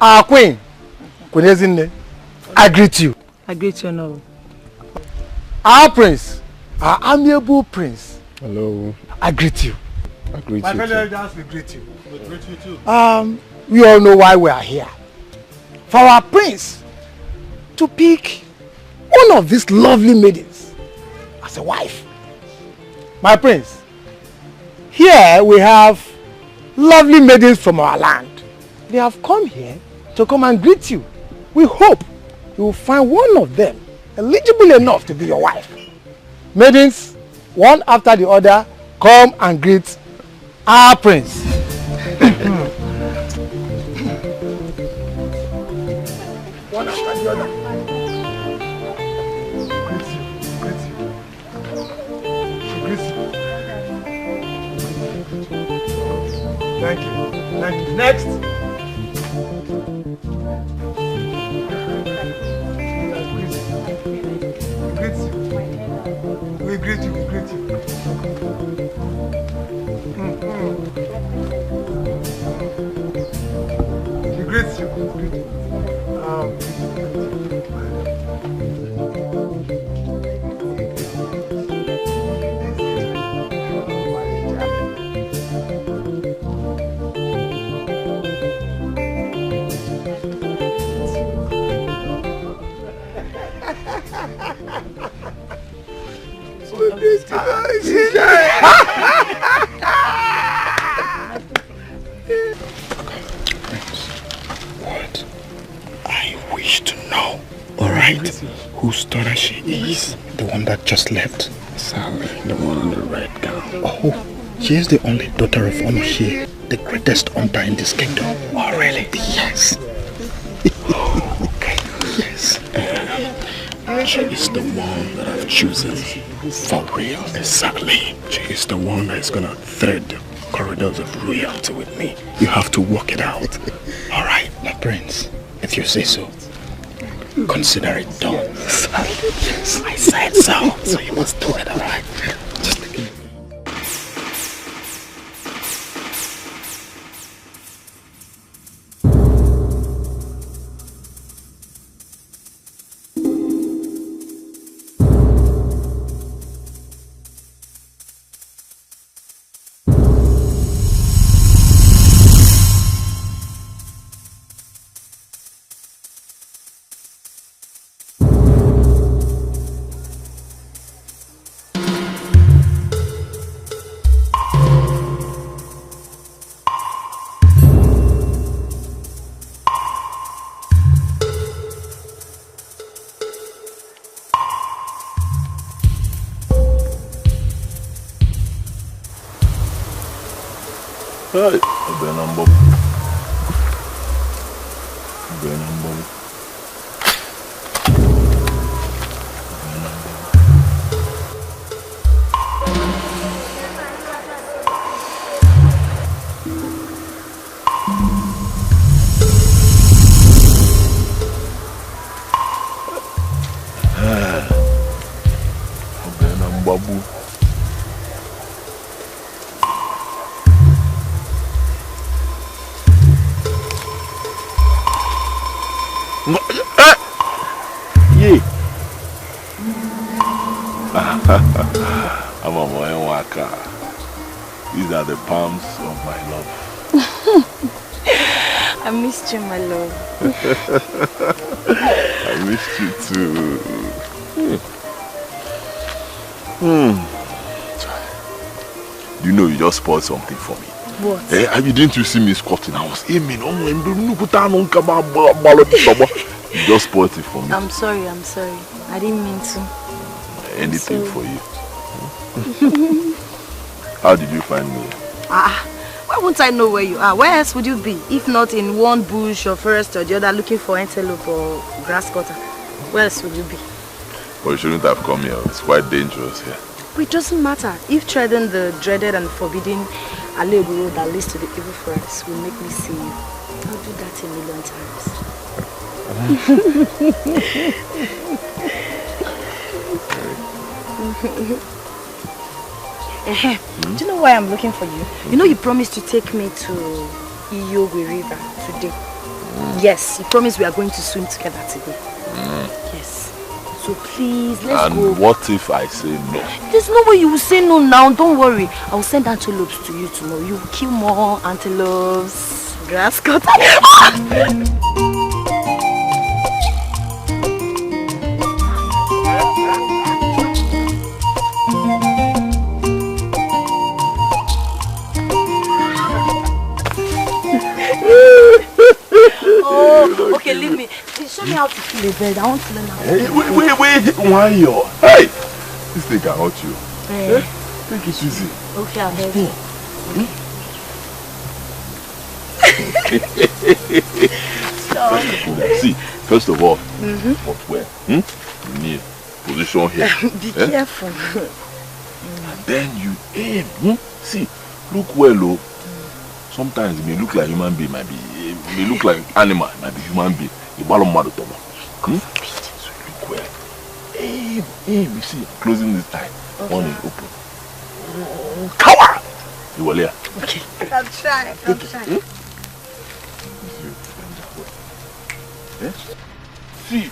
Our queen, Queen Ezinne, I greet you. I greet you now. Our prince, our amiable prince. Hello. I greet you. I greet My you. fellow elders, we greet you. We greet you too. We all know why we are here. For our prince to pick one of these lovely maidens as a wife. My prince, here we have lovely maidens from our land. They have come here to come and greet you. We hope you will find one of them eligible enough to be your wife. Maidens, one after the other, come and greet our prince. One after the other. Greet you, greet you. She greets you. Thank you, thank you. Next. We greet you, we greet you. We greet you, we greet you. What I wish to know, alright, whose daughter she is, the one that just left. Sally, the one in the red gown. Oh, she is the only daughter of Onoshie, the greatest hunter in this kingdom. Oh, really? Yes. Okay, yes. She is the one that I've chosen for real. Exactly. She is the one that is gonna thread the corridors of royalty with me. You have to work it out. Alright, my prince, if you say so, consider it done. Yes, I said so. So you must do it, alright? Just take it. Hey, These are the palms of my love. I missed you, my love. I missed you too. You know you just spoiled something for me. What? You didn't see me squatting. I was aiming. You just spoiled it for me. I'm sorry. I didn't mean to. Anything for you. How did you find me? Why won't I know where you are? Where else would you be? If not in one bush or forest or the other looking for antelope or grass cutter. Where else would you be? Well, you shouldn't have come here. It's quite dangerous here. But it doesn't matter. If treading the dreaded and forbidden Alegu road that leads to the evil forest will make me see you, I'll do that 1,000,000 times. Do you know why I'm looking for you? You know you promised to take me to Iyogwe River today. Yes, he promised we are going to swim together today. Yes. So please, let's go. And what if I say no? There's no way you will say no now. Don't worry. I will send antelopes to you tomorrow. You will kill more antelopes. Grass cutter. Oh, okay, leave me. Please show me how to fill a bed. I want to learn how to Wait. Why you? Hey! This thing can hurt you. Hey. Take it easy. Okay, I'm ready. See, first of all, what where? You need position here. Be careful. And then you aim. See, look well, oh. Sometimes it may look like human being, it may look like animal, it might be human being. The bottom of the top. So look well. Aim. You see, closing this time. Okay. One is open. Cover! You will hear. Okay. I'll try. See.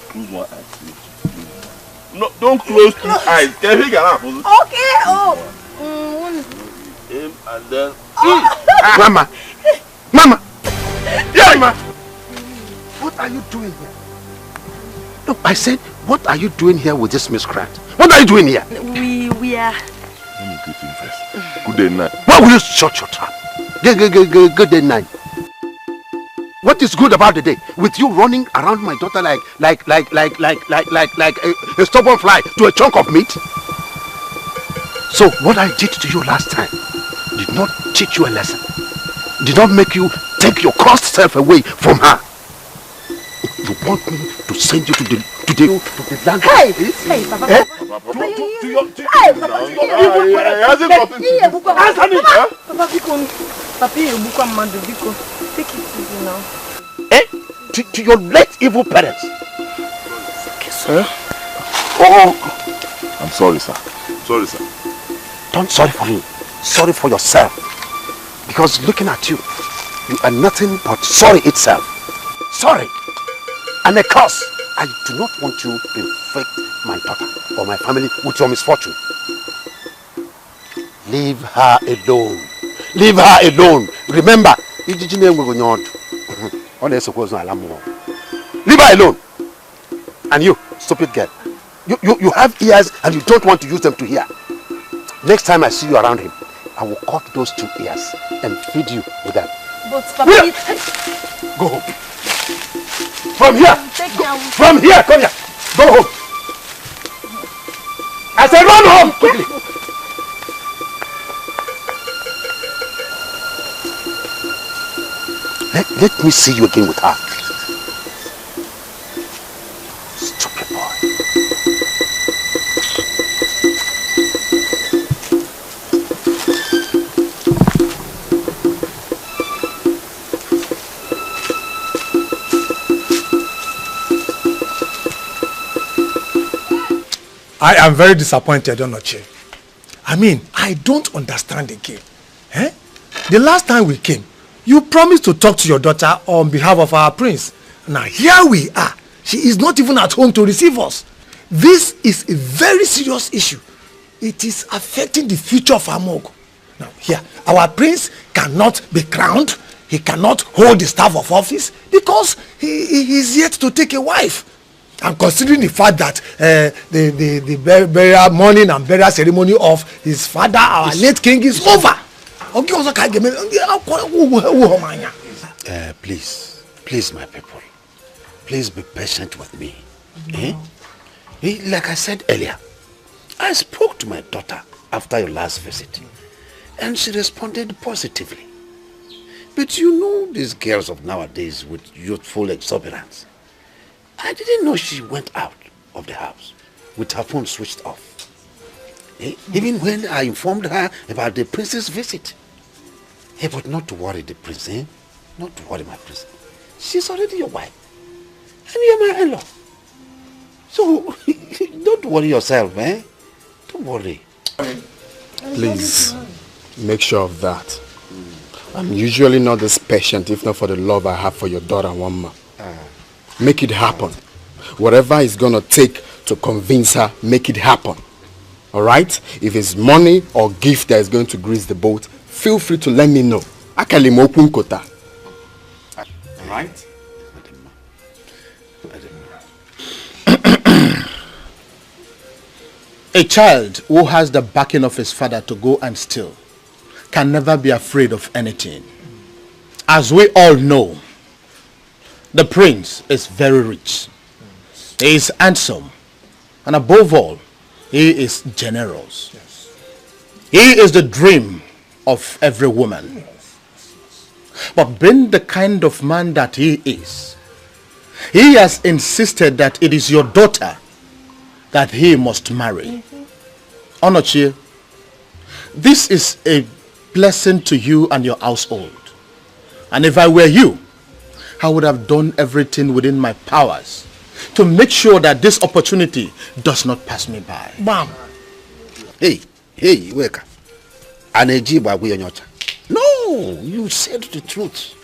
Close one eye. No, don't close two eyes. Okay. Aim and then. Mama! Yeah, Mama! What are you doing here? No, I said, what are you doing here with this miscreant? What are you doing here? We are. Let me greet him first. Good day, night. Why will you shut your trap? Good day, night. What is good about the day? With you running around my daughter like a stubborn fly to a chunk of meat? So what I did to you last time did not teach you a lesson. Did not make you take your cursed self away from her. You want me to send you to the land? Hey, Papa. Hey, take it easy now. To your late evil parents. Okay, sir. Oh, I'm sorry, sir. Don't sorry for me. Sorry for yourself. Because looking at you, you are nothing but sorry itself. Sorry. And a curse. I do not want you to inflict my daughter or my family with your misfortune. Leave her alone. Leave her alone. Remember, leave her alone. And you, stupid girl. You have ears and you don't want to use them to hear. Next time I see you around him, I will cut those 2 ears and feed you with them. But Papa, go home. From here. From here, come here. Go home. I said run home quickly. Let me see you again with her. Stupid boy. I am very disappointed, Onoche. I mean, I don't understand again. The last time we came, you promised to talk to your daughter on behalf of our prince. Now here we are. She is not even at home to receive us. This is a very serious issue. It is affecting the future of Amogo. Now here, our prince cannot be crowned. He cannot hold the staff of office because he is yet to take a wife. And considering the fact that the burial mourning and burial ceremony of his father, our late king, is over. Please, my people, please be patient with me. Like I said earlier, I spoke to my daughter after your last visit, and she responded positively. But you know these girls of nowadays with youthful exuberance. I didn't know she went out of the house with her phone switched off. Even when I informed her about the prince's visit. But not to worry the prince, Not to worry my prince. She's already your wife. And you're my in-law. So, don't worry yourself, Don't worry. Please, make sure of that. I'm usually not this patient if not for the love I have for your daughter, Wamma. Make it happen. Whatever it's gonna take to convince her, make it happen. Alright? If it's money or gift that is going to grease the boat, feel free to let me know. Alright? A child who has the backing of his father to go and steal can never be afraid of anything. As we all know, the prince is very rich. He is handsome. And above all, he is generous. He is the dream of every woman. But being the kind of man that he is, he has insisted that it is your daughter that he must marry. Onochie, this is a blessing to you and your household. And if I were you, I would have done everything within my powers to make sure that this opportunity does not pass me by. Bam. Hey, wake up. No, you said the truth.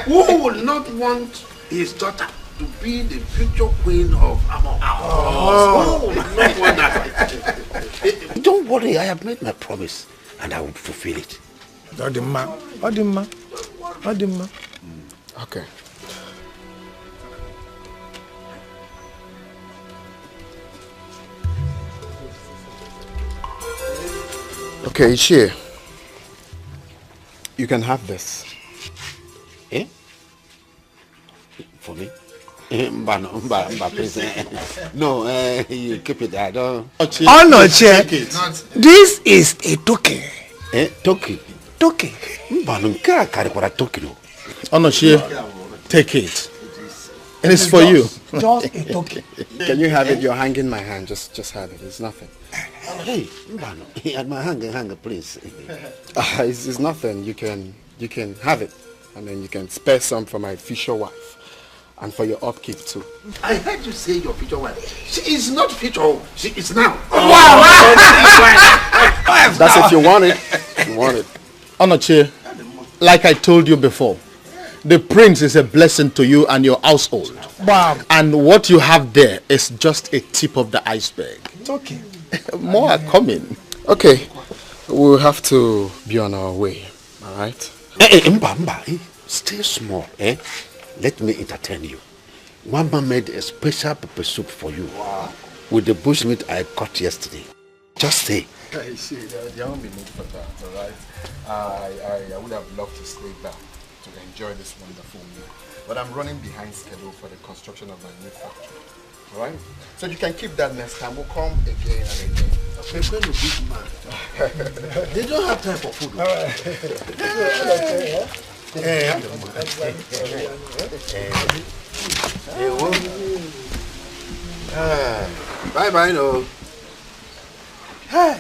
Who would not want his daughter to be the future queen of Amon? Who would not want that? Don't worry, I have made my promise and I will fulfill it. Odimma. Okay. Okay, Ishie. You can have this. Eh? For me? No, you keep it. I don't. Oh no, Chair. This is a token. Eh? Toki. Token. Onochie, take it. And it's for you. Just a token. Can you have it? You're hanging my hand. Just have it. It's nothing. Hey, at my hand, please. It's nothing. You can have it, and then you can spare some for my future wife, and for your upkeep too. I heard you say your future wife. She is not future. She is now. Wow! That's if you want it. You want it. Onochie, like I told you before, the prince is a blessing to you and your household. Wow. And what you have there is just a tip of the iceberg. It's okay. More are coming. Okay, we'll have to be on our way. All right. Stay small, eh? Let me entertain you. Mama made a special pepper soup for you with the bushmeat I caught yesterday. Just say. You see, there won't be need for that, all right? I would have loved to stay back to enjoy this wonderful meal, but I'm running behind schedule for the construction of my new factory. All right? So you can keep that next time. We'll come again and again. Okay, when you big man. They don't have time for food. All right. Bye-bye, no. Hey.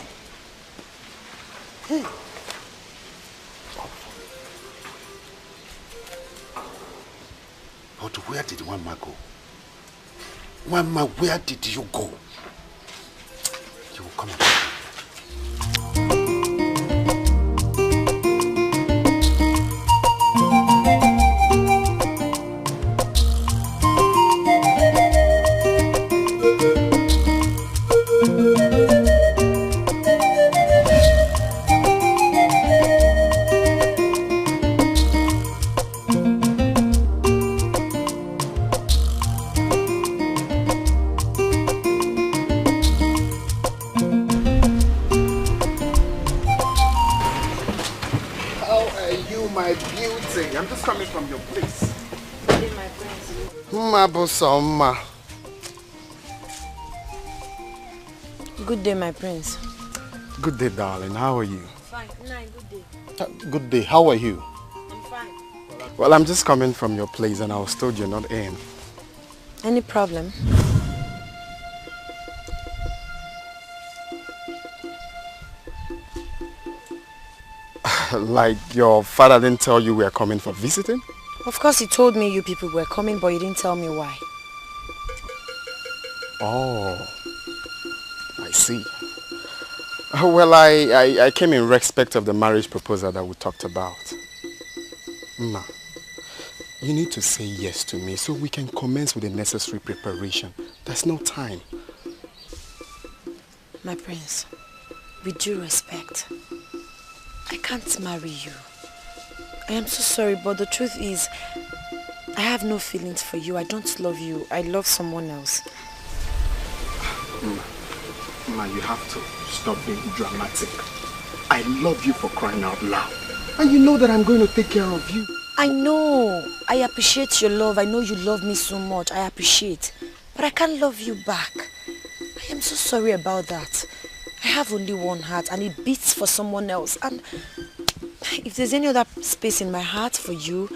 But where did Wamma go? Wamma, where did you go? You will come back. I'm just coming from your place. My Mabusoma. Good day, my prince. Good day, darling. How are you? Fine. Good day. Good day. How are you? I'm fine. Well, I'm just coming from your place and I was told you're not in. Any problem? Like your father didn't tell you we are coming for visiting? Of course he told me you people were coming, but he didn't tell me why. Oh, I see. Well, I came in respect of the marriage proposal that we talked about. Ma, you need to say yes to me so we can commence with the necessary preparation. There's no time. My prince, with due respect, I can't marry you. I am so sorry, but the truth is, I have no feelings for you. I don't love you. I love someone else. Ma, you have to stop being dramatic. I love you for crying out loud. And you know that I'm going to take care of you. I know. I appreciate your love. I know you love me so much. I appreciate. But I can't love you back. I am so sorry about that. I have only one heart and it beats for someone else. And if there's any other space in my heart for you,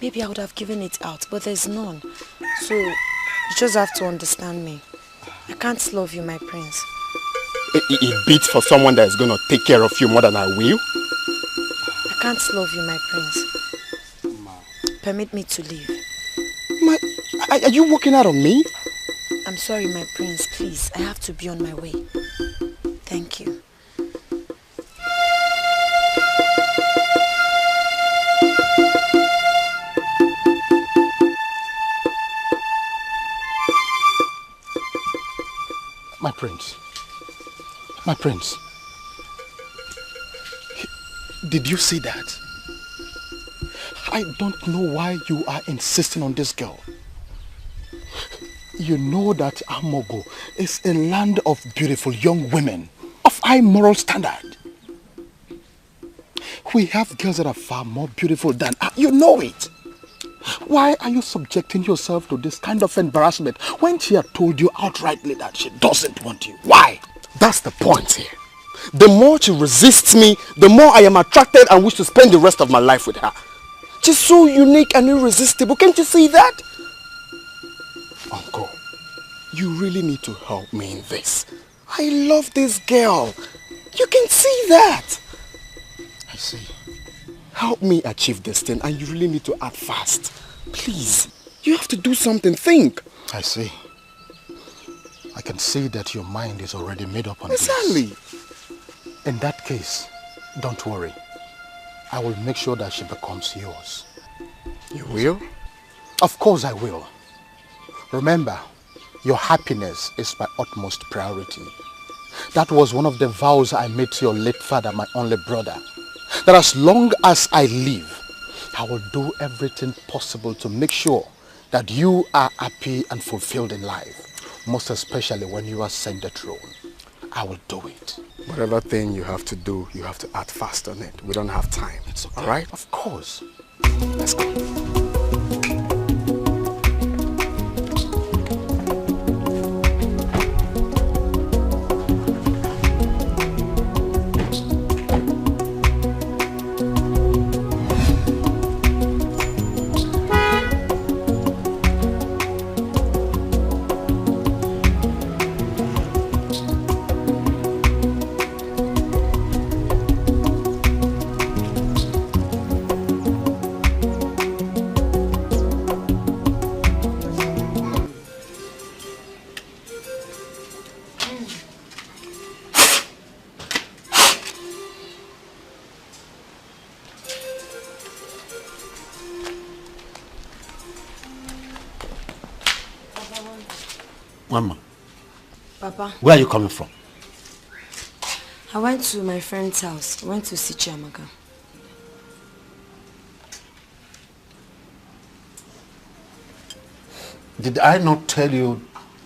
maybe I would have given it out. But there's none. So you just have to understand me. I can't love you, my prince. It beats for someone that is going to take care of you more than I will? I can't love you, my prince. Ma. Permit me to leave. Ma, are you walking out on me? I'm sorry, my prince. Please, I have to be on my way. Thank you. My prince. My prince. Did you see that? I don't know why you are insisting on this girl. You know that Amogo is a land of beautiful young women of high moral standard. We have girls that are far more beautiful than her. You know it. Why are you subjecting yourself to this kind of embarrassment when she had told you outrightly that she doesn't want you? Why? That's the point here. The more she resists me, the more I am attracted and wish to spend the rest of my life with her. She's so unique and irresistible. Can't you see that? Uncle, you really need to help me in this. I love this girl. You can see that. I see. Help me achieve this thing, and you really need to act fast. Please. You have to do something. Think. I see. I can see that your mind is already made up on this. Exactly. In that case, don't worry. I will make sure that she becomes yours. You will? Of course I will. Remember, your happiness is my utmost priority. That was one of the vows I made to your late father, my only brother. That as long as I live, I will do everything possible to make sure that you are happy and fulfilled in life. Most especially when you ascend the throne. I will do it. Whatever thing you have to do, you have to act fast on it. We don't have time. It's okay. All right? Of course. Let's go. Mama. Papa. Where are you coming from? I went to my friend's house. I went to see Chiamaka. Did I not tell you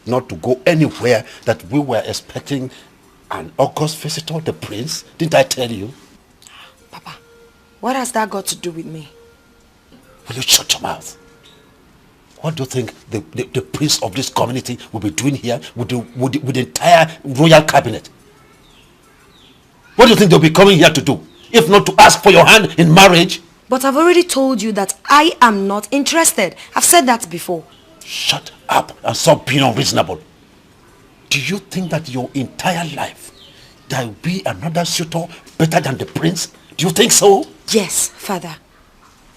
not to go anywhere, that we were expecting an August visitor, the prince? Didn't I tell you? Papa, what has that got to do with me? Will you shut your mouth? What do you think the prince of this community will be doing here with the entire royal cabinet? What do you think they'll be coming here to do, if not to ask for your hand in marriage? But I've already told you that I am not interested. I've said that before. Shut up and stop being unreasonable. Do you think that your entire life there will be another suitor better than the prince? Do you think so? Yes, father.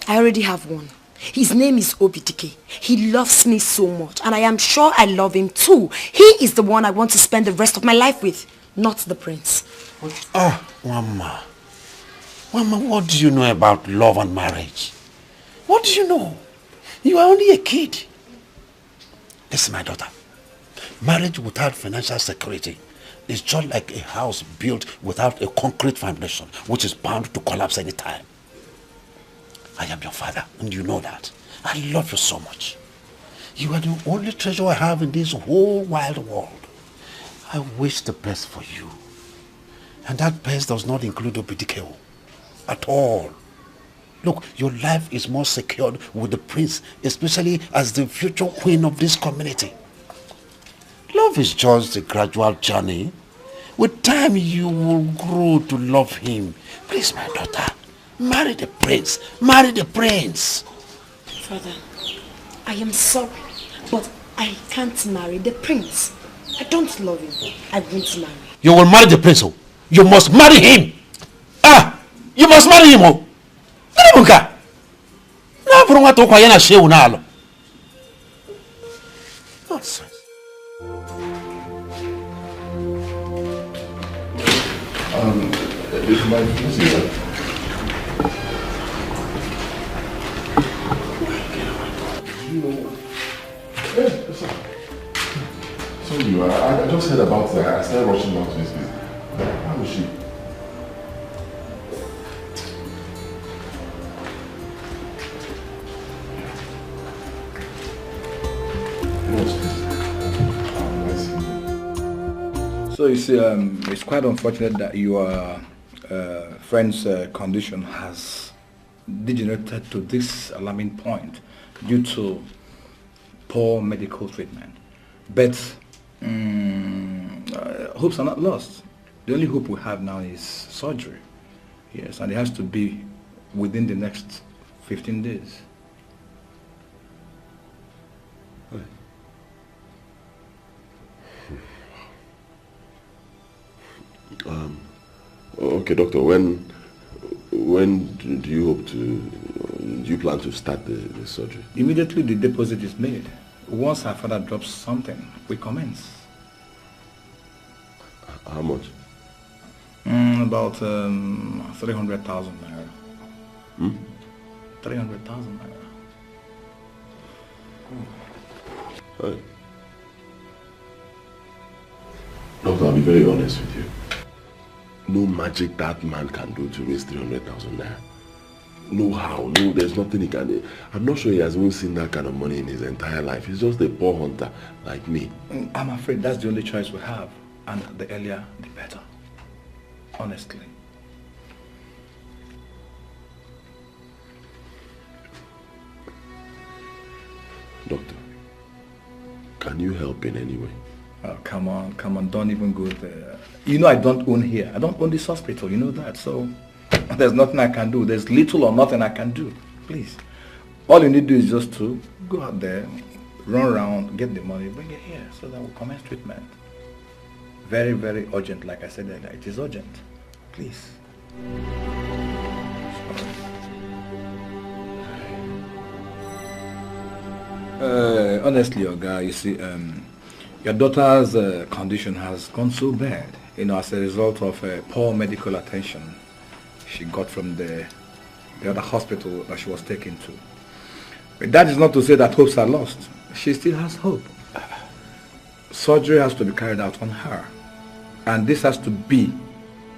I already have one. His name is Dikeh. He loves me so much, and I am sure I love him too. He is the one I want to spend the rest of my life with, not the prince. Mama. Mama, what do you know about love and marriage? What do you know? You are only a kid. Listen, my daughter. Marriage without financial security is just like a house built without a concrete foundation, which is bound to collapse any time. I am your father, and you know that. I love you so much. You are the only treasure I have in this whole wide world. I wish the best for you. And that best does not include Dikeh at all. Look, your life is more secured with the prince, especially as the future queen of this community. Love is just a gradual journey. With time, you will grow to love him. Please, my daughter, marry the prince. Marry the prince. Father, I am sorry, but I can't marry the prince. I don't love him. I won't marry. You will marry the prince. You must marry him. You must marry him. Nonsense. If my please. So I just heard about that. I started rushing back to this place. How is she? So you see, it's quite unfortunate that your friend's condition has degenerated to this alarming point due to poor medical treatment. But hopes are not lost. The only hope we have now is surgery. Yes, and it has to be within the next 15 days. Okay, doctor, when do you hope to, do you plan to start the surgery? Immediately the deposit is made. Once her father drops something, we commence. How much? About 300,000 naira. 300,000 naira. Right. Doctor, I'll be very honest with you. No magic that man can do to raise 300,000 naira. No how, no, there's nothing he can do. I'm not sure he has even seen that kind of money in his entire life. He's just a poor hunter like me. I'm afraid that's the only choice we have. And the earlier, the better. Honestly. Doctor, can you help in any way? Oh, come on, don't even go there. You know I don't own here. I don't own this hospital, you know that. So there's nothing I can do. There's little or nothing I can do. Please. All you need to do is just to go out there, run around, get the money, bring it here so that we'll commence treatment. Very, very urgent, like I said earlier. It is urgent. Please. Honestly, Oga, you see, your daughter's condition has gone so bad, you know, as a result of poor medical attention she got from the other hospital that she was taken to. But that is not to say that hopes are lost. She still has hope. Surgery has to be carried out on her. And this has to be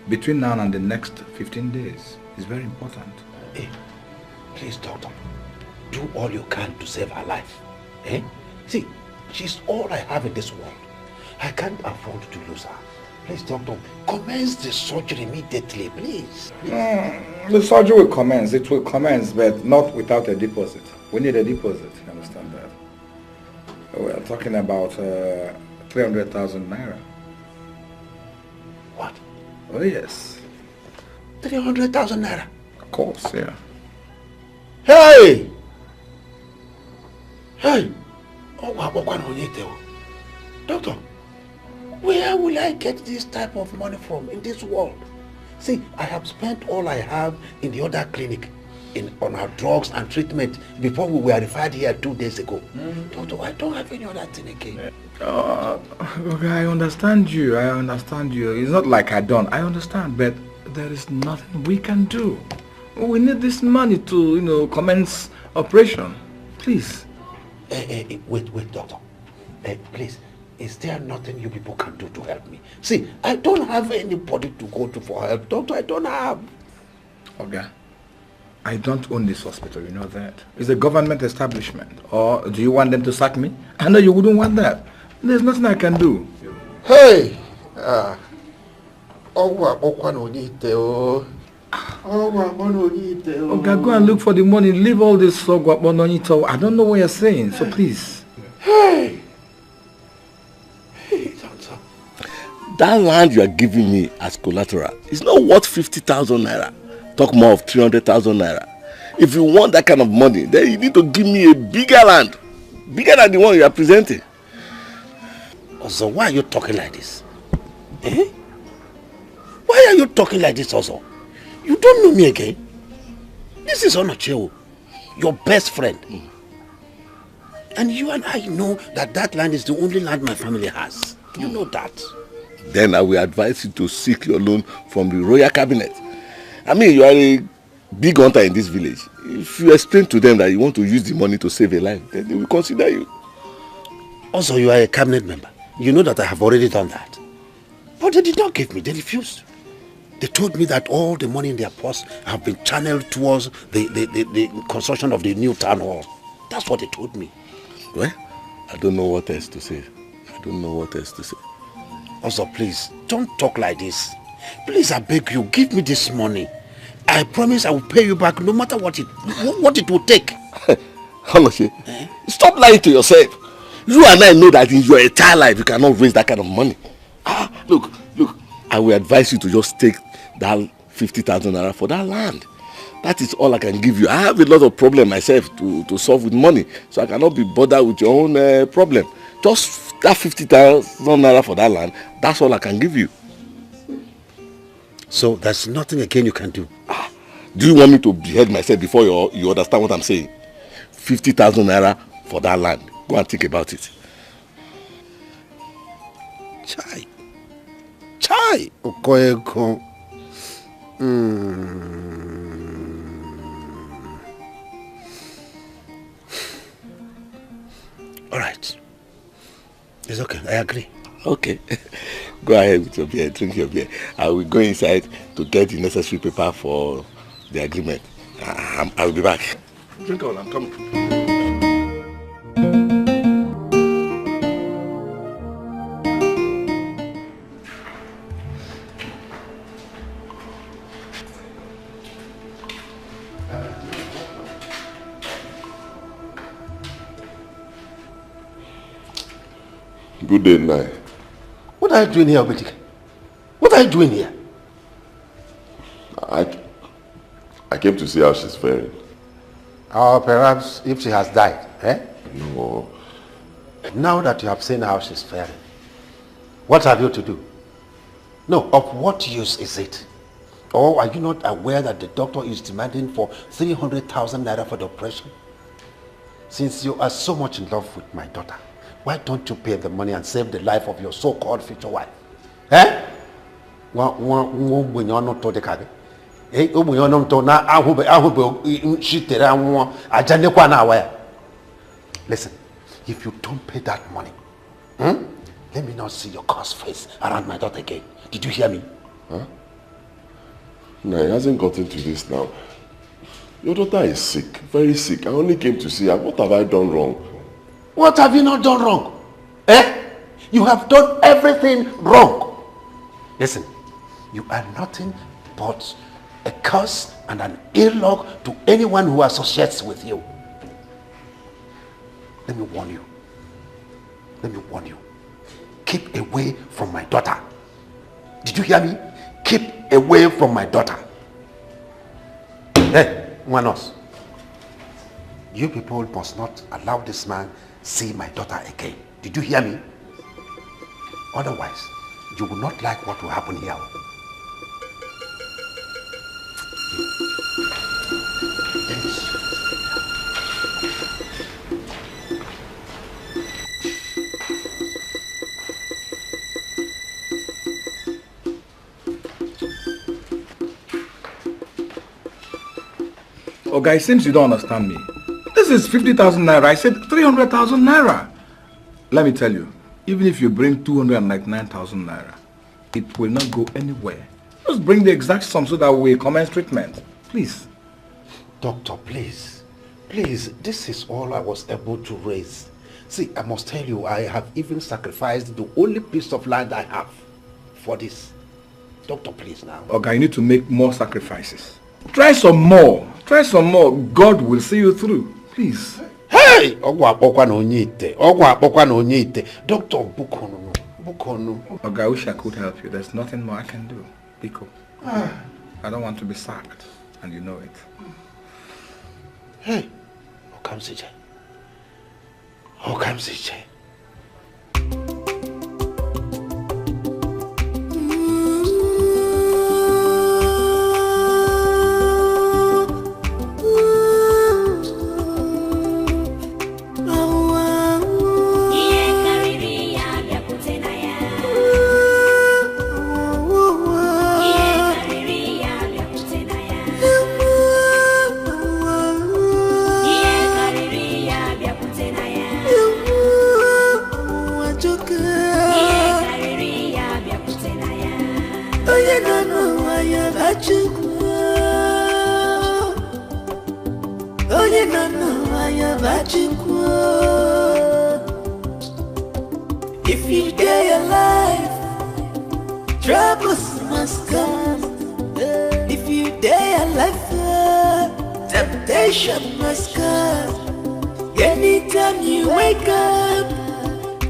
between now and the next 15 days. It's very important. Hey, please, doctor, do all you can to save her life. Eh? See, she's all I have in this world. I can't afford to lose her. Please, doctor, commence the surgery immediately, please. The surgery will commence. It will commence, but not without a deposit. We need a deposit, you understand that? We are talking about 300,000 naira. What? Oh, yes. 300,000 naira? Of course, yeah. Hey! Hey! Oh, doctor, where will I get this type of money from in this world? See, I have spent all I have in the other clinic. on our drugs and treatment before we were referred here 2 days ago. Doctor, I don't have any other thing again. Okay, I understand you. It's not like I don't. I understand, but there is nothing we can do. We need this money to, commence operation. Please. Wait, doctor. Please, is there nothing you people can do to help me? See, I don't have anybody to go to for help. Doctor, I don't have. Okay. I don't own this hospital, you know that. It's a government establishment. Or do you want them to sack me? I know you wouldn't want that. There's nothing I can do. Hey! Okay, go and look for the money. Leave all this so I don't know what you're saying, so please. Hey, doctor. That land you are giving me as collateral is not worth 50,000 naira. Talk more of 300,000 naira. If you want that kind of money, then you need to give me a bigger land. Bigger than the one you are presenting. Also, why are you talking like this? Why are you talking like this also? You don't know me again. This is Onocheo, your best friend. And you and I know that land is the only land my family has. You know that. Then I will advise you to seek your loan from the royal cabinet. I mean, you are a big hunter in this village. If you explain to them that you want to use the money to save a life, then they will consider you. Also, you are a cabinet member. You know that I have already done that. But they did not give me. They refused. They told me that all the money in their purse have been channeled towards the construction of the new town hall. That's what they told me. Well, I don't know what else to say. Also, please, don't talk like this. Please, I beg you, give me this money. I promise I will pay you back no matter what it will take. Honestly, stop lying to yourself. You and I know that in your entire life you cannot raise that kind of money. Look, I will advise you to just take that 50,000 naira for that land. That is all I can give you. I have a lot of problems myself to solve with money, so I cannot be bothered with your own problem. Just that 50,000 naira for that land, that's all I can give you. So there's nothing again you can do? Do you want me to behead myself before you understand what I'm saying? 50,000 naira for that land. Go and think about it. Chai. Okonkwo. All right. It's okay. I agree. Okay. Go ahead with your beer. Drink your beer. I will go inside to get the necessary paper for the agreement. I will be back. Drink all. I'm coming. Good day, Nai. What are you doing here, Dikeh? What are you doing here? I came to see how she's faring. Or perhaps if she has died, No. Now that you have seen how she's faring, what have you to do? No, of what use is it? Or are you not aware that the doctor is demanding for 300,000 naira for the operation? Since you are so much in love with my daughter, why don't you pay the money and save the life of your so-called future wife? Listen, if you don't pay that money, let me not see your cursed face around my daughter again. Did you hear me? Huh? No, it hasn't gotten to this now. Your daughter is sick, very sick. I only came to see her. What have I done wrong? What have you not done wrong? You have done everything wrong. Listen, you are nothing but a curse and an ill luck to anyone who associates with you. Let me warn you. Keep away from my daughter. Did you hear me? Keep away from my daughter. Hey, Manos. You people must not allow this man see my daughter again. Did you hear me? Otherwise, you will not like what will happen here. Oh, guy, it seems you don't understand me. This is 50,000 naira. I said 300,000 naira. Let me tell you, even if you bring 299,000 naira, it will not go anywhere. Just bring the exact sum so that we commence treatment. Please. Doctor, please. Please, this is all I was able to raise. See, I must tell you, I have even sacrificed the only piece of land I have for this. Doctor, please now. Okay, you need to make more sacrifices. Try some more. Try some more. God will see you through. Please. Hey! Doctor, Bukono. Okay, I wish I could help you. There's nothing more I can do. Biko. I don't want to be sacked, and you know it. Hey! Okamsije. If you dare your life, troubles must come. If you dare your life, temptation must come. Anytime you wake up,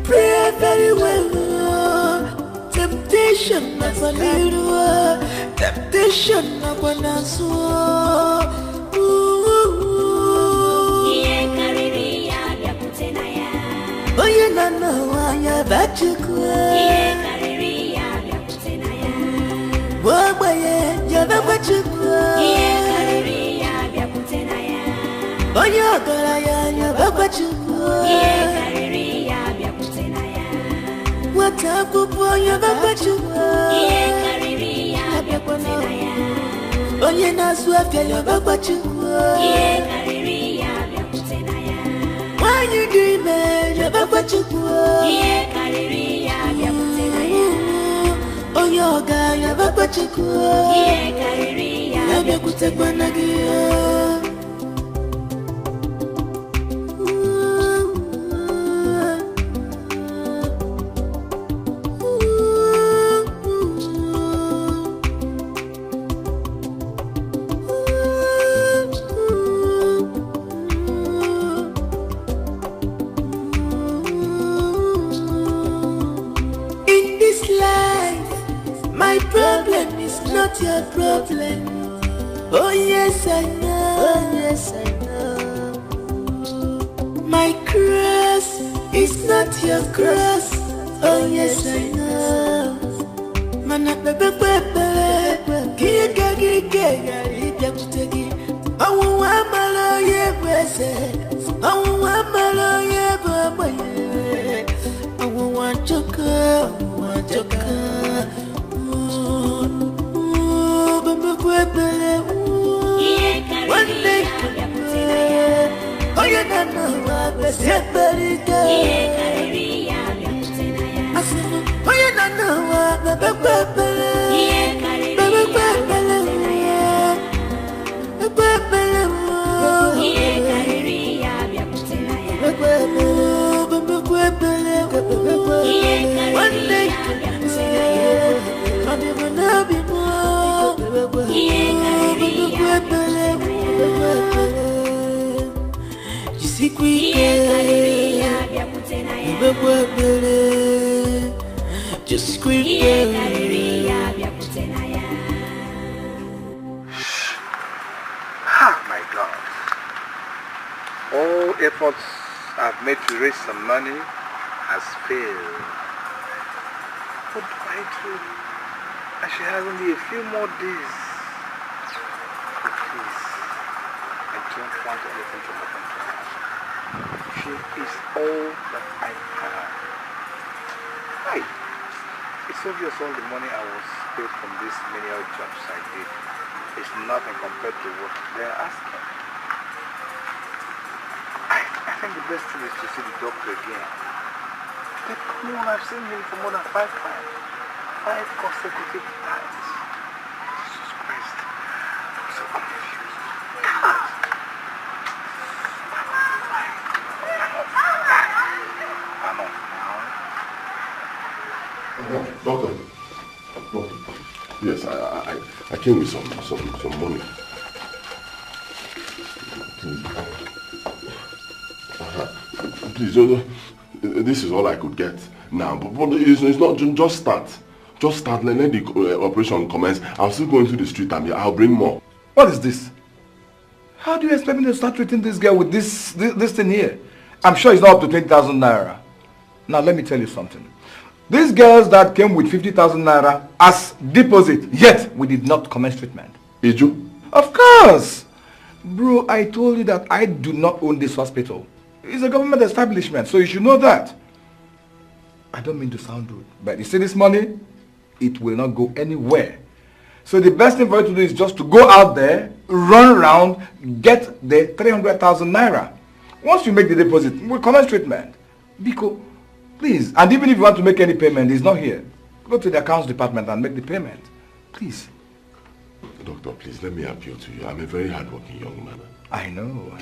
pray very well. Temptation must come. Temptation must come. Oye nana wanya bachukwa Wabaye jaba bachukwa Oye ogara ya bachukwa Watakupo ya bachukwa Oye naswafya ya bachukwa When you dream it, you're back what you go. Oh, yoga, you're back what you go. I'm your good take one again. Your problem. Oh yes I know. Oh yes I know. My cross is not your cross. Oh yes I know. Mana bebe bebe. Giga giga kutegi. Awu amalo ye bese. Awu amalo ye baba ye. Awu wanchoka. One day, oh you don't know what separate. Oh you don't know what one day, I'll never know before. Just quit. Ah, my God. All efforts I've made to raise some money has failed. What do I do? And she has only a few more days. But please, I don't want anything to happen to her. She is all that I have. Hi. It's obvious all the money I was paid from these menial jobs I did is nothing compared to what they're asking. think the best thing is to see the doctor again. But come on, I've seen him for more than 5 times. 5 consecutive times. Jesus Christ. I'm so confused. Doctor. Yes, I came with some money. Please, this is all I could get now. But it's not, just start. Just start, let the operation commence. I'll still go into the street and I'll bring more. What is this? How do you expect me to start treating this girl with this thing here? I'm sure it's not up to 20,000 naira. Now let me tell you something. These girls that came with 50,000 naira as deposit, yet we did not commence treatment. Did you? Of course! Bro, I told you that I do not own this hospital. It's a government establishment, so you should know that. I don't mean to sound rude, but you see this money? It will not go anywhere. So the best thing for you to do is just to go out there, run around, get the 300,000 naira. Once you make the deposit, we'll commence treatment. Biko, please. And even if you want to make any payment, he's not here. Go to the accounts department and make the payment. Please. Doctor, please, let me appeal to you. I'm a very hardworking young man. I know.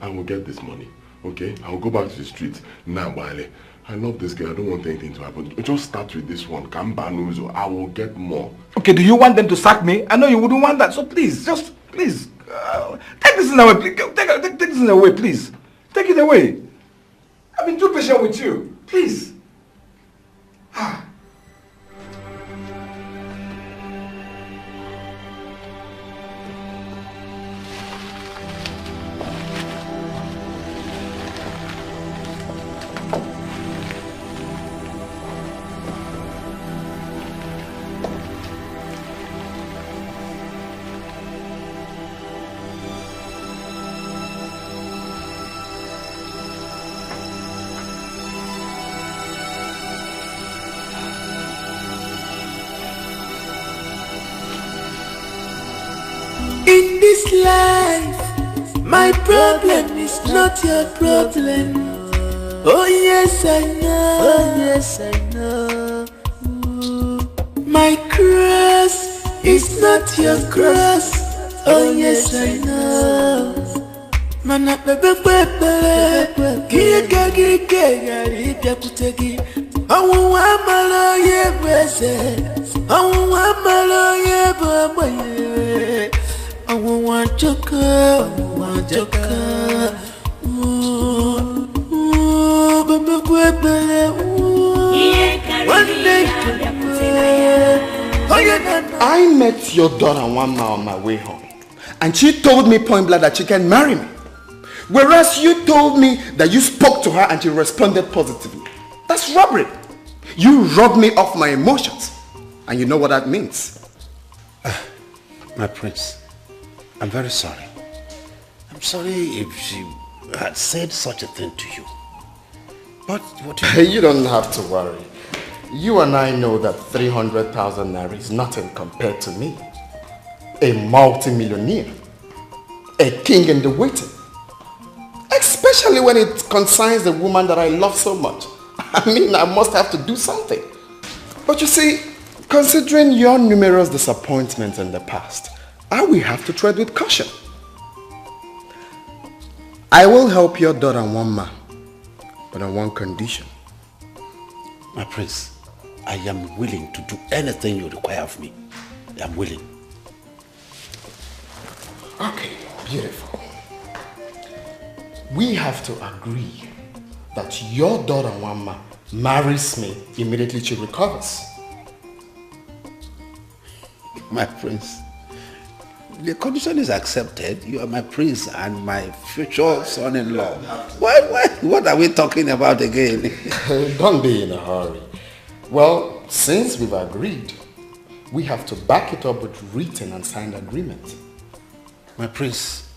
I will get this money, okay? I will go back to the street now, Wale. I love this girl. I don't want anything to happen. Just start with this one. Kambanuzo. I will get more. Okay, do you want them to sack me? I know you wouldn't want that. So please, just, please, take this thing away. Please. Take this thing away, please. Take it away. I've been too patient with you. Please. In this life, my problem is not your problem. Oh yes, I know. Oh yes, I know. My cross is not your cross. Oh yes, I know. Mana bebe bebe, giga giga kutegi. Awu amalo ye bese, awu amalo ye babaye. I want your girl, I want your girl. I met your daughter 1 mile on my way home, and she told me point blank that she can marry me. Whereas you told me that you spoke to her and she responded positively. That's robbery. You robbed me of my emotions, and you know what that means. My prince, I'm very sorry. I'm sorry if she had said such a thing to you. But what you don't have to worry. You and I know that 300,000 naira is nothing compared to me. A multi-millionaire. A king in the waiting. Especially when it concerns the woman that I love so much. I mean, I must have to do something. But you see, considering your numerous disappointments in the past, I will have to tread with caution. I will help your daughter Wamma, but on one condition. My prince, I am willing to do anything you require of me. I am willing. Okay, beautiful. We have to agree that your daughter Wamma marries me immediately she recovers. My prince, the condition is accepted. You are my prince and my future son-in-law. What are we talking about again? Don't be in a hurry. Well, since we've agreed, we have to back it up with written and signed agreement. My prince,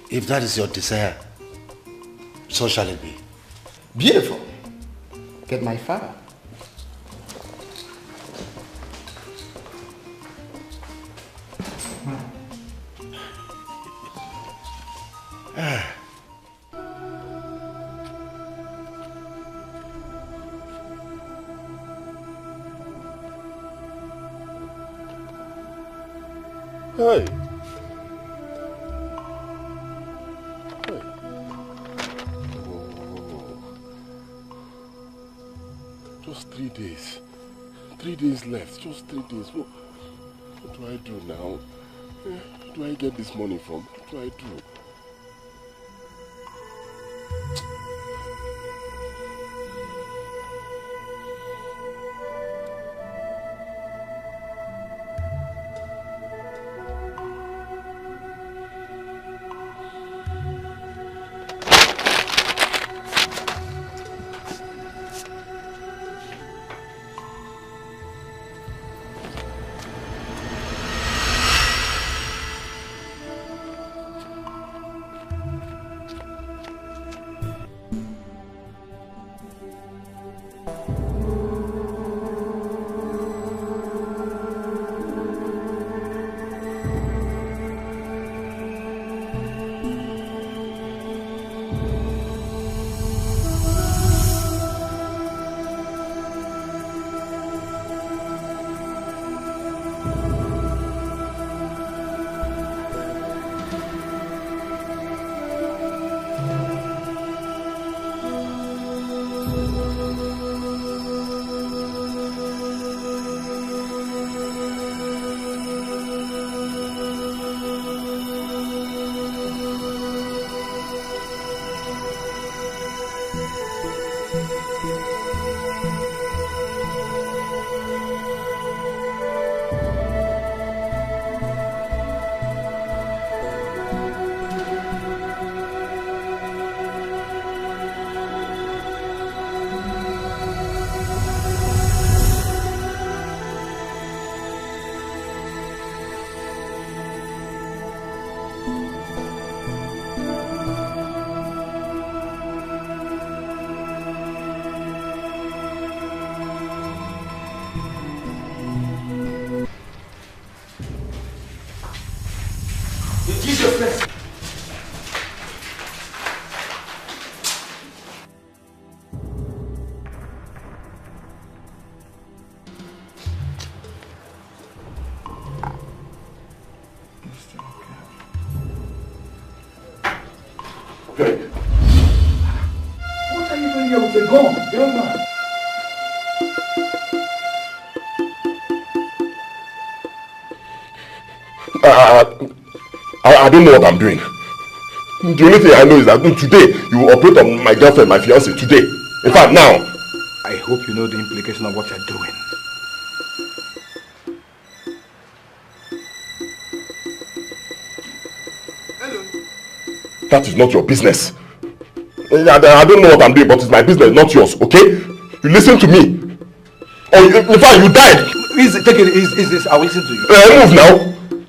if that is your desire, so shall it be. Beautiful. Get my father. Just 3 days. 3 days left. Just 3 days. What do I do now? Where do I get this money from? What do I do? I don't know what I'm doing. The only thing I know is that today you will operate on my girlfriend, my fiancée, today. In fact, now. I hope you know the implication of what you're doing. Hello. That is not your business. I don't know what I'm doing, but it's my business, not yours, okay? You listen to me. Or in fact, you died. Easy, take it easy. I'll listen to you. Move now.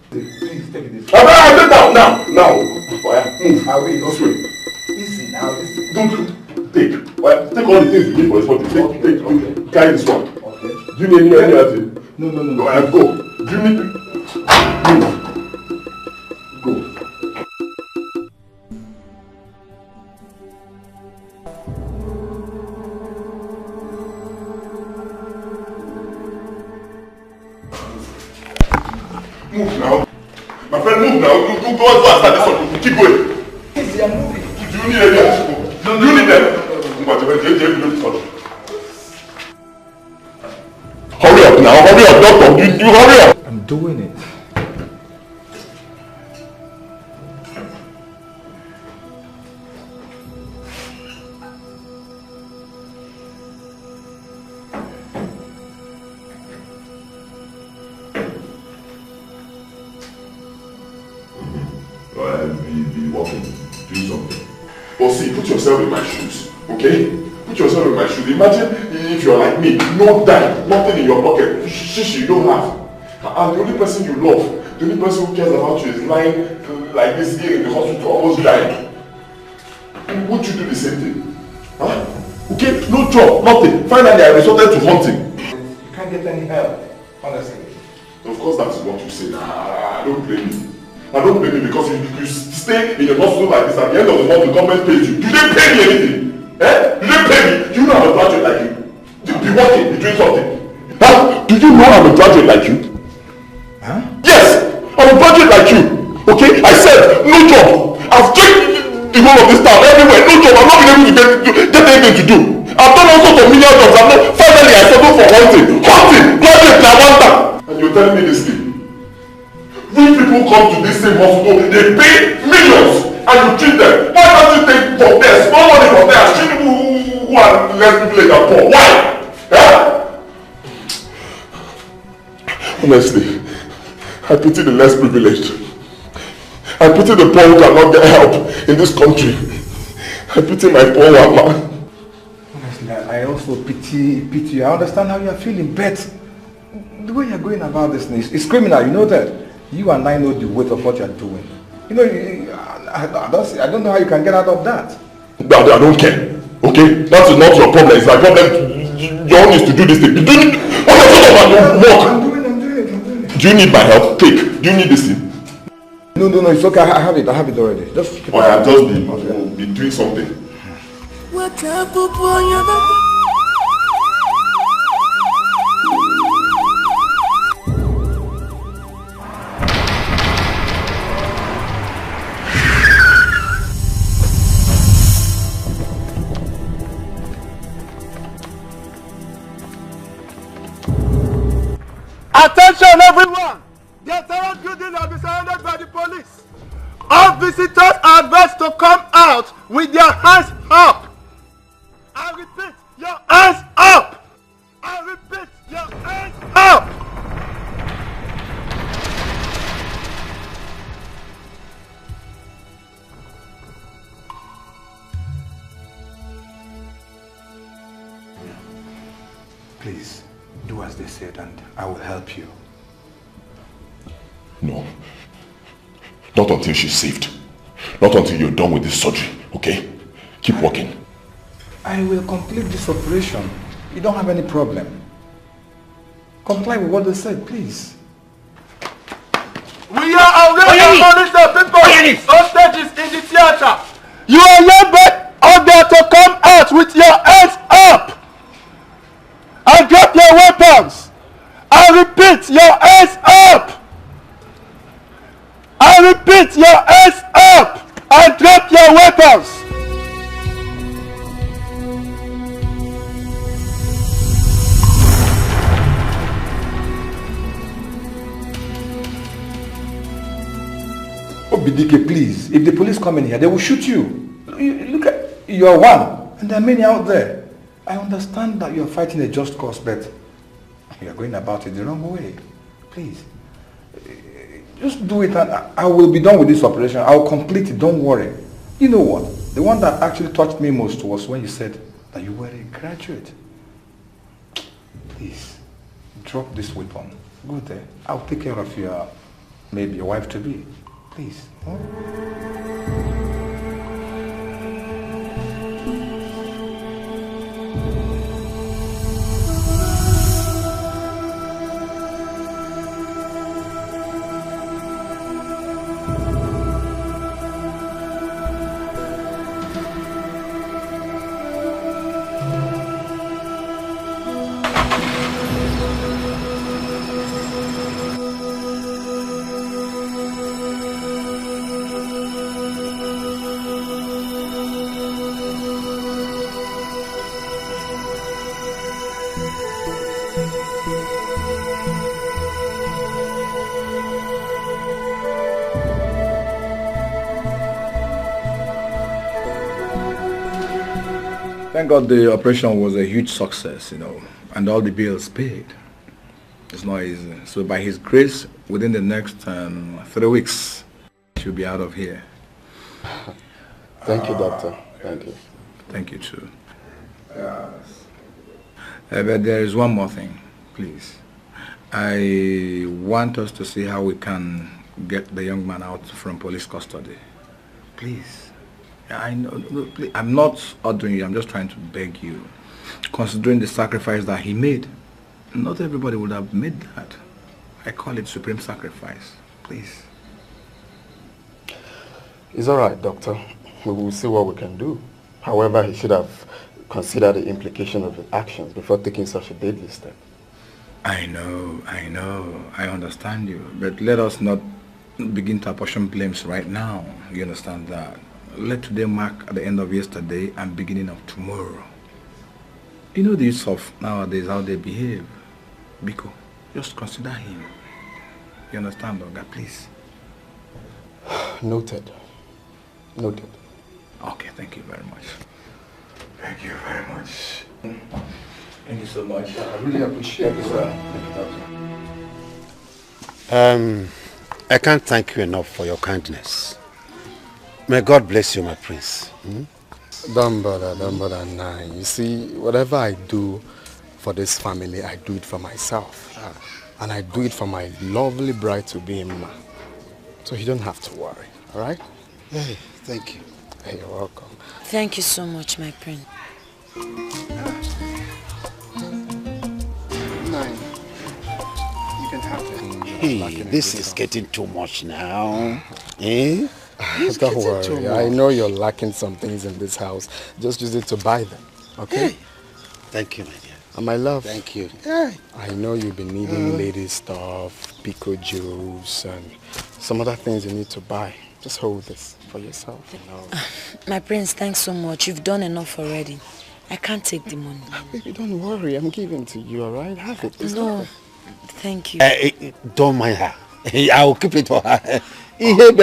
Please take it easy. I'll take down now. Move. I will. This way. Easy now. Easy. Don't take. Take all the things you need for this body. Take. Carry this one. Okay. Do you need any other thing? No. Go. Do you need? Move. Go. Move now. My friend, move now. Go faster. This one. Keep going. Easy, I'm moving. Do you need any other people? Do you need them? Hurry up now. Hurry up, doctor. You hurry up. I'm doing it. Be walking, doing something. But see, put yourself in my shoes, okay? Put yourself in my shoes. Imagine if you're like me, no dime, nothing in your pocket, shish you don't have. And the only person you love, the only person who cares about you is lying like this here in the hospital, almost dying. Would you do the same thing? Huh? Okay, no job, nothing. Finally, I resorted to hunting. You can't get any help, honestly. Of course, that is what you say. I don't blame you. I don't blame you because you stay in a hospital like this. At the end of the month, the government pays you. You didn't pay me anything. Eh? You didn't pay me. You know I'm a graduate like you. You be working, be doing something. Huh? Do you know I'm a graduate like you? Huh? Yes! I'm a graduate like you. Okay? I said, no job. I've checked the whole of this town everywhere. No job. I'm not been able to get anything to do. I've done all sorts of million jobs. Finally, I settled for hunting. Graduate, I want that. And you're telling me this thing? Rich people come to this same hospital, they pay millions, and you treat them. Why don't you take for their small money for them and treat people who are less privileged and poor? Why? Yeah? Honestly, I pity the less privileged. I pity the poor who cannot get help in this country. I pity my poor mama. Honestly, I also pity you. I understand how you are feeling, but the way you are going about this thing is criminal, you know that? You and I know the weight of what you are doing. You know, I don't know how you can get out of that. I don't care. Okay? That is not your problem. It's my problem. Your own is to do this thing. I'm doing it. Do you need my help? Take. Do you need this thing? No, it's okay. I have it already. Just keep I have just be doing something. What up, boy? Attention everyone! The entire building has been surrounded by the police. All visitors are advised to come out with their hands up. I repeat, your hands up! I repeat, your hands up! Please, do as they said and I will help you. No. Not until she's saved. Not until you're done with this surgery, okay? Keep working. I will complete this operation. You don't have any problem. Comply with what they said, please. We are already monitoring the people. Hostages in the theater. You are hereby ordered to come out with your hands up and drop your weapons. I repeat, your hands up. I repeat, your hands up and drop your weapons. Oh, Dikeh, please. If the police come in here, they will shoot you. Look at, you are one, and there are many out there. I understand that you are fighting a just cause, but you are going about it the wrong way. Please. Just do it and I will be done with this operation. I will complete it, don't worry. You know what? The one that actually touched me most was when you said that you were a graduate. Please, drop this weapon. Go there. I'll take care of your, maybe your wife-to-be. Please. Huh? Thank God the operation was a huge success, you know, and all the bills paid. It's not easy. So by His grace, within the next 3 weeks, she'll be out of here. Thank you, doctor. Thank you. Thank you too. But there is one more thing, please. I want us to see how we can get the young man out from police custody. Please. I know, please, I'm not ordering you, I'm just trying to beg you. Considering the sacrifice that he made, not everybody would have made that. I call it supreme sacrifice. Please. It's all right, doctor. We will see what we can do. However, he should have considered the implication of his actions before taking such a deadly step. I know, I understand you. But let us not begin to apportion blames right now. You understand that? Let today mark the end of yesterday and beginning of tomorrow. You know the youth of nowadays, how they behave. Biko, just consider him. You understand, Oga, please? Noted. Noted. Okay, thank you very much. Thank you very much. Thank you so much. I really appreciate it, sir. I can't thank you enough for your kindness. May God bless you, my prince. Don't bother, Nai. You see, whatever I do for this family, I do it for myself. And I do it for my lovely bride-to-be, Mma. So you don't have to worry, all right? Hey, thank you. Hey, you're welcome. Thank you so much, my prince. Nine. You can have it. Hey, this is getting too much now. Eh? Don't worry. I know you're lacking some things in this house. Just use it to buy them, okay? Hey. Thank you, my dear. And my love. Thank you. Hey. I know you've been needing lady stuff, pico juice, and some other things you need to buy. Just hold this for yourself. You know. My prince, thanks so much. You've done enough already. I can't take the money. Baby, don't worry. I'm giving to you, all right? Have it. No, thank you. Don't mind her. I'll keep it for her. I'll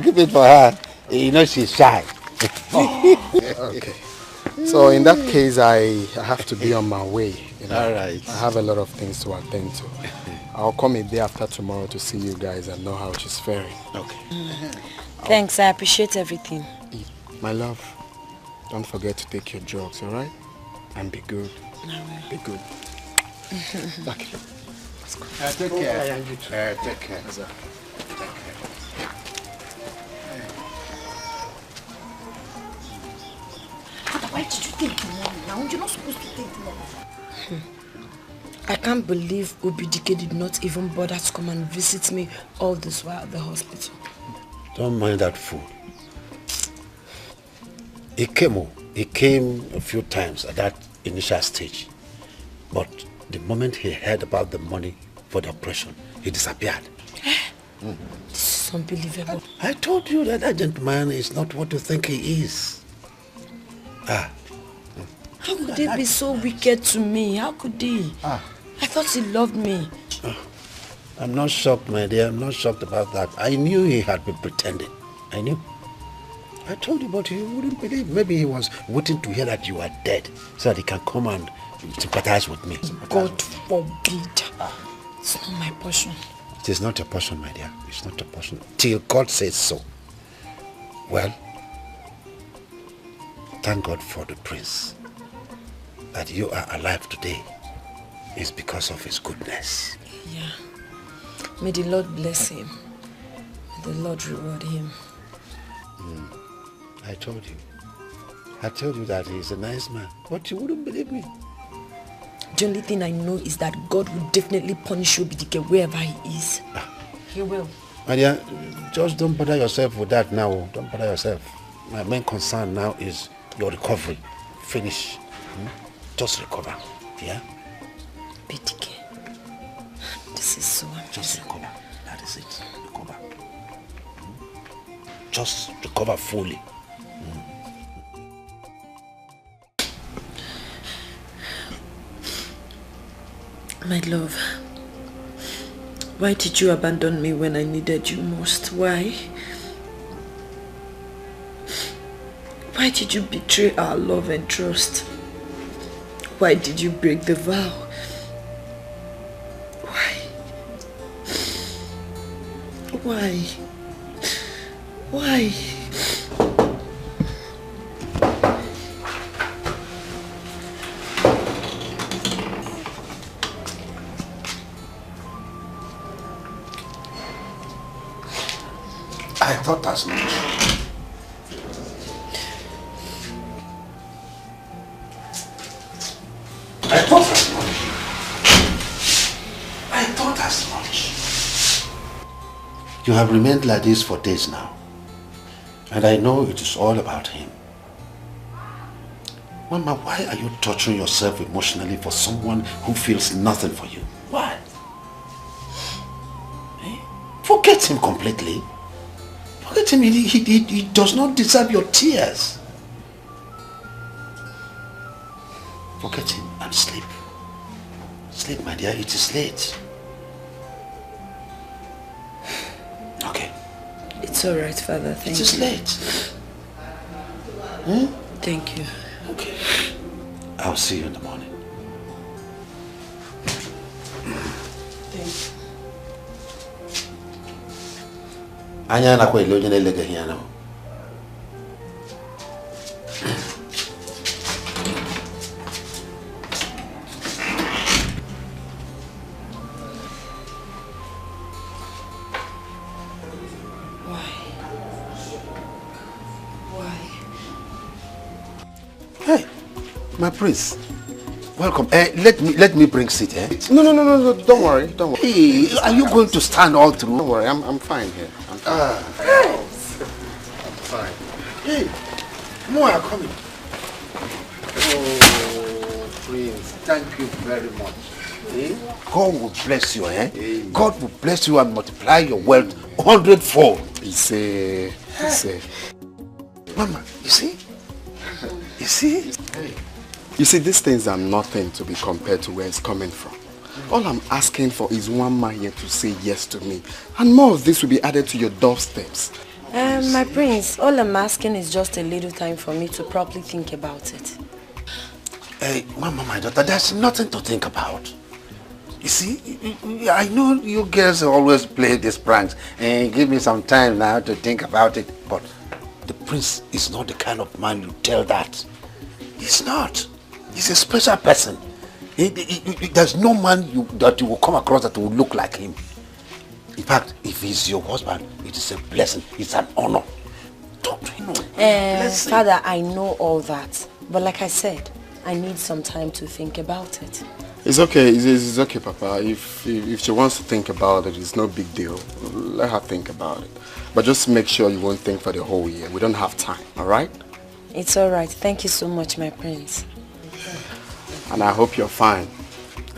keep it for her. You know she's shy. Okay. So in that case, I have to be on my way. You know? All right. I have a lot of things to attend to. I'll come a day after tomorrow to see you guys and know how she's faring. Okay. Thanks, I appreciate everything. My love, don't forget to take your drugs, all right? And be good. Be good. Okay. Let's go. Take care. Take care. Why did you take the money now? You're not supposed to take the money. I can't believe Dikeh did not even bother to come and visit me all this while at the hospital. Don't mind that fool. He came a few times at that initial stage. But the moment he heard about the money for the operation, he disappeared. This is unbelievable. I told you that gentleman is not what you think he is. How could they be so wicked to me? How could they? I thought he loved me. I'm not shocked, my dear. I'm not shocked about that. I knew he had been pretending. I knew. I told you, but you wouldn't believe. Maybe he was waiting to hear that you are dead so that he can come and sympathize with me. God forbid. It's not my portion. It is not a portion, my dear. It's not a portion. Till God says so. Well, thank God for the prince. That you are alive today is because of his goodness. Yeah. May the Lord bless him. May the Lord reward him. I told you that he's a nice man, but you wouldn't believe me. The only thing I know is that God will definitely punish Dikeh wherever he is. He will. My dear, just don't bother yourself with that now. Don't bother yourself. My main concern now is your recovery. Finish. Just recover. Yeah? Dikeh, this is so amazing. Just recover. That is it. Recover. Just recover fully. My love, why did you abandon me when I needed you most? Why? Why did you betray our love and trust? Why did you break the vow? Why? Why? I thought as much. I thought as much. You have remained like this for days now. And I know it is all about him. Mama, why are you torturing yourself emotionally for someone who feels nothing for you? Why? Forget him completely. Forget him. He does not deserve your tears. Forget him and sleep. Sleep, my dear. It is late. Okay. It's all right, Father. Thank you. It is late. Hmm? Thank you. Okay. I'll see you in the morning. Thanks. Anya na kwa ilo jene lege hiya now. Hey, my prince. Welcome. Let me bring seat, eh? No, don't worry, don't worry. Hey, are you going to stand all through? Don't worry, I'm fine here. I'm fine. Yes. I'm fine. Hey, more are coming. Oh, prince, thank you very much. Eh? God will bless you, eh? Amen. God will bless you and multiply your wealth 100-fold. He say. Mama, you see? You see? Hey. You see, these things are nothing to be compared to where it's coming from. All I'm asking for is one man here to say yes to me. And more of this will be added to your doorsteps. My prince, all I'm asking is just a little time for me to properly think about it. Hey, Mama, my daughter, there's nothing to think about. You see, I know you girls always play these pranks and give me some time now to think about it. But the prince is not the kind of man you tell that. He's not. He's a special person. There's no man that you will come across that will look like him. In fact, if he's your husband, it is a blessing. It's an honor. Talk to him. Father, I know all that. But like I said, I need some time to think about it. It's okay. It's okay, Papa. If she wants to think about it, it's no big deal. Let her think about it. But just make sure you won't think for the whole year. We don't have time, all right? It's all right. Thank you so much, my prince. And I hope you're fine.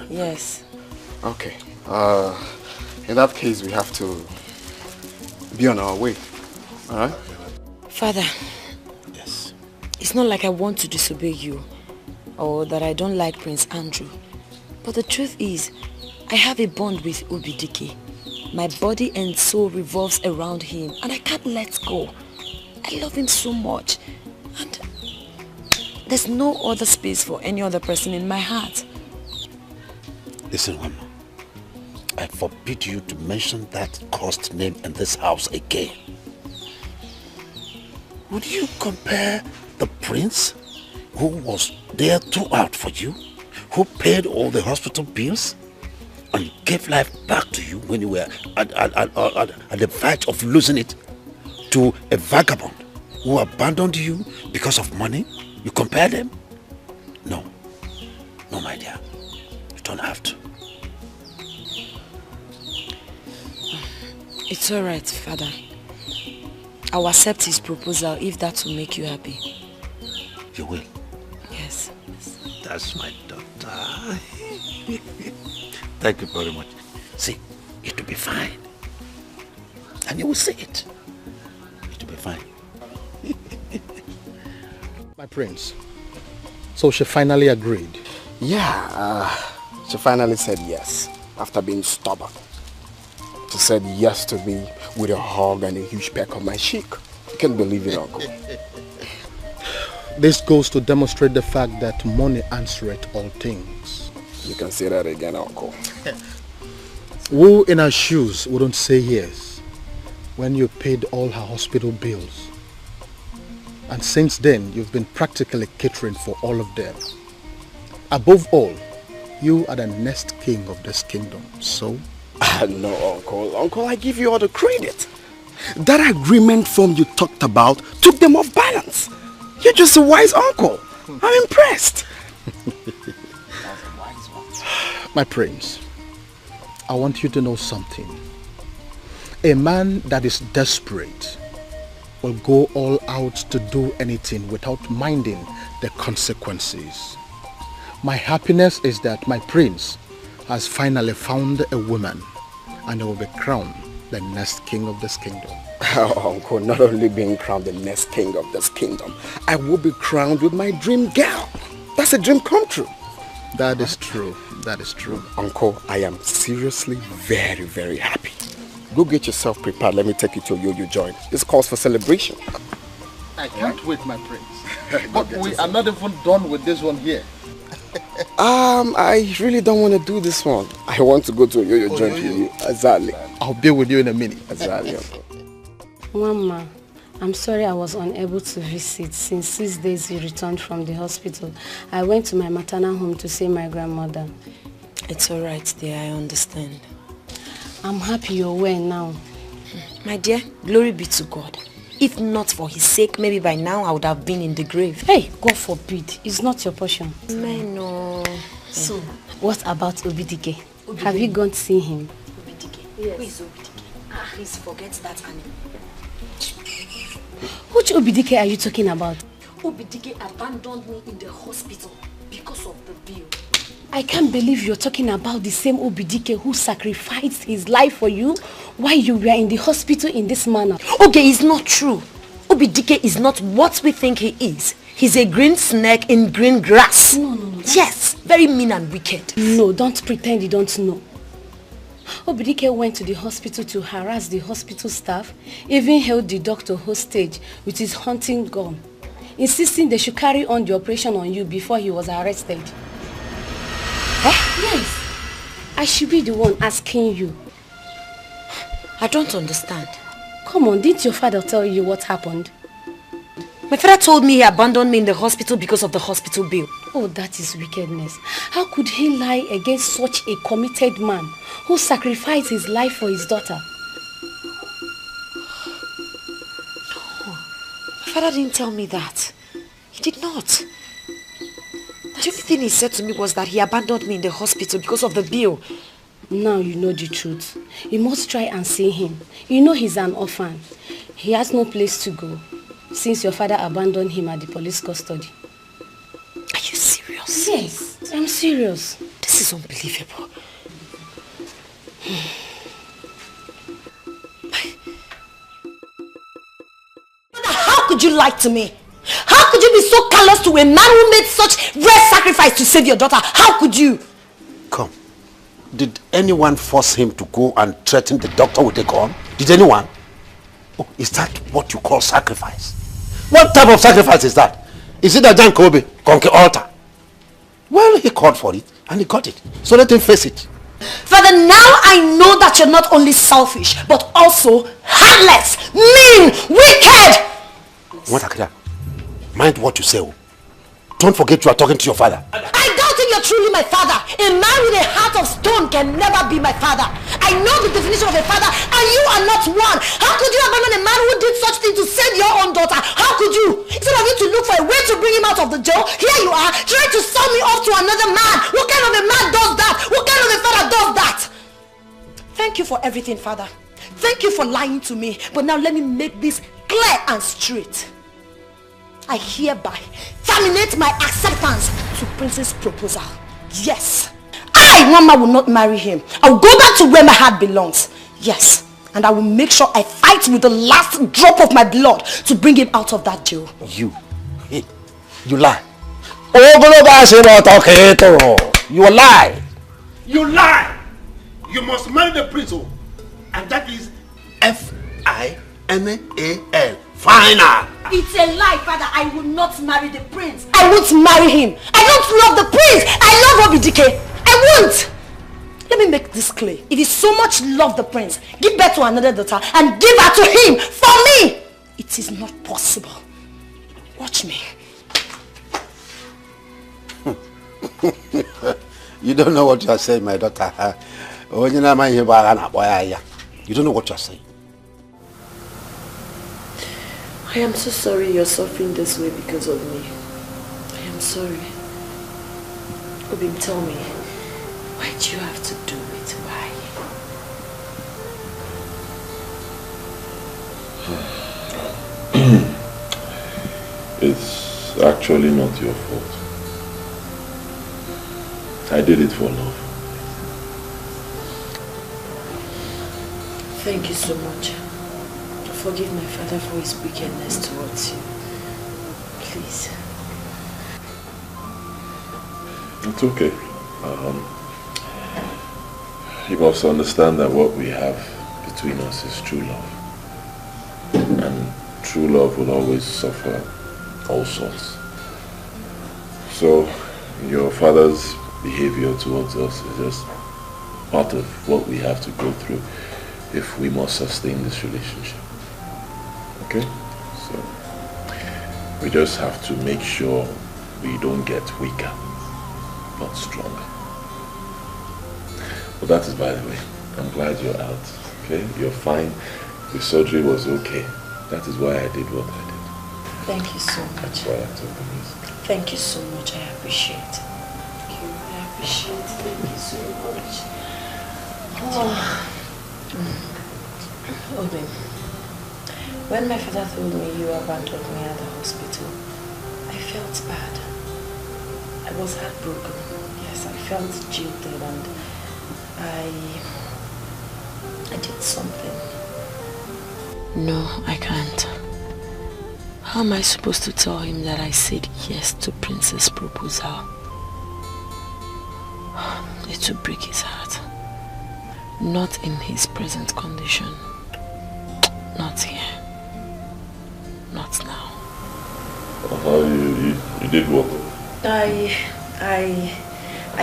Yes. Okay. In that case, we have to be on our way. All right? Father. Yes. It's not like I want to disobey you or that I don't like Prince Andrew. But the truth is, I have a bond with Dikeh. My body and soul revolves around him and I can't let go. I love him so much. And there's no other space for any other person in my heart. Listen, Mama. I forbid you to mention that cursed name in this house again. Would you compare the prince who was there throughout for you, who paid all the hospital bills, and gave life back to you when you were at the verge of losing it, to a vagabond who abandoned you because of money? You compare them? No. No, my dear. You don't have to. It's all right, Father. I'll accept his proposal if that will make you happy. You will? Yes. That's my daughter. Thank you very much. See, it will be fine. And you will see it. It will be fine. My prince. So she finally agreed? Yeah, she finally said yes after being stubborn. She said yes to me with a hug and a huge peck on my cheek. You can't believe it, Uncle. This goes to demonstrate the fact that money answereth all things. You can say that again, Uncle. Who in her shoes wouldn't say yes when you paid all her hospital bills? And since then, you've been practically catering for all of them. Above all, you are the next king of this kingdom, so? No, Uncle. Uncle, I give you all the credit. That agreement form you talked about took them off balance. You're just a wise uncle. I'm impressed. My prince, I want you to know something. A man that is desperate will go all out to do anything without minding the consequences. My happiness is that my prince has finally found a woman and he will be crowned the next king of this kingdom. Oh, Uncle, not only being crowned the next king of this kingdom, I will be crowned with my dream girl. That's a dream come true. That is true. That is true. Uncle, I am seriously very, very happy. Go get yourself prepared. Let me take you to a yo-yo joint. This calls for celebration. I can't wait, my prince. But we are not even done with this one here. I really don't want to do this one. I want to go to a yo-yo joint with you. Exactly. I'll be with you in a minute. Exactly, Uncle. Mama, I'm sorry I was unable to visit. Since 6 days you returned from the hospital, I went to my maternal home to see my grandmother. It's all right, dear. I understand. I'm happy you're well now. My dear, glory be to God. If not for his sake, maybe by now I would have been in the grave. Hey, God forbid. It's not your portion. No. So, what about Dikeh? Have you gone to see him? Dikeh? Yes. Who is Dikeh? Please forget that animal. Which Dikeh are you talking about? Dikeh abandoned me in the hospital because of the bill. I can't believe you're talking about the same Dikeh who sacrificed his life for you while you were in the hospital in this manner. Okay, it's not true. Dikeh is not what we think he is. He's a green snake in green grass. No. Yes, very mean and wicked. No, don't pretend you don't know. Dikeh went to the hospital to harass the hospital staff, even held the doctor hostage with his hunting gun, insisting they should carry on the operation on you before he was arrested. Yes. I should be the one asking you. I don't understand. Come on, didn't your father tell you what happened? My father told me he abandoned me in the hospital because of the hospital bill. Oh, that is wickedness. How could he lie against such a committed man who sacrificed his life for his daughter? No, my father didn't tell me that. He did not. The only thing he said to me was that he abandoned me in the hospital because of the bill. Now you know the truth. You must try and see him. You know he's an orphan. He has no place to go since your father abandoned him at the police custody. Are you serious? Yes, I'm serious. This is unbelievable. How could you lie to me? How could you be so callous to a man who made such rare sacrifice to save your daughter? How could you? Come. Did anyone force him to go and threaten the doctor with a gun? Did anyone? Oh, is that what you call sacrifice? What type of sacrifice is that? Is it a Jan Kobe, Konke altar? Well, he called for it and he got it. So let him face it. Father, now I know that you're not only selfish, but also heartless, mean, wicked. What Akira? Mind what you say. Don't forget you are talking to your father. I don't think you're truly my father. A man with a heart of stone can never be my father. I know the definition of a father and you are not one. How could you abandon a man who did such thing to save your own daughter? How could you? Instead of you to look for a way to bring him out of the jail, here you are trying to sell me off to another man. What kind of a man does that? What kind of a father does that? Thank you for everything, Father. Thank you for lying to me. But now let me make this clear and straight. I hereby terminate my acceptance to Prince's proposal. Yes, I, Mama, will not marry him. I will go back to where my heart belongs. Yes, and I will make sure I fight with the last drop of my blood to bring him out of that jail. You lie. You lie. You lie. You must marry the prince, and that is F-I-N-A-L. Final. It's a lie, Father. I will not marry the prince. I won't marry him. I don't love the prince. I love Dikeh. I won't. Let me make this clear. If you so much love the prince, give birth to another daughter and give her to him for me. It is not possible. Watch me. You don't know what you are saying, my daughter. You don't know what you are saying. I am so sorry you're suffering this way because of me. I am sorry. Obim, tell me, why do you have to do it? Why? It's actually not your fault. I did it for love. Thank you so much. Forgive my father for his wickedness towards you. Please. It's okay. You must understand that what we have between us is true love. And true love will always suffer all sorts. So your father's behavior towards us is just part of what we have to go through if we must sustain this relationship. Okay? So we just have to make sure we don't get weaker, not stronger. Well, that is by the way. I'm glad you're out. Okay? You're fine. The surgery was okay. That is why I did what I did. Thank you so much. That's why I took the risk. Thank you so much. I appreciate it. Thank you. I appreciate it. Thank you so much. Oh, babe. When my father told me you abandoned me at the hospital, I felt bad. I was heartbroken. Yes, I felt jilted and I did something. No, I can't. How am I supposed to tell him that I said yes to Princess' proposal? It will break his heart. Not in his present condition. Not here. Not now. You did what? I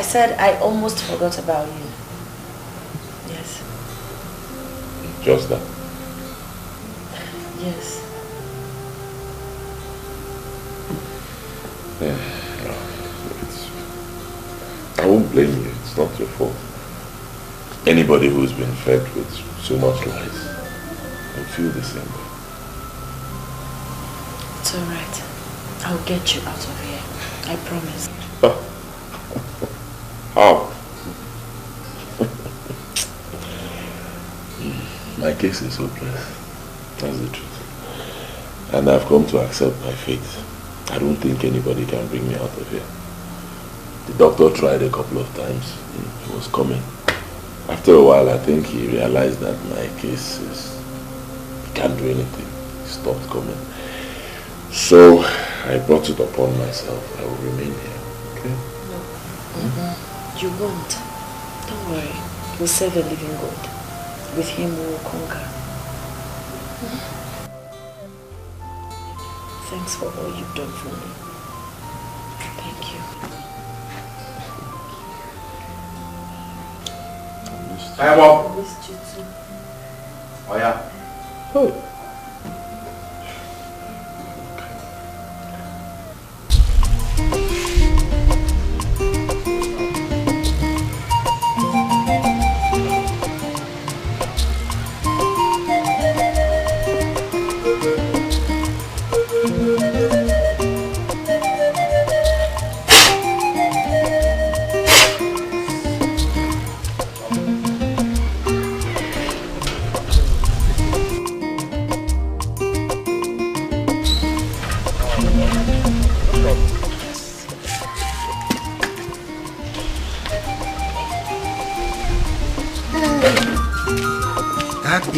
said I almost forgot about you. Yes. Just that? Yes. Yeah, I won't blame you. It's not your fault. Anybody who's been fed with so much lies will feel the same way. It's alright. I'll get you out of here. I promise. How? My case is hopeless. That's the truth. And I've come to accept my fate. I don't think anybody can bring me out of here. The doctor tried a couple of times. He was coming. After a while, I think he realized that my case is... he can't do anything. He stopped coming. So, I brought it upon myself. I will remain here. Okay? No. You won't. Don't worry. We'll serve a living God. With him we will conquer. Thanks for all you've done for me. Thank you. Hey, Bob. I missed you too. Oh, yeah. Oh.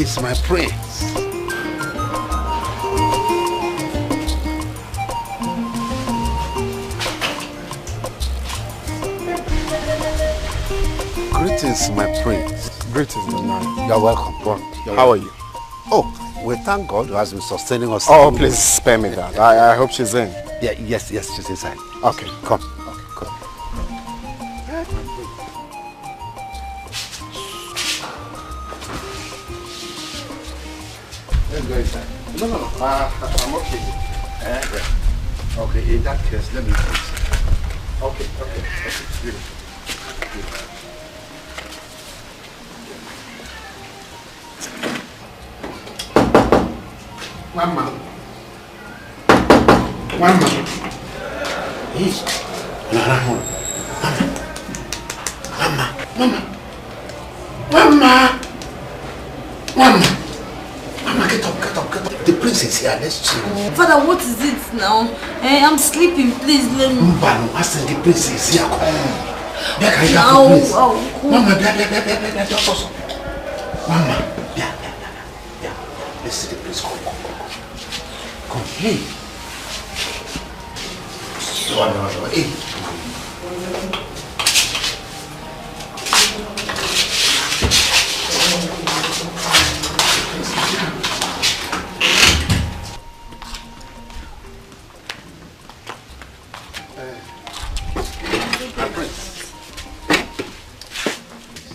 It's my prince. Greetings, my prince. Greetings, my man. You're welcome. How are you? Oh, we thank God who has been sustaining us. Oh, please spare me that. I hope she's in. Yeah, yes, she's inside. Okay, come. Come. Let's go inside. No. I'm okay. Okay, in that case, let me fix. Okay. Beautiful. Mama. Hey. Mama, get up. The prince is here, let's chill. Father, what is it now? I'm sleeping, please let me. Mbano, I said the prince is here, come. Mama, Mama, yeah. Let's see the prince, come. Hey. Hey.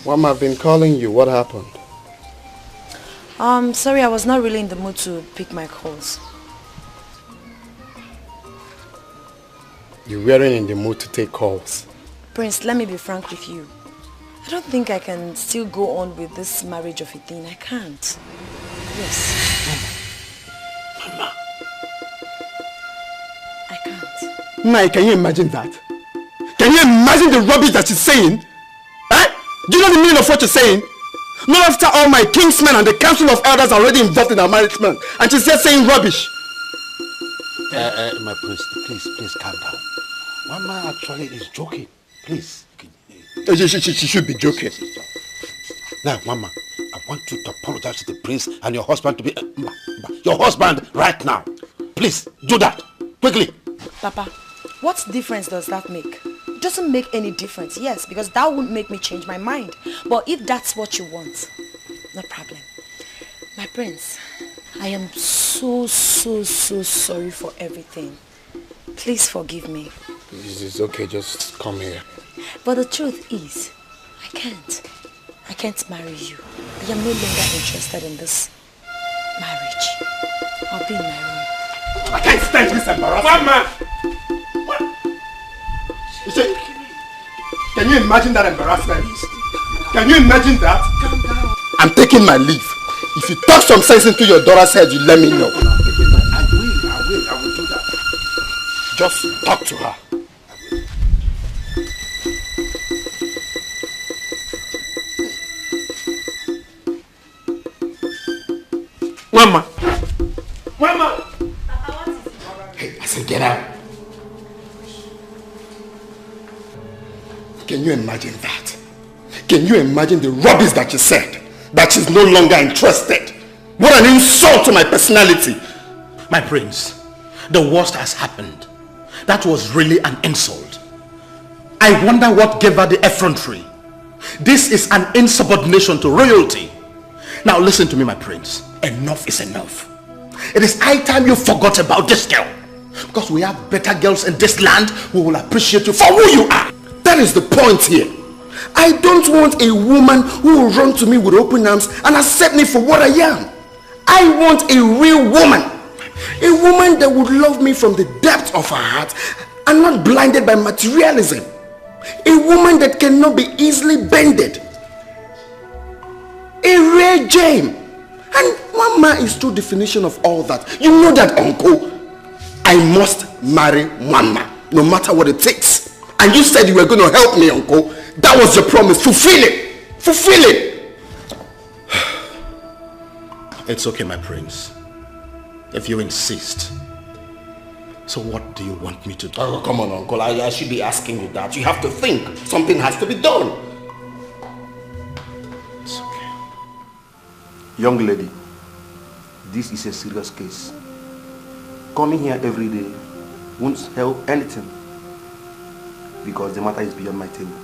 Mama, I've been calling you. What happened? Sorry, I was not really in the mood to pick my calls. You weren't in the mood to take calls. Prince, let me be frank with you. I don't think I can still go on with this marriage of a thing. I can't. Yes. Mama. I can't. Nai, can you imagine that? Can you imagine the rubbish that she's saying? Eh? Do you know the meaning of what you're saying? Not after all my kingsmen and the council of elders are already involved in our marriage, man. And she's just saying rubbish. My prince, please calm down. Mama actually is joking. Please. She should be joking. Now, Mama, I want you to apologize to the prince and your husband to be... your husband right now. Please, do that. Quickly. Papa, what difference does that make? It doesn't make any difference, yes, because that wouldn't make me change my mind. But if that's what you want, no problem. My prince, I am so sorry for everything. Please forgive me. It's okay, just come here. But the truth is, I can't marry you. I am no longer interested in this marriage. I'll be in my room. I can't stand this embarrassment. Mama! What? You say, can you imagine that embarrassment? Can you imagine that? Calm down. I'm taking my leave. If you talk some sense into your daughter's head, you let me know. I will do that. Just talk to her. Mama! Mama! Hey, I said get out. Can you imagine that? Can you imagine the rubbish that she said? That she's no longer interested? What an insult to my personality! My prince, the worst has happened. That was really an insult. I wonder what gave her the effrontery. This is an insubordination to royalty. Now listen to me, my prince. Enough is enough. It is high time you forgot about this girl. Because we have better girls in this land who will appreciate you for who you are. That is the point here. I don't want a woman who will run to me with open arms and accept me for what I am. I want a real woman. A woman that would love me from the depth of her heart and not blinded by materialism. A woman that cannot be easily bended. A rare gem. And Mama is true definition of all that. You know that, uncle. I must marry Mama, no matter what it takes. And you said you were going to help me, uncle. That was your promise. Fulfill it. Fulfill it. It's okay, my prince. If you insist. So what do you want me to do? Oh, come on, uncle. I should be asking you that. You have to think. Something has to be done. It's okay. Young lady, this is a serious case. Coming here every day won't help anything because the matter is beyond my table.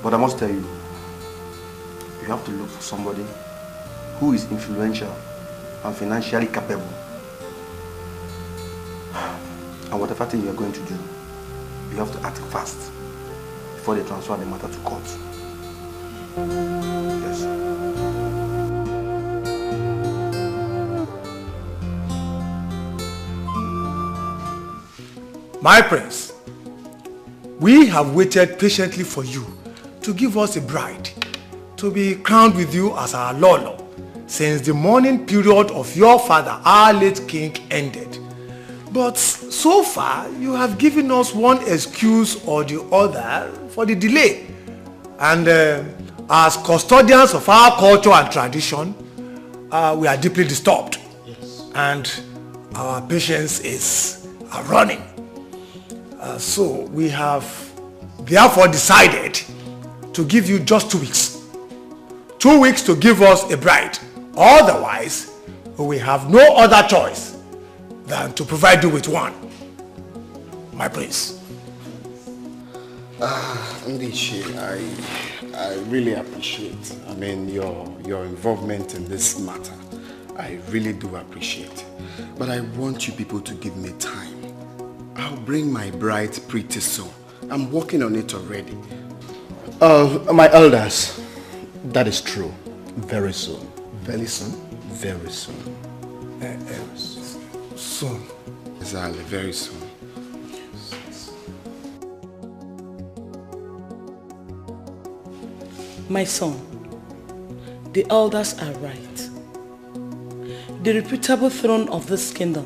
But I must tell you, you have to look for somebody who is influential and financially capable. And whatever thing you are going to do, you have to act fast before they transfer the matter to court. Yes. My prince, we have waited patiently for you to give us a bride to be crowned with you as our Lolo since the mourning period of your father, our late king, ended. But so far, you have given us one excuse or the other for the delay. And as custodians of our culture and tradition, we are deeply disturbed. Yes. And our patience is running. So we have therefore decided to give you just 2 weeks. 2 weeks to give us a bride. Otherwise, we have no other choice than to provide you with one. My prince. Ndiche, I really appreciate, your involvement in this matter. I really do appreciate. But I want you people to give me time. I'll bring my bride pretty soon. I'm working on it already. My elders, that is true. Very soon. Very soon? Very soon. Soon. Exactly, very soon. My son, the elders are right. The reputable throne of this kingdom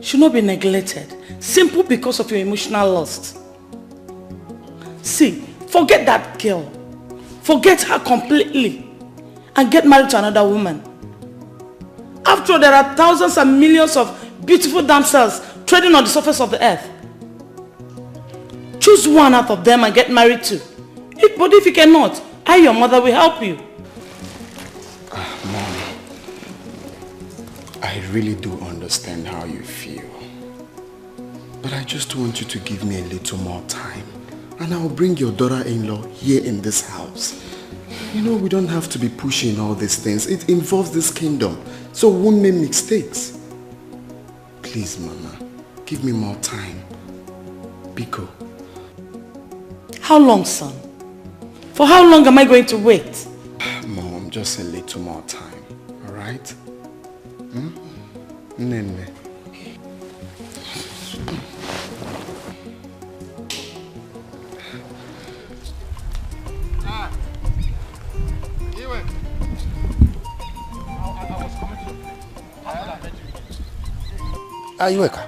should not be neglected simply because of your emotional lust. See, forget that girl. Forget her completely and get married to another woman. After all, there are thousands and millions of beautiful damsels trading on the surface of the earth. Choose one out of them and get married to. But if you cannot, I, your mother, will help you. Mom, I really do understand how you feel. But I just want you to give me a little more time. And I'll bring your daughter-in-law here in this house. You know, we don't have to be pushing all these things. It involves this kingdom. So we won't make mistakes. Please, Mama, give me more time. Biko. How long, son? For how long am I going to wait? Mom, just a little more time, alright? Nene. Iweka,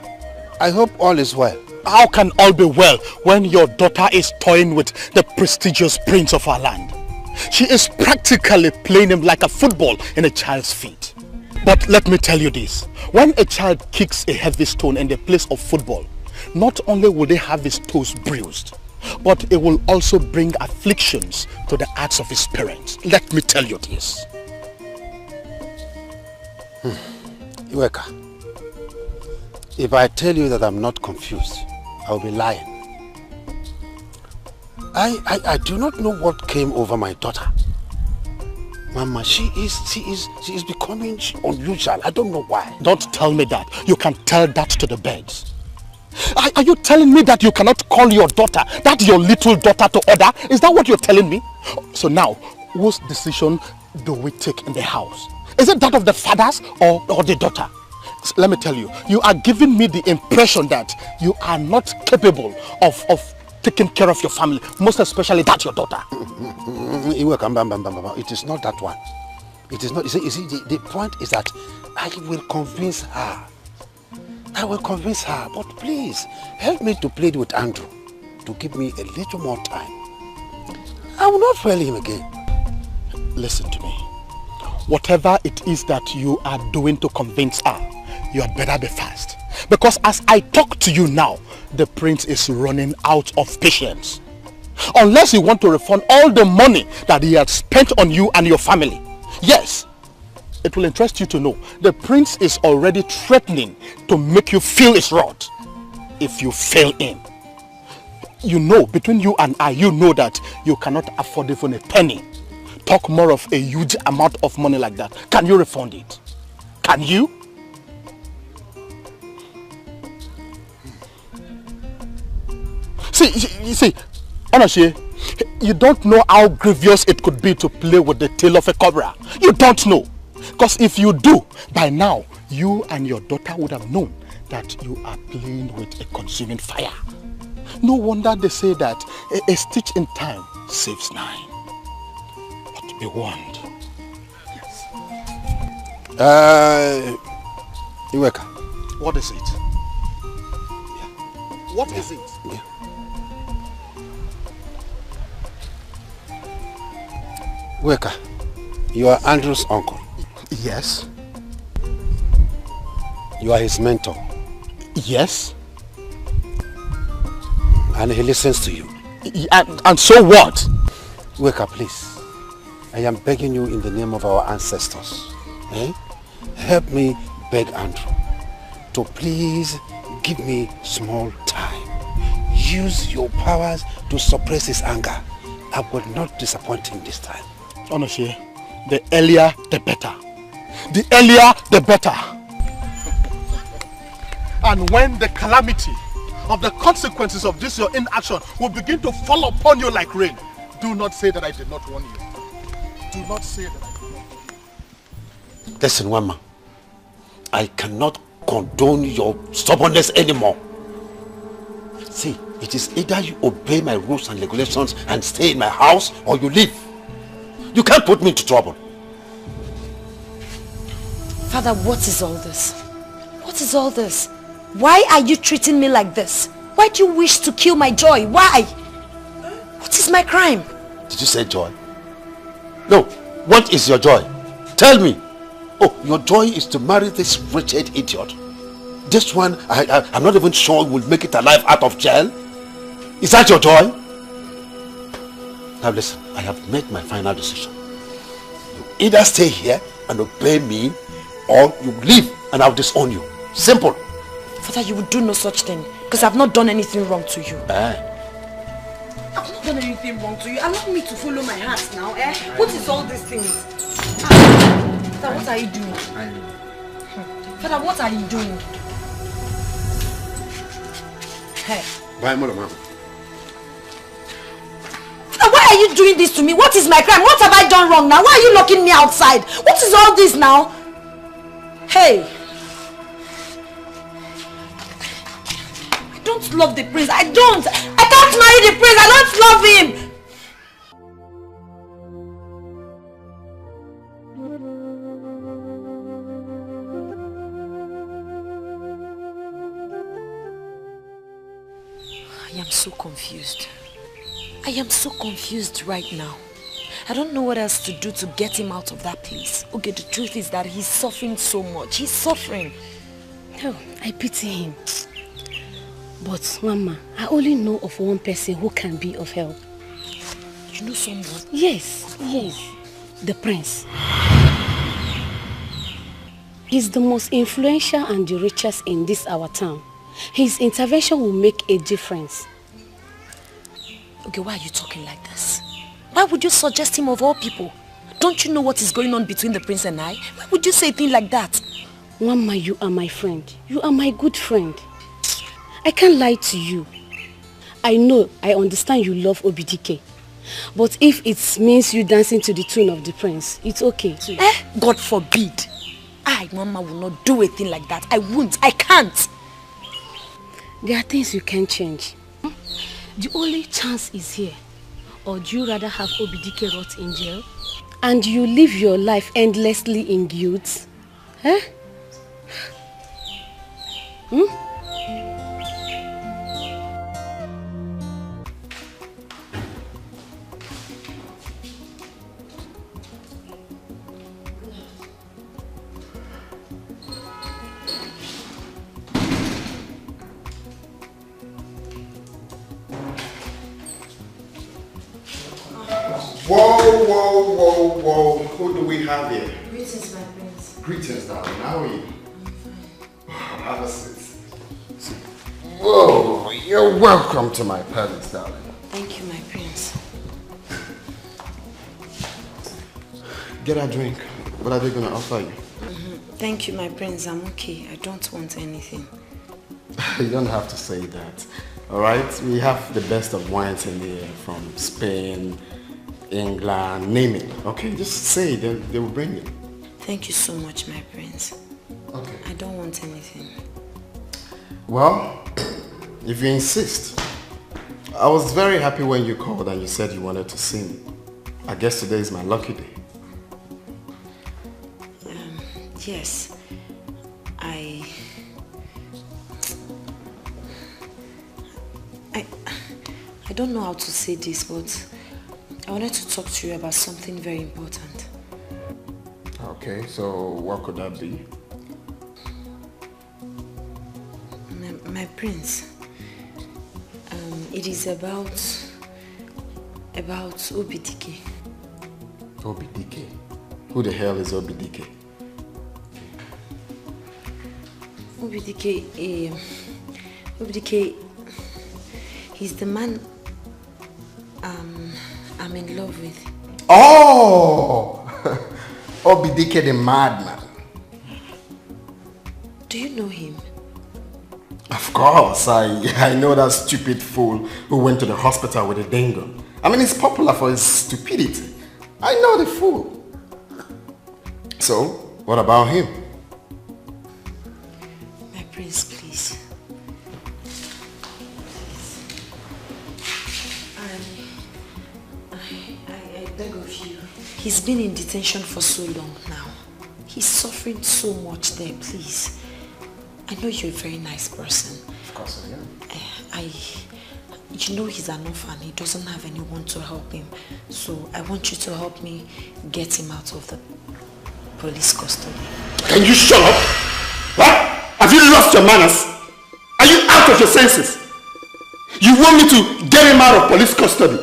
I hope all is well. How can all be well when your daughter is toying with the prestigious prince of our land? She is practically playing him like a football in a child's feet. But let me tell you this, when a child kicks a heavy stone in the place of football, not only will they have his toes bruised, but it will also bring afflictions to the hearts of his parents. Let me tell you this. Iweka, if I tell you that I'm not confused, I'll be lying. I do not know what came over my daughter. Mama, she is becoming unusual. I don't know why. Don't tell me that. You can tell that to the birds. Are you telling me that you cannot call your daughter, that your little daughter, to order? Is that what you're telling me? So now, whose decision do we take in the house? Is it that of the fathers or the daughter? Let me tell you, you are giving me the impression that you are not capable of taking care of your family, most especially that your daughter. It is not that one. It is not. You see, the point is that I will convince her. I will convince her, but please help me to plead with Andrew to give me a little more time. I will not fail him again. Listen to me. Whatever it is that you are doing to convince her, you had better be fast. Because as I talk to you now, the prince is running out of patience. Unless you want to refund all the money that he has spent on you and your family. Yes, it will interest you to know the prince is already threatening to make you feel his wrath if you fail him. You know, between you and I, you know that you cannot afford even a penny. Talk more of a huge amount of money like that. Can you refund it? Can you? See, honestly, you don't know how grievous it could be to play with the tail of a cobra. You don't know. Because if you do, by now, you and your daughter would have known that you are playing with a consuming fire. No wonder they say that a stitch in time saves 9. But be warned. Yes. Iweka. What is it? Yeah. What is it? Yeah. Iweka, you are Andrew's uncle. Yes. You are his mentor. Yes. And he listens to you. And so what? Iweka, please. I am begging you in the name of our ancestors. Help me beg Andrew to please give me small time. use your powers to suppress his anger. I will not disappoint him this time. Honestly, the earlier the better. The earlier the better. And when the calamity of the consequences of this your inaction will begin to fall upon you like rain, do not say that I did not warn you. Do not say that I did not warn you. Listen, Wama, I cannot condone your stubbornness anymore. See, it is either you obey my rules and regulations and stay in my house, or you leave. You can't put me into trouble. Father, what is all this? What is all this? Why are you treating me like this? Why do you wish to kill my joy? Why? What is my crime? Did you say joy? No. What is your joy? Tell me. Oh, your joy is to marry this wretched idiot. This one, I'm not even sure will make it alive out of jail. Is that your joy? Now listen, I have made my final decision. You either stay here and obey me, or you leave and I'll disown you. Simple. Father, you would do no such thing, because I've not done anything wrong to you. I've not done anything wrong to you. Allow me to follow my heart now, eh? What is all these things? Father, what are you doing? Father, what are you doing? Hey. Bye, Mama. Father, why are you doing this to me? What is my crime? What have I done wrong now? Why are you locking me outside? What is all this now? Hey. I don't love the prince. I don't. I can't marry the prince. I don't love him. I am so confused. I am so confused right now. I don't know what else to do to get him out of that place. Okay, the truth is that he's suffering so much. He's suffering. Oh, I pity him. But Mama, I only know of one person who can be of help. You know someone? Yes, yes. The prince. He's the most influential and the richest in this our town. His intervention will make a difference. Okay, why are you talking like this? Why would you suggest him of all people? Don't you know what is going on between the prince and I? Why would you say a thing like that? Mama, you are my friend. You are my good friend. I can't lie to you. I know, I understand you love Dikeh. But if it means you dancing to the tune of the prince, it's okay too. God forbid. I, Mama, will not do a thing like that. I won't. I can't. There are things you can't change. The only chance is here. Or do you rather have Dikeh rot in jail? And you live your life endlessly in guilt? Huh? Whoa, whoa, whoa, whoa. Who do we have here? Greetings, my prince. Greetings, darling. How are you? Have a seat. Whoa, you're welcome to my palace, darling. Thank you, my prince. Get a drink. What are they going to offer you? Thank you, my prince. I'm okay. I don't want anything. You don't have to say that. All right? We have the best of wines in here from Spain, England, name it. Okay, just say it, then they will bring it. Thank you so much, my prince. Okay. I don't want anything. Well, if you insist. I was very happy when you called and you said you wanted to see me. I guess today is my lucky day. Yes. I don't know how to say this, but I wanted to talk to you about something very important. Okay, so what could that be? My prince, it is about Dikeh. Dikeh? Who the hell is Dikeh? Dikeh, He's the man I'm in love with. Oh! Dikeh the madman. Do you know him? Of course, I know that stupid fool who went to the hospital with a dingo. I mean, he's popular for his stupidity. I know the fool. So, what about him? My prince, please. I beg of you. He's been in detention for so long now. He's suffering so much there, please. I know you're a very nice person. Of course I am. You know he's an orphan. He doesn't have anyone to help him. So I want you to help me get him out of the police custody. Can you shut up? What? Have you lost your manners? Are you out of your senses? You want me to get him out of police custody?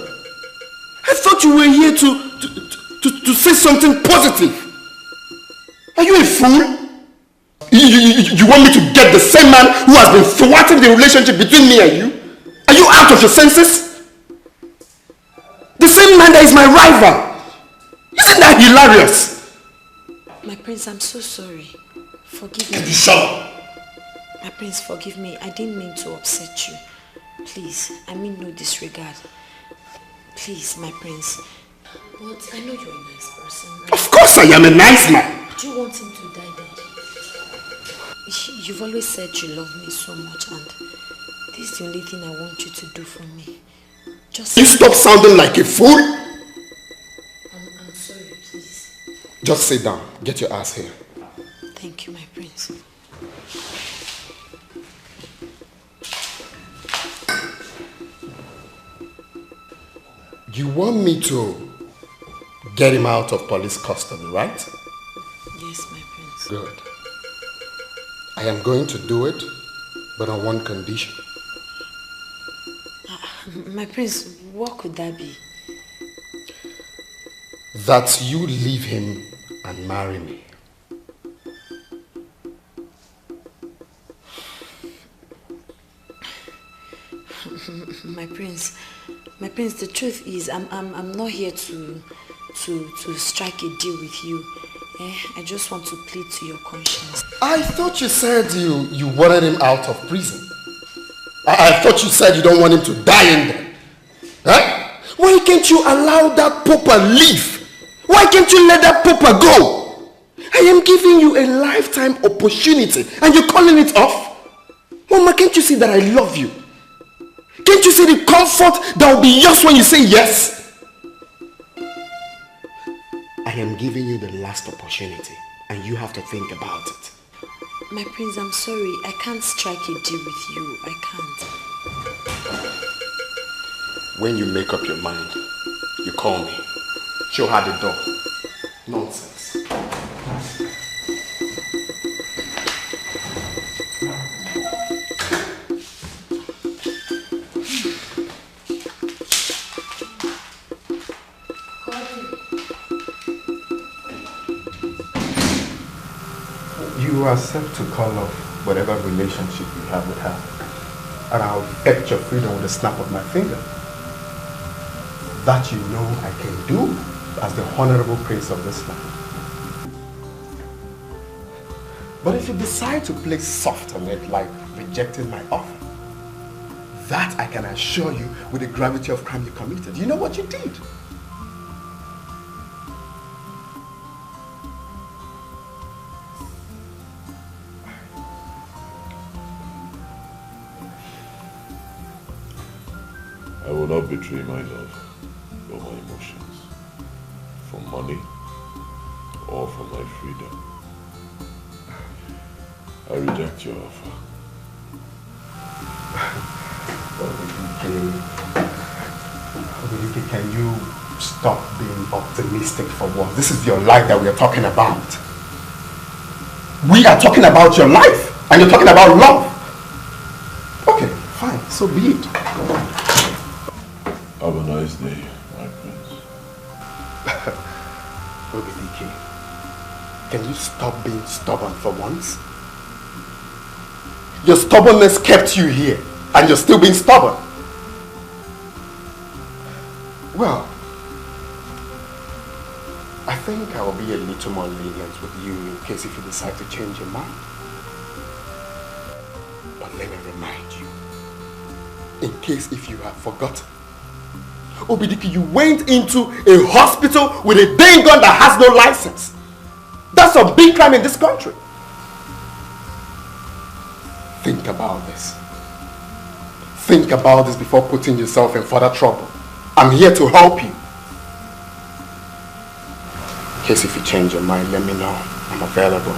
I thought you were here to say something positive. Are you a fool? You want me to get the same man who has been thwarting the relationship between me and you? Are you out of your senses? The same man that is my rival. Isn't that hilarious? My prince, I'm so sorry. Forgive me. Can you shut up? My prince, forgive me. I didn't mean to upset you. Please, I mean no disregard. Please, my prince. But I know you're a nice person. Of course I am a nice man. Do you want him to die then? You've always said you love me so much, and this is the only thing I want you to do for me. Just... You stop sounding like a fool? I'm sorry, please. Just sit down. Get your ass here. Thank you, my prince. You want me to get him out of police custody, right? Yes, my prince. Good. I am going to do it, but on one condition. My prince, what could that be? That you leave him and marry me. My prince, the truth is I'm not here to strike a deal with you. I just want to plead to your conscience. I thought you said you wanted him out of prison. I thought you said you don't want him to die in there. Huh? Why can't you allow that pauper leave? Why can't you let that pauper go? I am giving you a lifetime opportunity and you're calling it off? Mama, can't you see that I love you? Can't you see the comfort that will be yours when you say yes? I am giving you the last opportunity and you have to think about it. My prince, I'm sorry. I can't strike a deal with you. I can't. When you make up your mind, you call me. Show her the door. Nonsense. You are set to call off whatever relationship you have with her, and I'll effect your freedom with a snap of my finger. That you know I can do as the honorable prince of this land. But if you decide to play soft on it, like rejecting my offer, that I can assure you with the gravity of crime you committed. You know what you did? I will not betray my love or my emotions for money or for my freedom. I reject your offer. Dikeh, can you stop being optimistic for once? This is your life that we are talking about. We are talking about your life and you're talking about love. Okay, fine, so be it. Have a nice day, my prince. Dikeh, can you stop being stubborn for once? Your stubbornness kept you here and you're still being stubborn. I will be a little more lenient with you in case if you decide to change your mind. But let me remind you, in case if you have forgotten, Obidike, you went into a hospital with a dang gun that has no license. That's a big crime in this country. Think about this. Think about this before putting yourself in further trouble. I'm here to help you. In case if you change your mind, let me know. I'm available.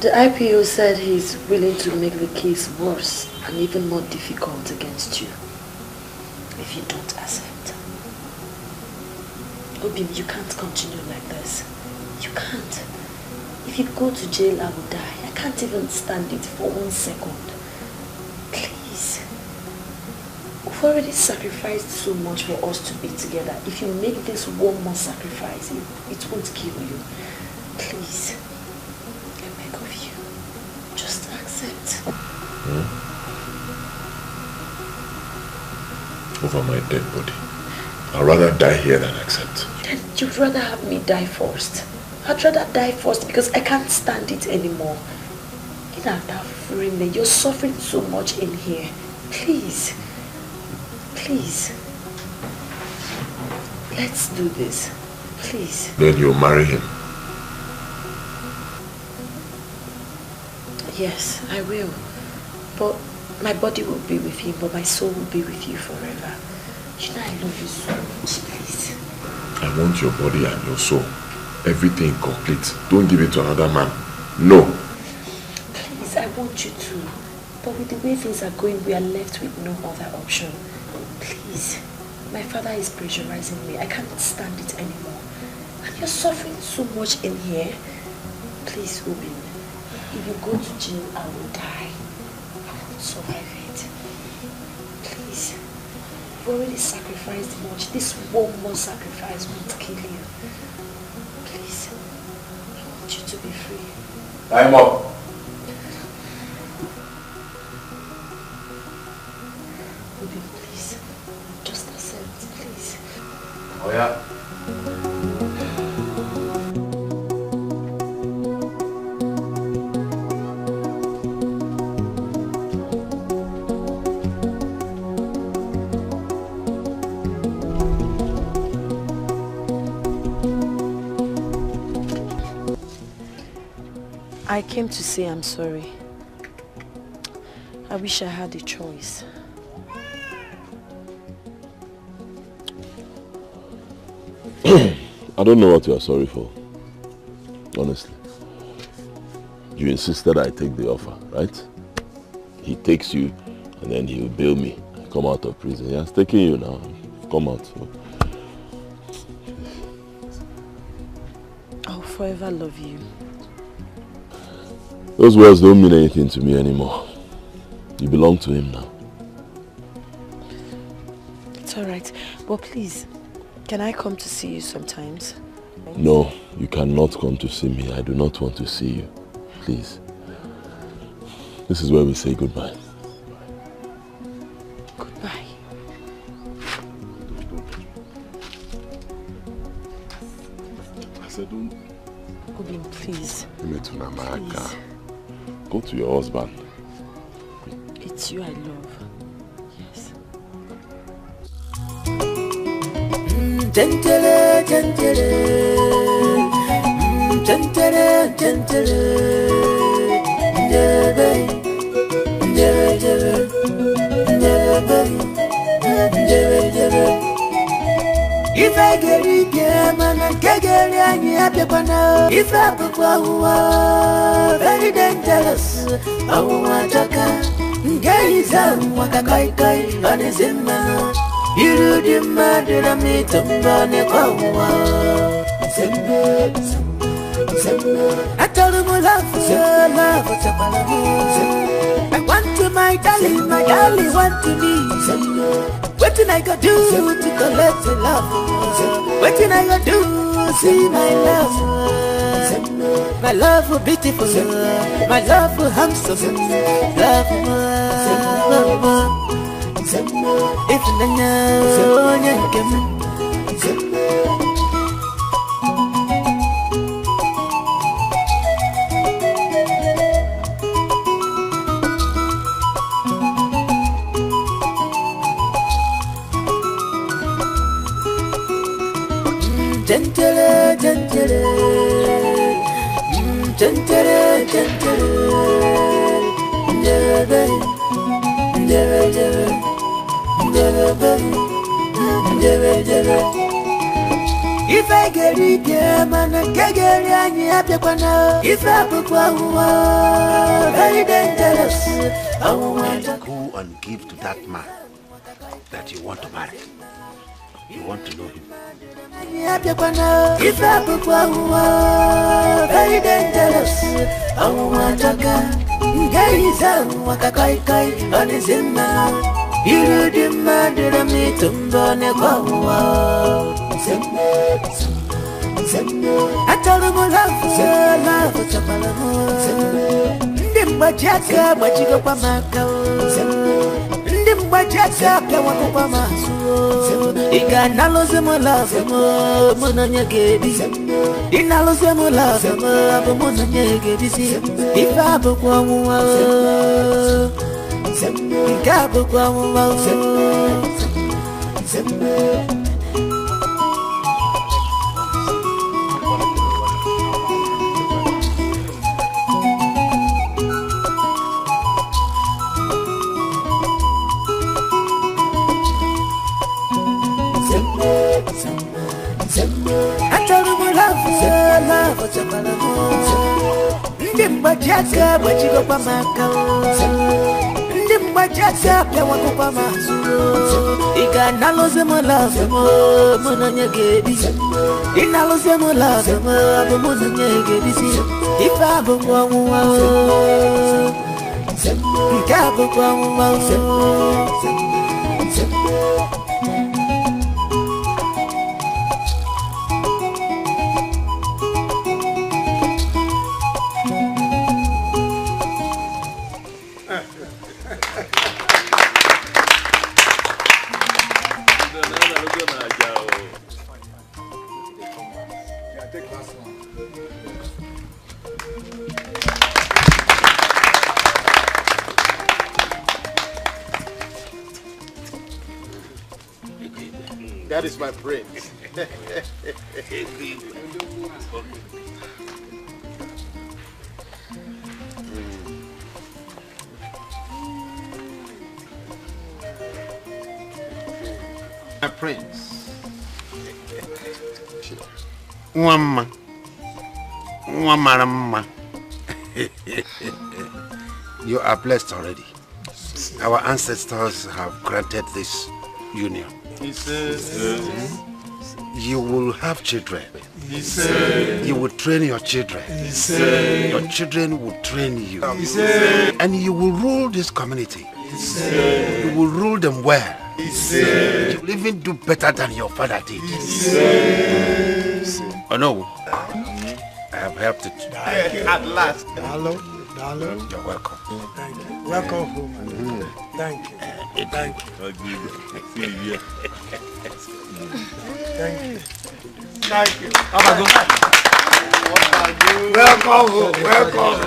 The IPO said he's willing to make the case worse and even more difficult against you if you don't accept. Obim, you can't continue like this. You can't. If you go to jail, I will die. I can't even stand it for 1 second. Please. We've already sacrificed so much for us to be together. If you make this one more sacrifice, it won't kill you. Please. I beg of you. Just accept. Over my dead body. I'd rather die here than accept. Then you'd rather have me die first. I'd rather die first because I can't stand it anymore. You're suffering so much in here. Please. Please. Let's do this. Please. Then you'll marry him. Yes, I will. But my body will be with him, but my soul will be with you forever. You know I love you so much, please. I want your body and your soul. Everything complete. Don't give it to another man. No. Please, I want you to. But with the way things are going, we are left with no other option. Please. My father is pressurizing me. I can't stand it anymore. And you're suffering so much in here. Please, Obin. If you go to jail, I will die. I won't survive it. Please. You've already sacrificed much. This one more sacrifice won't kill you. Please. I want you to be free. Time up. Ruby, please. Just accept, please. Oh yeah. I came to say I'm sorry. I wish I had a choice. I don't know what you are sorry for. Honestly. You insisted I take the offer, right? He takes you and then he'll bail me. I come out of prison. He has taken you now. Come out. So. I'll forever love you. Those words don't mean anything to me anymore. You belong to him now. It's alright. But please, can I come to see you sometimes? No, you cannot come to see me. I do not want to see you. Please. This is where we say goodbye. Goodbye. I said don't. Obin, please. Please. Go to your husband. It's you I love. Yes. Gentile, gentile. Gentile, gentile. Jebe, jebe, jebe, jebe, jebe. If I get it, yeah, man, I can't get it, I'm happy, but now if I put very dangerous, I want to come. Guys, I'm what I kai, on his in man. You do the murder, I meet him, burn a cow. I told him I love what's up, I want to my darling want to me. What did I go do to collect the love? What did I go do? See my love. My love for beautiful, my love for handsome, love for if you know, you can. Gentle, gentle, gentle, gentle. If I get it, man, I get it. If I put one, very dangerous. I want to go and give to that man that you want to marry. You want to know him. If I put one, very dangerous. I want to go. Guys, I want to go on his in now. You demanded a meet him on a go. I told him I love for Chapalamo. Dimba Jacka, but you go Pamaka. Dimba Jacka, Pamaka. He got Nalosemo love, Monanya Gaby. In Nalosemo love, Monanya Gaby. If I book one, he got book one. I told him I love for Chapalamo. Dimba Jacka, but you go Pamaka. Dimba Jacka, Pawako Pamasu. He got Nalosemo love, Monanya Gaby. In Nalosemo love, Monanya Gaby. If I book one, he got book one. That is my prince. My prince. Mama. You are blessed already. Our ancestors have granted this union. He says, you will have children. He said, you will train your children. He said, your children will train you. He said, and you will rule this community. He said, you will rule them well. He said, you will even do better than your father did. He said, oh no, I have helped it. At last. Hello. You're welcome. Thank you. Welcome home. Thank you. Thank you. Thank you. Welcome home. Welcome.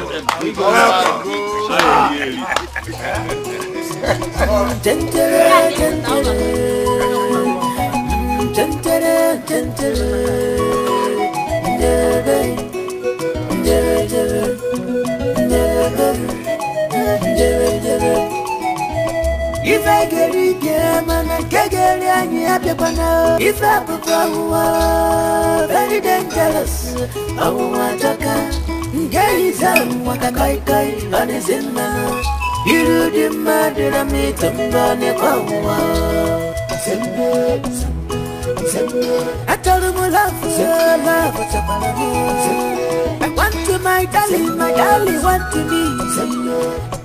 If I get it, man, I can't get it. If I put very dangerous, I want to come. Guys, I want to go on his in now. You do the murder, I meet him on a power. I told him I love for Chapalamo. I want to my darling want to me.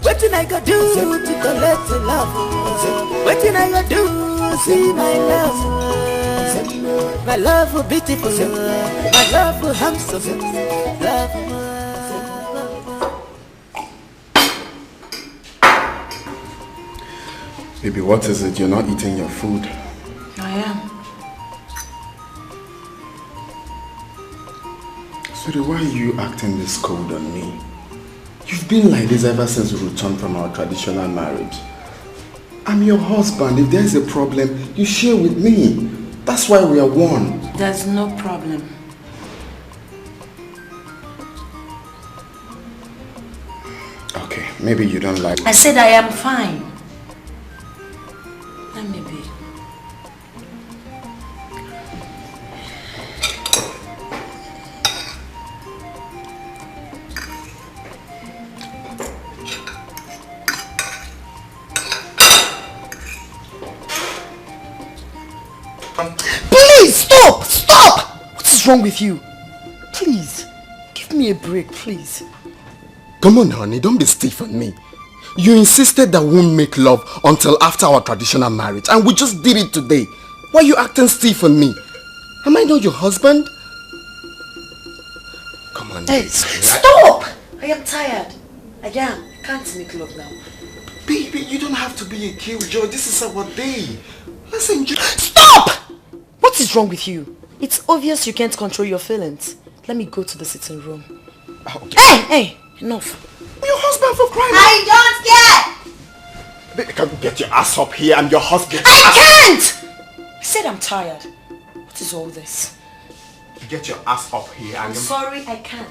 What did I go do to collect the love? What did I go do to see my love? my love for beautiful, my love for handsome, love for Baby, what is it? You're not eating your food. I am. Sorry, why are you acting this cold on me? You've been like this ever since we returned from our traditional marriage. I'm your husband. If there's a problem, you share with me. That's why we are one. There's no problem. Okay, maybe you don't like... I said I am fine. Let me be. Please, stop! Stop! What is wrong with you? Please, give me a break, please. Come on, honey, don't be stiff on me. You insisted that we won't make love until after our traditional marriage, and we just did it today. Why are you acting stiff on me? Am I not your husband? Come on. Hey, stop! I am tired. I can't make love now. Baby, you don't have to be a killjoy. This is our day. Let's enjoy. Stop! What is wrong with you? It's obvious you can't control your feelings. Let me go to the sitting room. Okay. Hey, enough. Your husband for crying out. I don't care! Baby, can you get your ass up here? I'm your husband. I can't! I said I'm tired. What is all this? Get your ass up here. I'm sorry, I can't.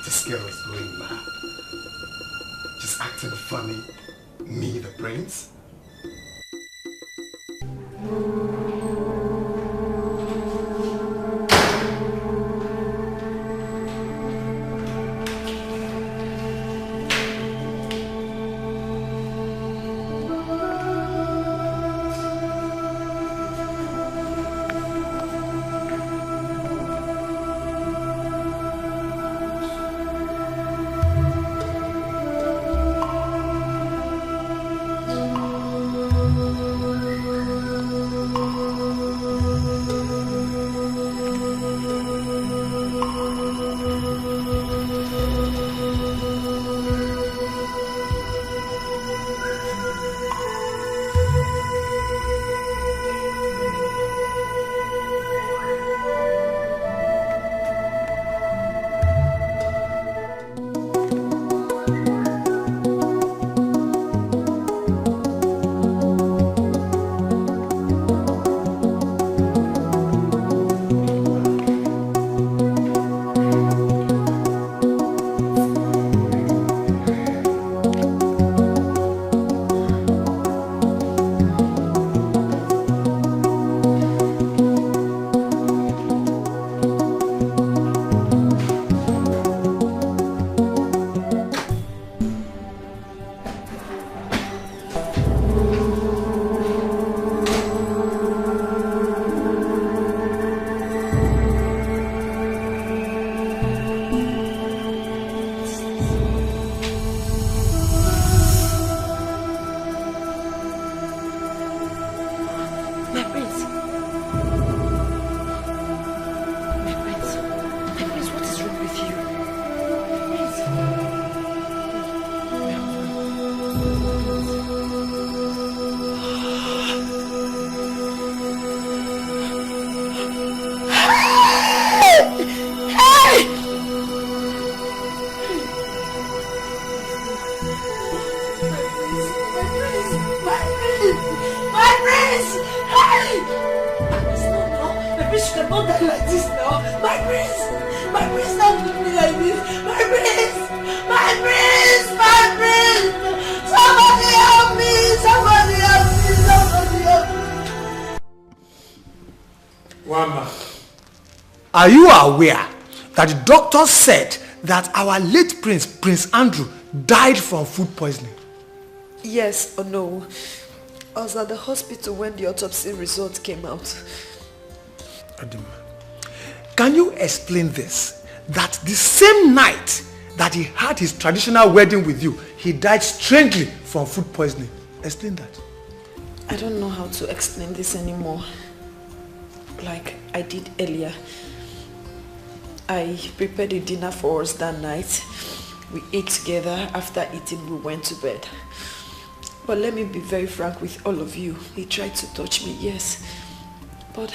This girl is going mad. Just acting funny. Me, the prince? Are you aware that the doctor said that our late prince, Prince Andrew, died from food poisoning? Yes or no? I was at the hospital when the autopsy result came out. Can you explain this? That the same night that he had his traditional wedding with you, he died strangely from food poisoning. Explain that. I don't know how to explain this anymore. Like I did earlier. I prepared a dinner for us that night. We ate together. After eating, we went to bed. But let me be very frank with all of you. He tried to touch me, yes. But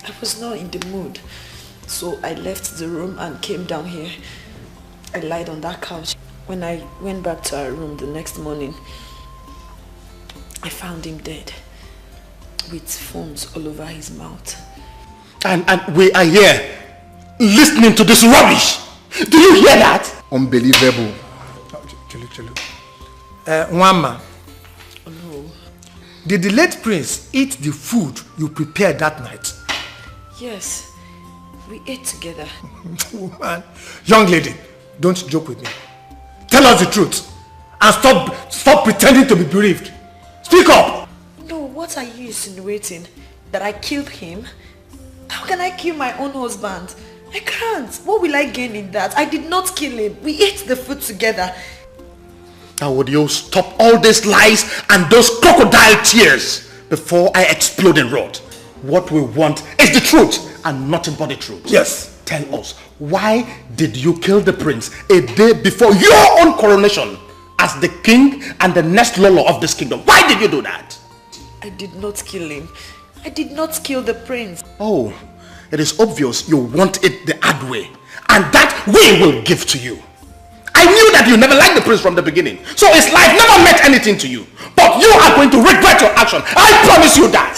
I was not in the mood. So I left the room and came down here. I lied on that couch. When I went back to our room the next morning, I found him dead with foams all over his mouth. And we are here listening to this rubbish. Do you hear that? Unbelievable. Nwama. No. Did the late prince eat the food you prepared that night? Yes. We ate together. Woman. Young lady, don't joke with me. Tell us the truth. And stop pretending to be bereaved. Speak up! No, what are you insinuating? That I killed him? How can I kill my own husband? I can't. What will I gain in that? I did not kill him. We ate the food together. Now would you stop all these lies and those crocodile tears before I explode in wrath? What we want is the truth and nothing but the truth. Yes. Tell us, why did you kill the prince a day before your own coronation as the king and the next ruler of this kingdom? Why did you do that? I did not kill him. I did not kill the prince. Oh, it is obvious you want it the hard way. And that we will give to you. I knew that you never liked the prince from the beginning. So his life never meant anything to you. But you are going to regret your action. I promise you that.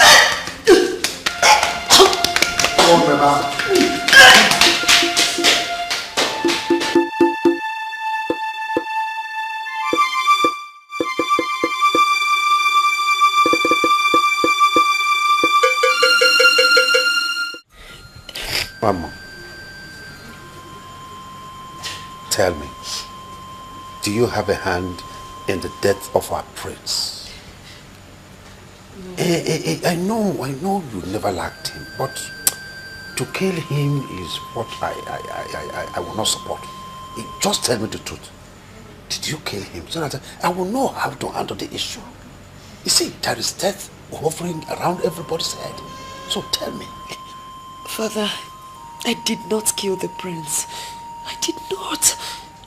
Mama, tell me, do you have a hand in the death of our prince? No. I know you never liked him, but to kill him is what I will not support. Just tell me the truth. Did you kill him? So that I will know how to handle the issue. You see, there is death hovering around everybody's head. So tell me. Father, I did not kill the prince. I did not.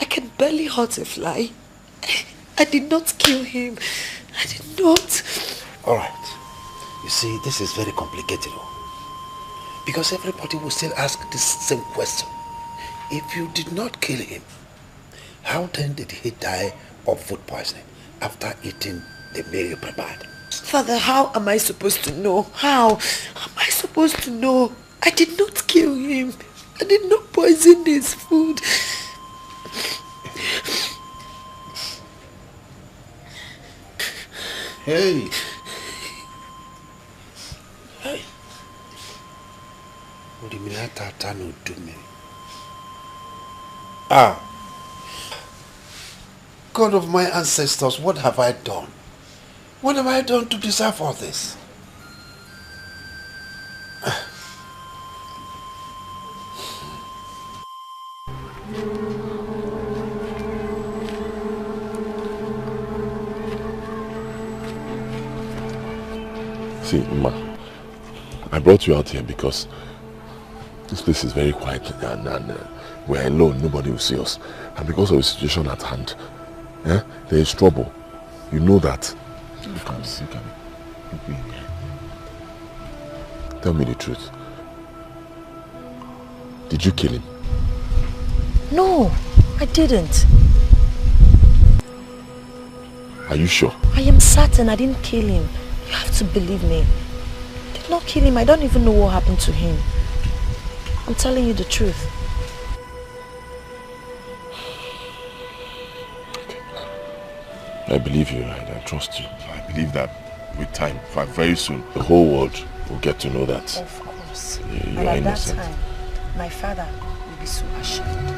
I can barely hurt a fly. I did not kill him. I did not. Alright. You see, this is very complicated. Because everybody will still ask this same question. If you did not kill him, how then did he die of food poisoning after eating the meal you prepared? Father, how am I supposed to know? How am I supposed to know? I did not kill him. I did not poison his food. Hey. Hey. Ah. God of my ancestors, what have I done? What have I done to deserve all this? See, Ma, I brought you out here because this place is very quiet and we're alone, nobody will see us. And because of the situation at hand, there is trouble. You know that. You can. Tell me the truth. Did you kill him? No, I didn't. Are you sure? I am certain I didn't kill him. You have to believe me. I did not kill him. I don't even know what happened to him. I'm telling you the truth. I believe you, I trust you. I believe that with time, very soon, the whole world will get to know that. Of course. You and are at innocent. that time, my father will be so ashamed.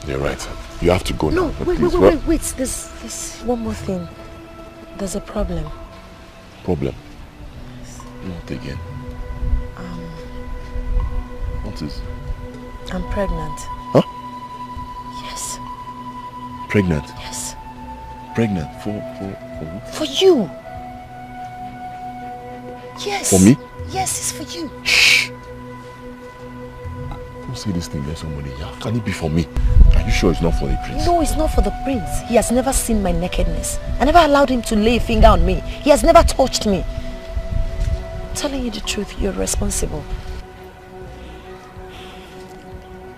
You're right. You have to go now. No, wait. There's one more thing. There's a problem. Problem? Not again. What is? I'm pregnant. Huh? Yes. Pregnant? Yes. Pregnant? For who? For you. Yes. For me? Yes, it's for you. Shh. Don't say this thing, let somebody hear. Can it be for me? Are you sure it's not for the prince? No, it's not for the prince. He has never seen my nakedness. I never allowed him to lay a finger on me. He has never touched me. I'm telling you the truth, you're responsible.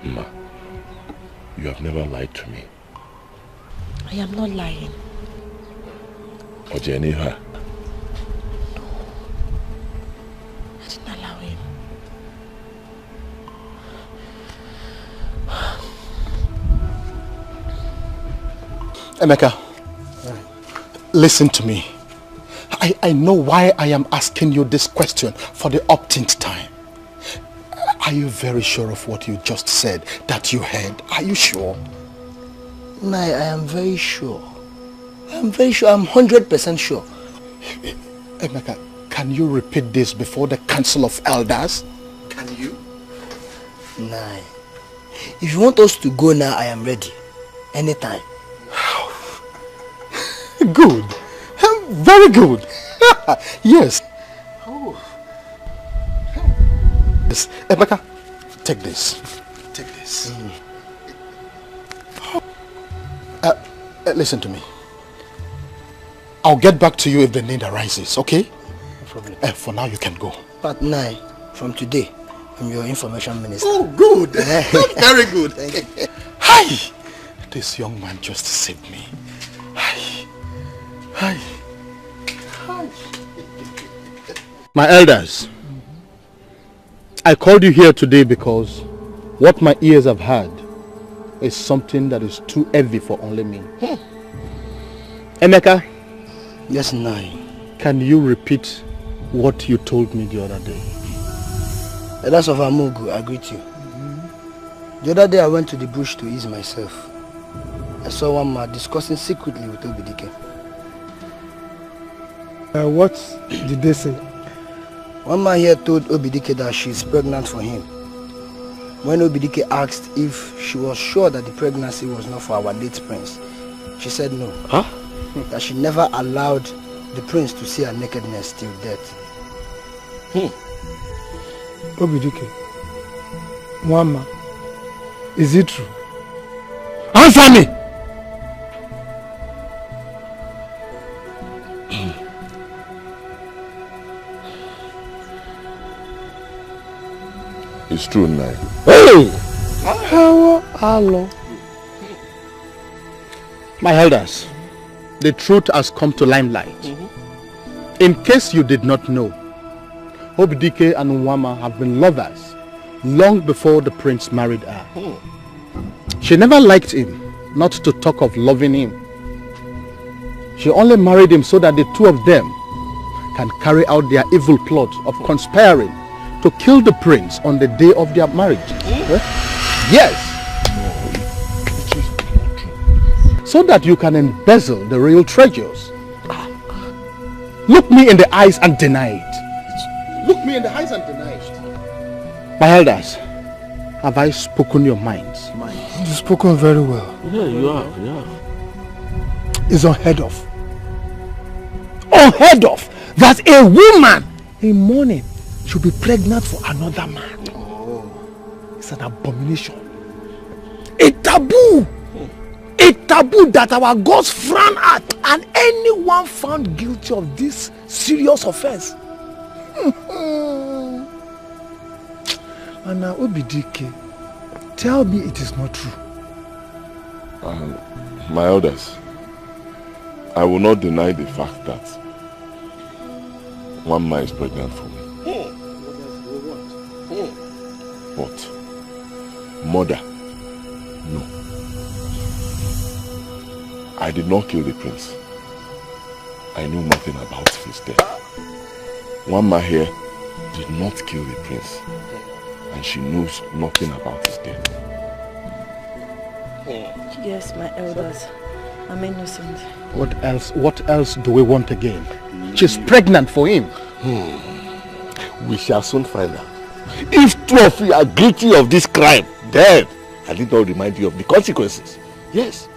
Ma, you have never lied to me. I am not lying. Ojeniha. No. I didn't allow him. Emeka, listen to me. I know why I am asking you this question for the umpteenth time. Are you very sure of what you just said that you heard? Are you sure? Nai, I am very sure. I'm very sure. I'm 100% sure. Emeka, can you repeat this before the Council of Elders? Can you? Nai, if you want us to go now, I am ready. Anytime. Good. Very good. Yes. Oh. Yes. Emeka, take this. Take this. Listen to me. I'll get back to you if the need arises, okay? No problem. For now, you can go. But Nai, from today, I'm your information minister. Oh, good. Very good. Thank you. Hi. This young man just saved me. Hi. Hi. Hi. My elders, I called you here today because what my ears have heard is something that is too heavy for only me. Emeka. Yes, Nai. Can you repeat what you told me the other day? Elders of Amugu, I greet you. The other day I went to the bush to ease myself. I saw one man discussing secretly with Dikeh. What did they say? One man here told Dikeh that she is pregnant for him. When Dikeh asked if she was sure that the pregnancy was not for our late prince, she said no. Huh? That she never allowed the prince to see her nakedness till death. Dikeh, Mama, is it true? Answer me! It's true, Nai. Hey! Hello. My elders, the truth has come to limelight. In case you did not know, Dikeh and Nwama have been lovers long before the prince married her. She never liked him, not to talk of loving him. She only married him so that the two of them can carry out their evil plot of conspiring to kill the prince on the day of their marriage. Yes. So that you can embezzle the real treasures. Look me in the eyes and deny it. Look me in the eyes and deny it. My elders, have I spoken your minds? You've spoken very well. Yeah, you have, yeah. It's unheard of. Unheard of that a woman in mourning should be pregnant for another man. It's an abomination. A taboo. A taboo that our gods frown at, and anyone found guilty of this serious offense. And now, Dikeh, tell me it is not true. My elders, I will not deny the fact that one man is pregnant for me. But mother, no. I did not kill the prince. I knew nothing about his death. One man here did not kill the prince, and she knows nothing about his death. Yes, my elders. I'm innocent. What else do we want again? She's pregnant for him. We shall soon find out. If two of you are guilty of this crime, then I need not remind you of the consequences. Yes.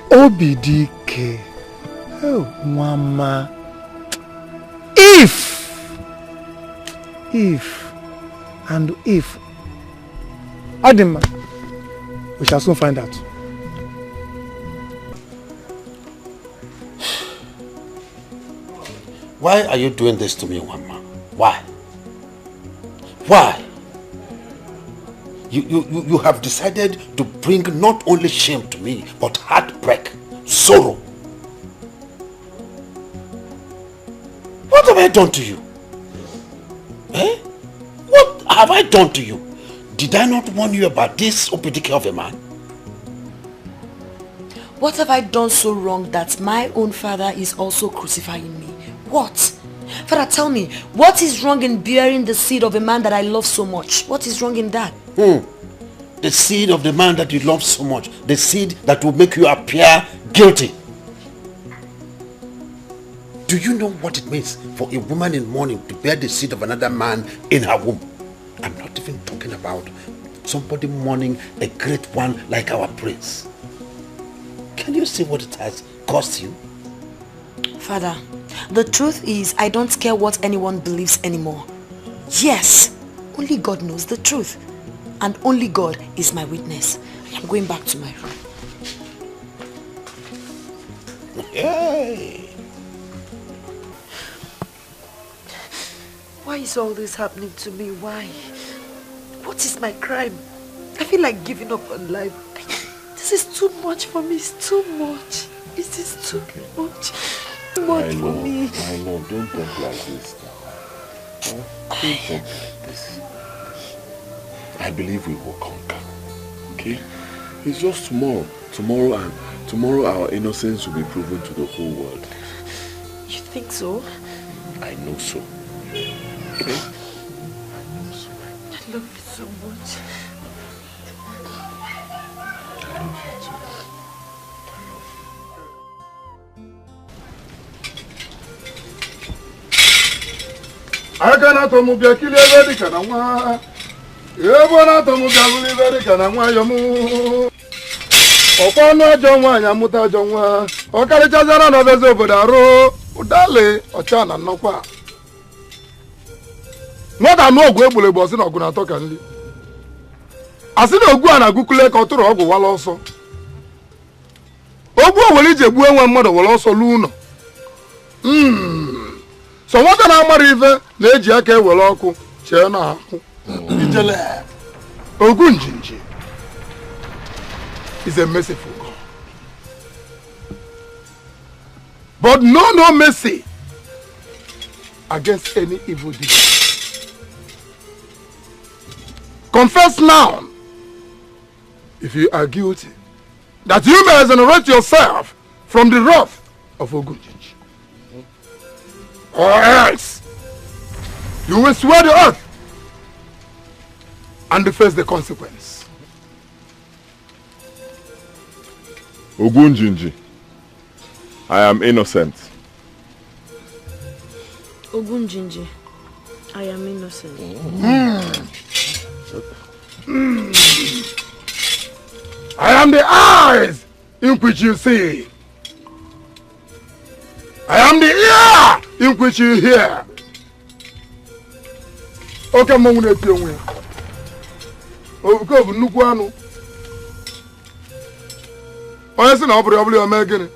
Dikeh. Oh, Mama. If Adima, we shall soon find out. Why are you doing this to me, Mama? Why? Why? You have decided to bring not only shame to me, but heartbreak, sorrow. What have I done to you? Eh? What have I done to you? Did I not warn you about this Dikeh of a man? What have I done so wrong that my own father is also crucifying me? What? Father, tell me, what is wrong in bearing the seed of a man that I love so much? What is wrong in that? The seed of the man that you love so much. The seed that will make you appear guilty. Do you know what it means for a woman in mourning to bear the seed of another man in her womb? I'm not even talking about somebody mourning a great one like our prince. Can you see what it has cost you? Father, the truth is I don't care what anyone believes anymore. Yes, only God knows the truth. And only God is my witness. I am going back to my room. Hey. Why is all this happening to me? Why? What is my crime? I feel like giving up on life. This is too much for me. It's too much. This is too much. Too much for me. I know. Don't think like this now. Don't think like this. I believe we will conquer. Okay? It's just tomorrow. Tomorrow our innocence will be proven to the whole world. You think so? I know so. Okay? I know so. I love you so much. I love you too. I cannot move your killer ready, can I? Ebona to move your ready, can I? Opano John, Yamuta John, Okarichazana no Vezo Bodaro, Udale, Ochana Nokwa. Not a no Gwebule was in Ogunatokanli. As in Oguana Gukule Kotoro Ogu Wal also. Ogu will eat a one mother will also luno. So what an amarive, Nejake will oku, Chena, Ijele, Ogunjinji is a merciful God. But no mercy against any evil deed. Confess now, if you are guilty, that you may exonerate yourself from the wrath of Ogunjinji. Or else, you will swear the earth and face the consequence. Ogunjinji, I am innocent. Ogunjinji, I am innocent. I am the eyes in which you see. I am the ear in which you hear. Okay, Mongune Pyongwe. Okay, Nukwano. Now, probably American.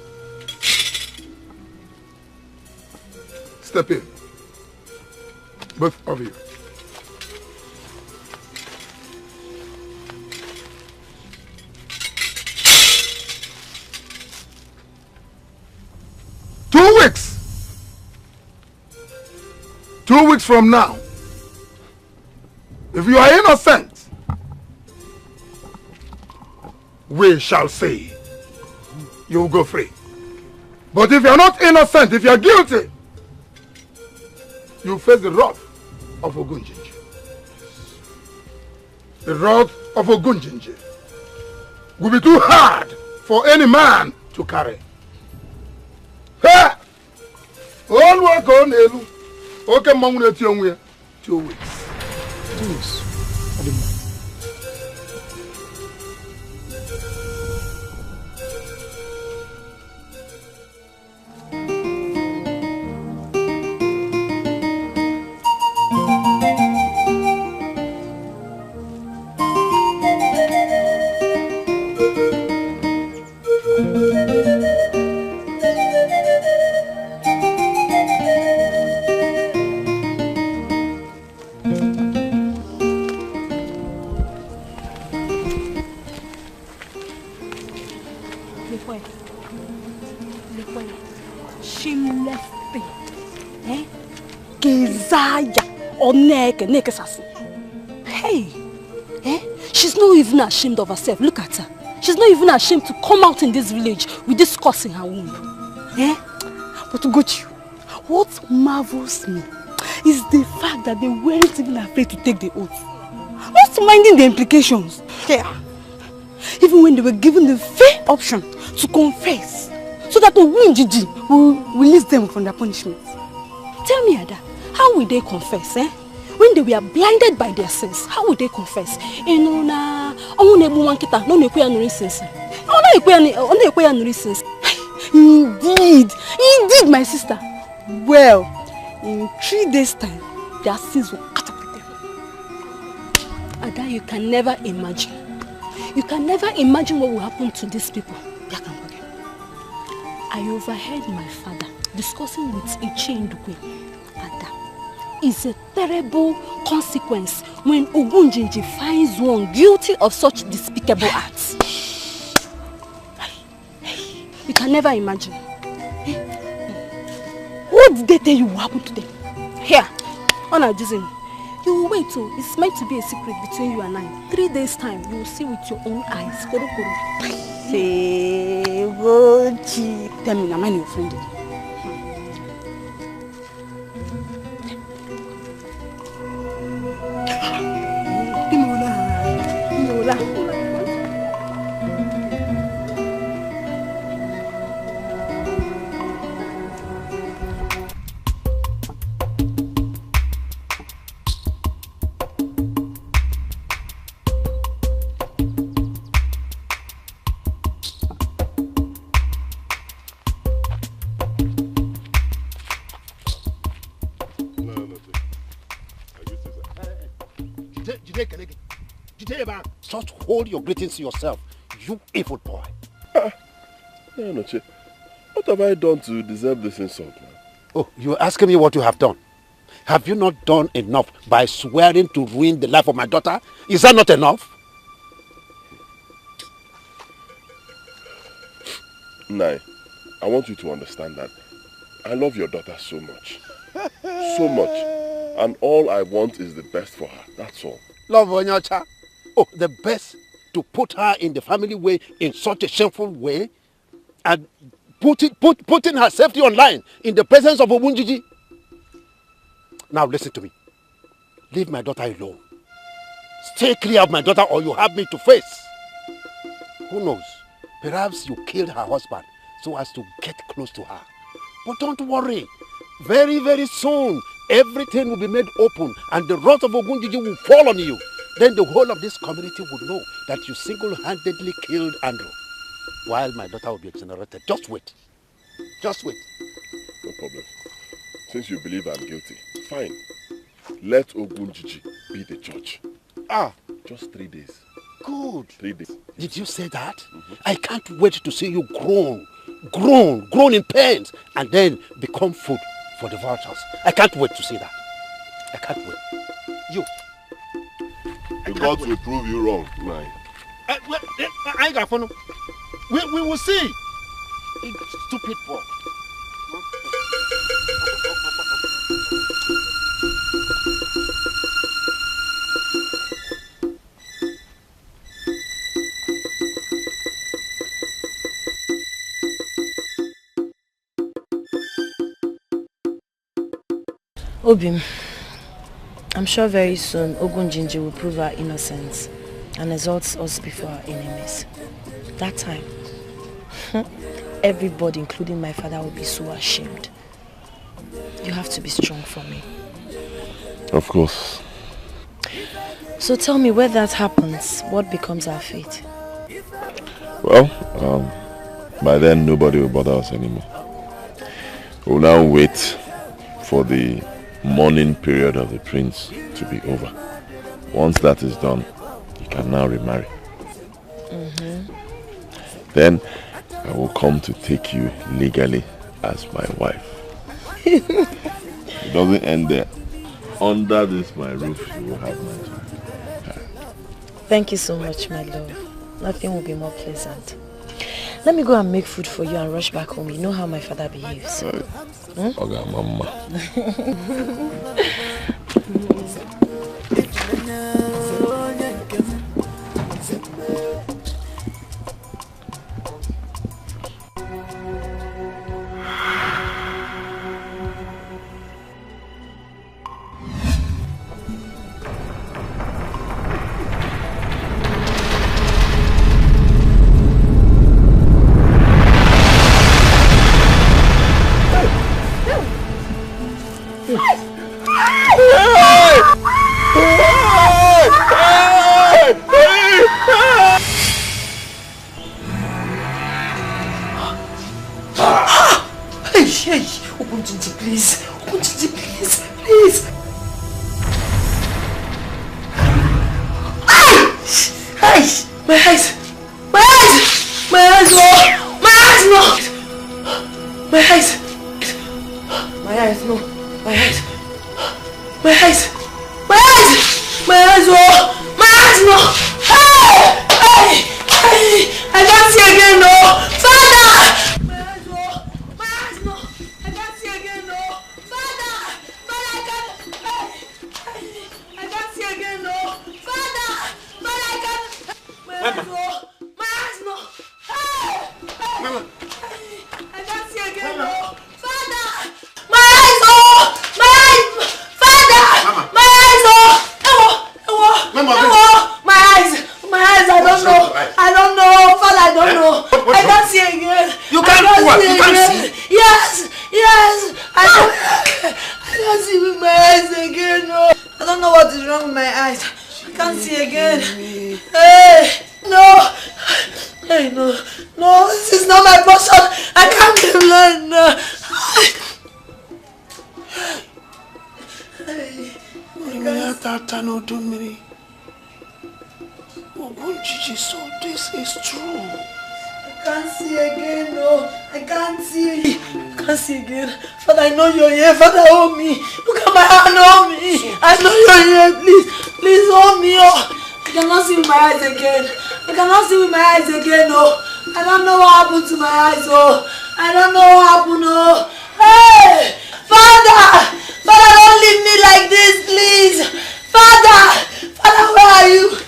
Step in. Both of you. Two weeks from now, if you are innocent, we shall say you will go free. But if you are not innocent, if you are guilty, you face the wrath of Ogunjinji. The wrath of Ogunjinji will be too hard for any man to carry. go nelu. Okay, mama na ti onwe. 2 weeks. 2 weeks. Hey, she's not even ashamed of herself. Look at her. She's not even ashamed to come out in this village with this curse in her womb. But Ugochi, what marvels me is the fact that they weren't even afraid to take the oath. Not minding the implications. Even when they were given the fair option to confess, so that Ogunjiji will release them from their punishment. Tell me, Ada, how will they confess, when they were blinded by their sins? How would they confess? Indeed, my sister. Well, in 3 days' time, their sins will catch up with them. Ada, you can never imagine. You can never imagine what will happen to these people. I overheard my father discussing with Ichi Ndukwe. Ada, is a terrible consequence when Ogunjinji finds one guilty of such despicable acts. You can never imagine. What did they tell you will happen to them? Here, on our Disney. You will wait too. It's meant to be a secret between you and I. 3 days time, you will see with your own eyes. Koro koro. Say, Gochi. Tell me, am I your friend? Just hold your greetings to yourself, you evil boy. What have I done to deserve this insult, man? Oh, you're asking me what you have done. Have you not done enough by swearing to ruin the life of my daughter? Is that not enough? Nai, I want you to understand that I love your daughter so much. So much. And all I want is the best for her. That's all. Love Onyacha. Oh, the best to put her in the family way in such a shameful way and putting her safety online in the presence of Ogunjiji. Now listen to me. Leave my daughter alone. Stay clear of my daughter or you have me to face. Who knows? Perhaps you killed her husband so as to get close to her. But don't worry. Very, very soon, everything will be made open and the wrath of Ogunjiji will fall on you. Then the whole of this community would know that you single-handedly killed Andrew, while my daughter will be exonerated. Just wait. Just wait. No problem. Since you believe I'm guilty, fine. Let Ogunjiji be the judge. Just 3 days. Good. 3 days. Did you say that? Mm-hmm. I can't wait to see you grown in pains, and then become food for the vultures. I can't wait to see that. I can't wait. You. The gods will prove you wrong, Nai. I got fun. We will see. Stupid boy. Obim, I'm sure very soon Ogunjinji will prove our innocence and exalt us before our enemies. That time, everybody, including my father, will be so ashamed. You have to be strong for me. Of course. So tell me, where that happens, what becomes our fate? Well, by then nobody will bother us anymore. We'll now wait for the mourning period of the prince to be over. Once that is done, you can now remarry. Then I will come to take you legally as my wife. It doesn't end there. Under this my roof, you will have my child. Thank you so much, my love. Nothing will be more pleasant. Let me go and make food for you and rush back home. You know how my father behaves. Okay, mama. Please, please, please. My eyes, my eyes, my eyes, no, my eyes, no, my eyes, my eyes, no, my eyes, my eyes, my eyes, my eyes, no, my eyes, no. Hey, I can't see again, no, Father. So this is true. I can't see again, no. I can't see. I can't see again. Father, I know you're here. Father, hold me. Look at my hand, hold me. I know you're here. Please, please hold me. Oh. I cannot see with my eyes again. I cannot see with my eyes again, no. I don't know what happened to my eyes, oh. I don't know what happened, oh. Hey! Father! Father, don't leave me like this, please. Father! Father, where are you?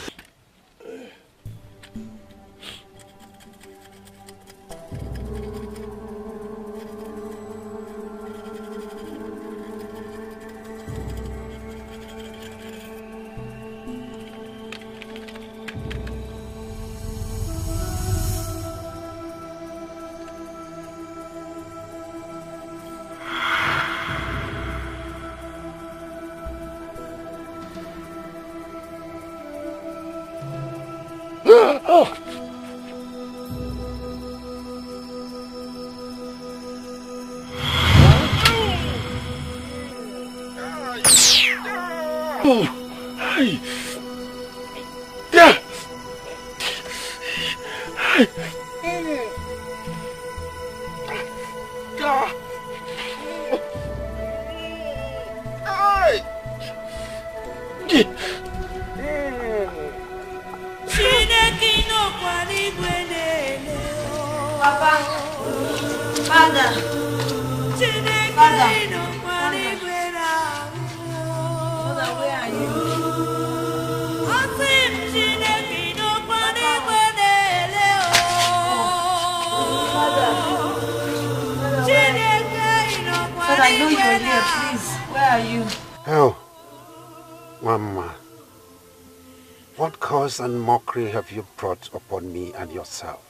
And mockery have you brought upon me and yourself?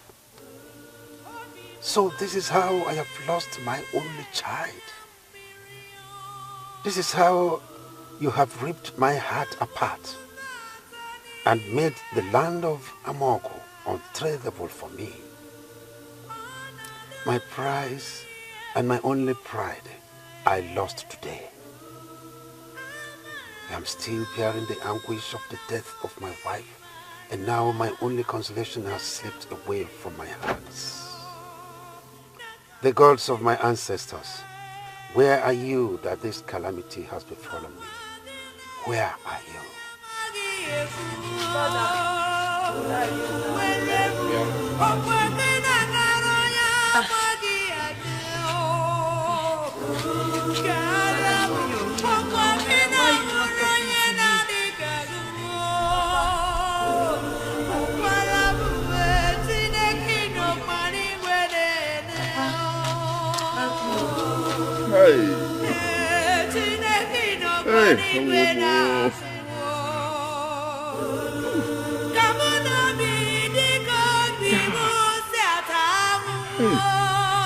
So this is how I have lost my only child. This is how you have ripped my heart apart and made the land of Amoko untradeable for me. My prize and my only pride I lost today. I am still bearing the anguish of the death of my wife, and now my only consolation has slipped away from my hands. The gods of my ancestors, where are you that this calamity has befallen me? Where are you?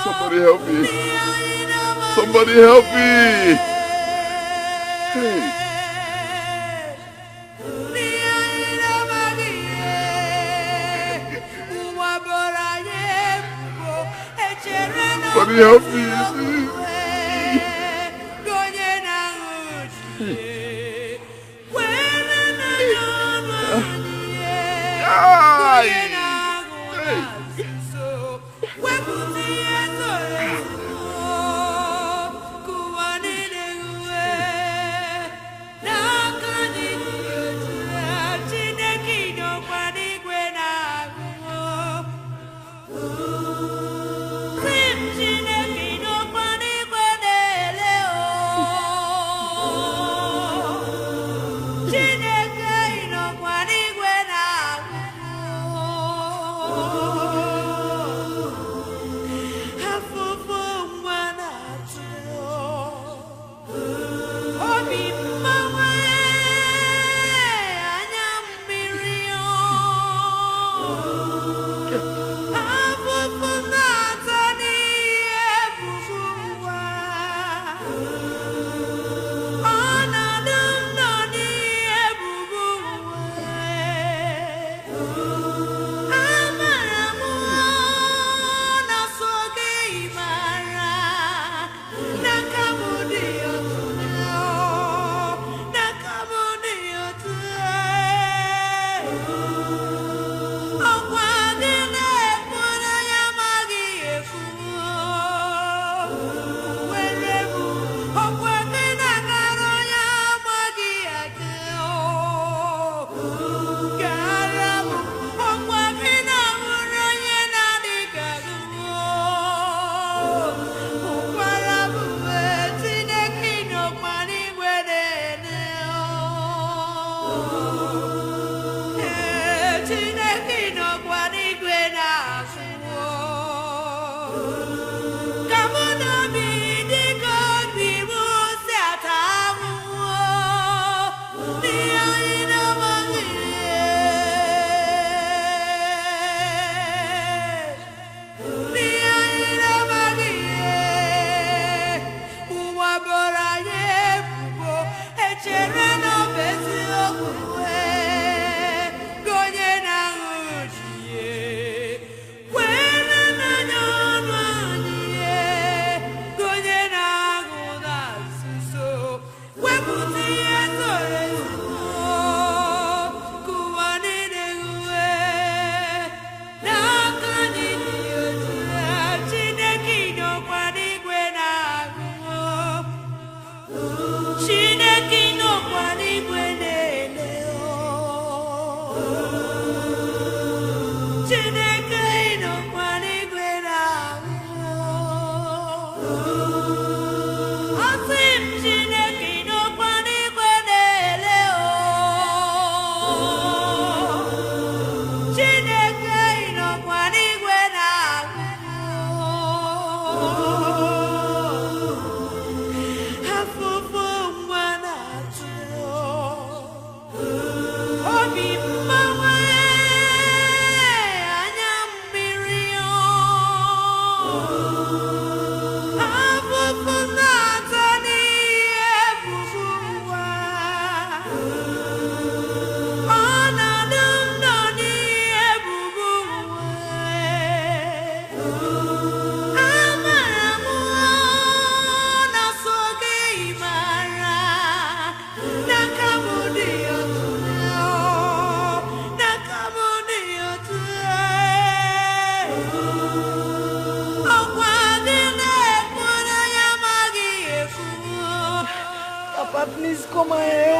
Somebody help me. Somebody help me. Hey. Somebody help me.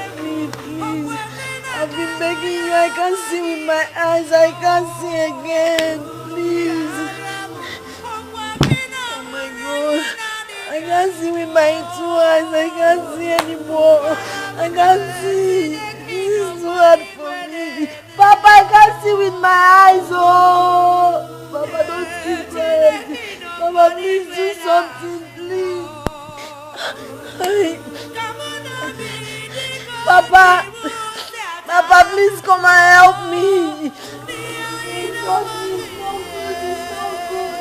help me, please. I've been begging you. I can't see with my eyes. I can't see again. Please. Oh my God. I can't see with my 2 eyes. I can't see anymore. I can't see. This is too hard for me. Papa, I can't see with my eyes. Oh, Papa, don't keep quiet. Papa, please do something, please. Papa, Papa, please come and help me. It's not good. It's not good.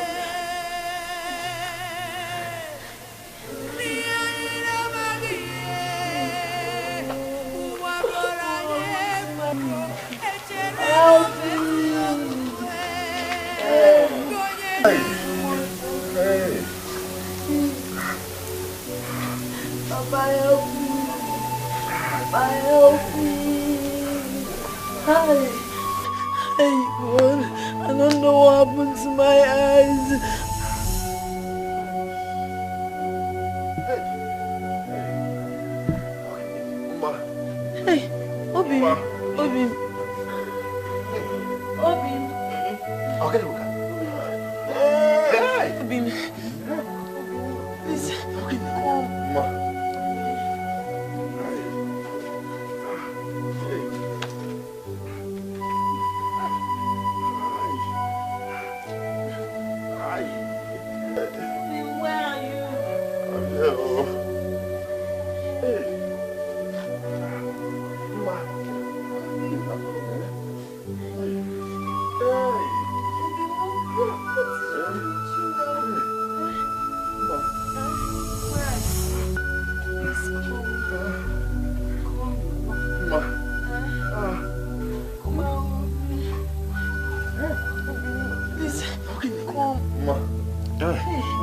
Help me. Papa, help me. Papa, help me. Hi. Hey, God. I don't know what happened to my eyes. Hey, Obi. Obi. Obi. Okay, look. Hey, Obi. Please, come. Where are you? I'm here.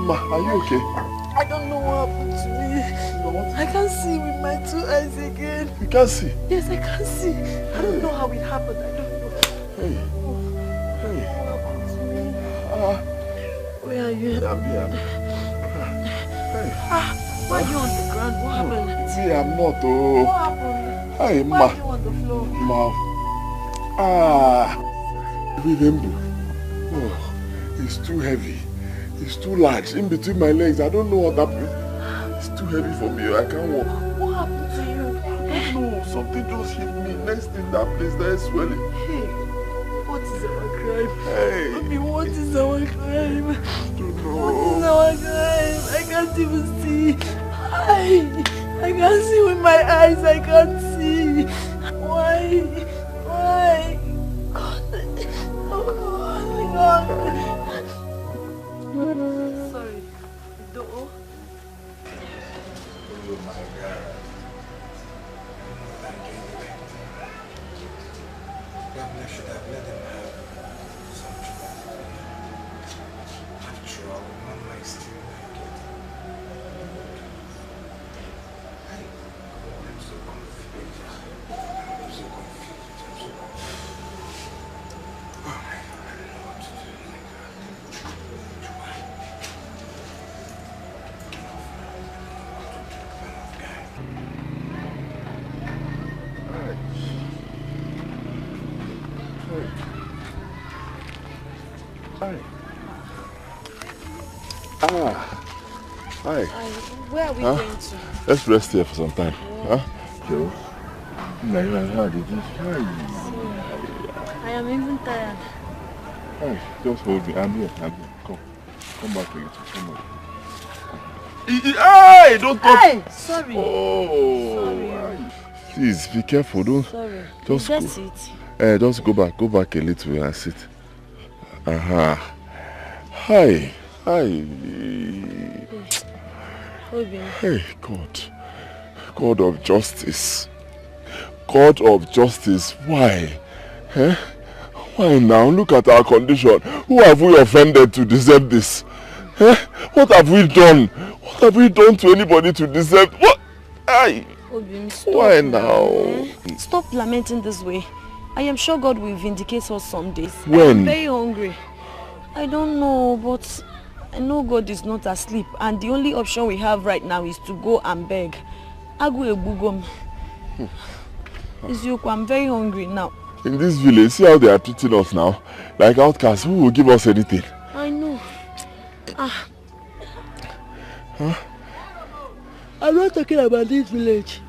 Ma, are you okay? I don't know what happened to me. I can't see with my 2 eyes again. You can't see? Yes, I can't see. I don't know how it happened. I don't know. Hey. Hey. What happened to me? Where are you? I'm here. Hey. Why are you on the ground? What happened? See, I'm not. Oh. What happened? Hey, Why Ma. are you on the floor? Ma. Remember. Oh, it's too heavy. It's too large in between my legs. I don't know what happened. It's too heavy for me. I can't walk. What happened to you? I don't know. Something just hit me. Next thing, that place there is swelling. Hey, what is our crime? Hey. Baby, what is our crime? I don't know. What is our crime? I can't even see. I can't see with my eyes. I can't see. Why? Why? God. Oh, my God. Sorry. Do. Oh my God. Probably I should have let them have some trouble. After all, Mama is still naked. I'm so confused. I'm so confused. Oh my God, I don't know what to do. Hi. Hi. Where are we going to? Let's rest here for some time. Huh? Joe? Hi. I am even tired. Hi. Just hold me. I'm here. Come. Come back again. Come on. Hey! Don't touch. Hey! Sorry. Oh. Sorry. Please be careful. Don't. Sorry. Just go. Just go back. Go back a little and sit. Hi. Hi. Hey, God. God of justice. God of justice. Why? Eh? Why now? Look at our condition. Who have we offended to deserve this? Eh? What have we done? What have we done to anybody to deserve? What? Why now? Stop lamenting this way. I am sure God will vindicate us some days. When? I am very hungry. I don't know, but I know God is not asleep, and the only option we have right now is to go and beg. Agu ebugom. Izuku, I'm very hungry now. In this village, see how they are treating us now? Like outcasts, who will give us anything? I know. Ah. Huh? I'm not talking about this village.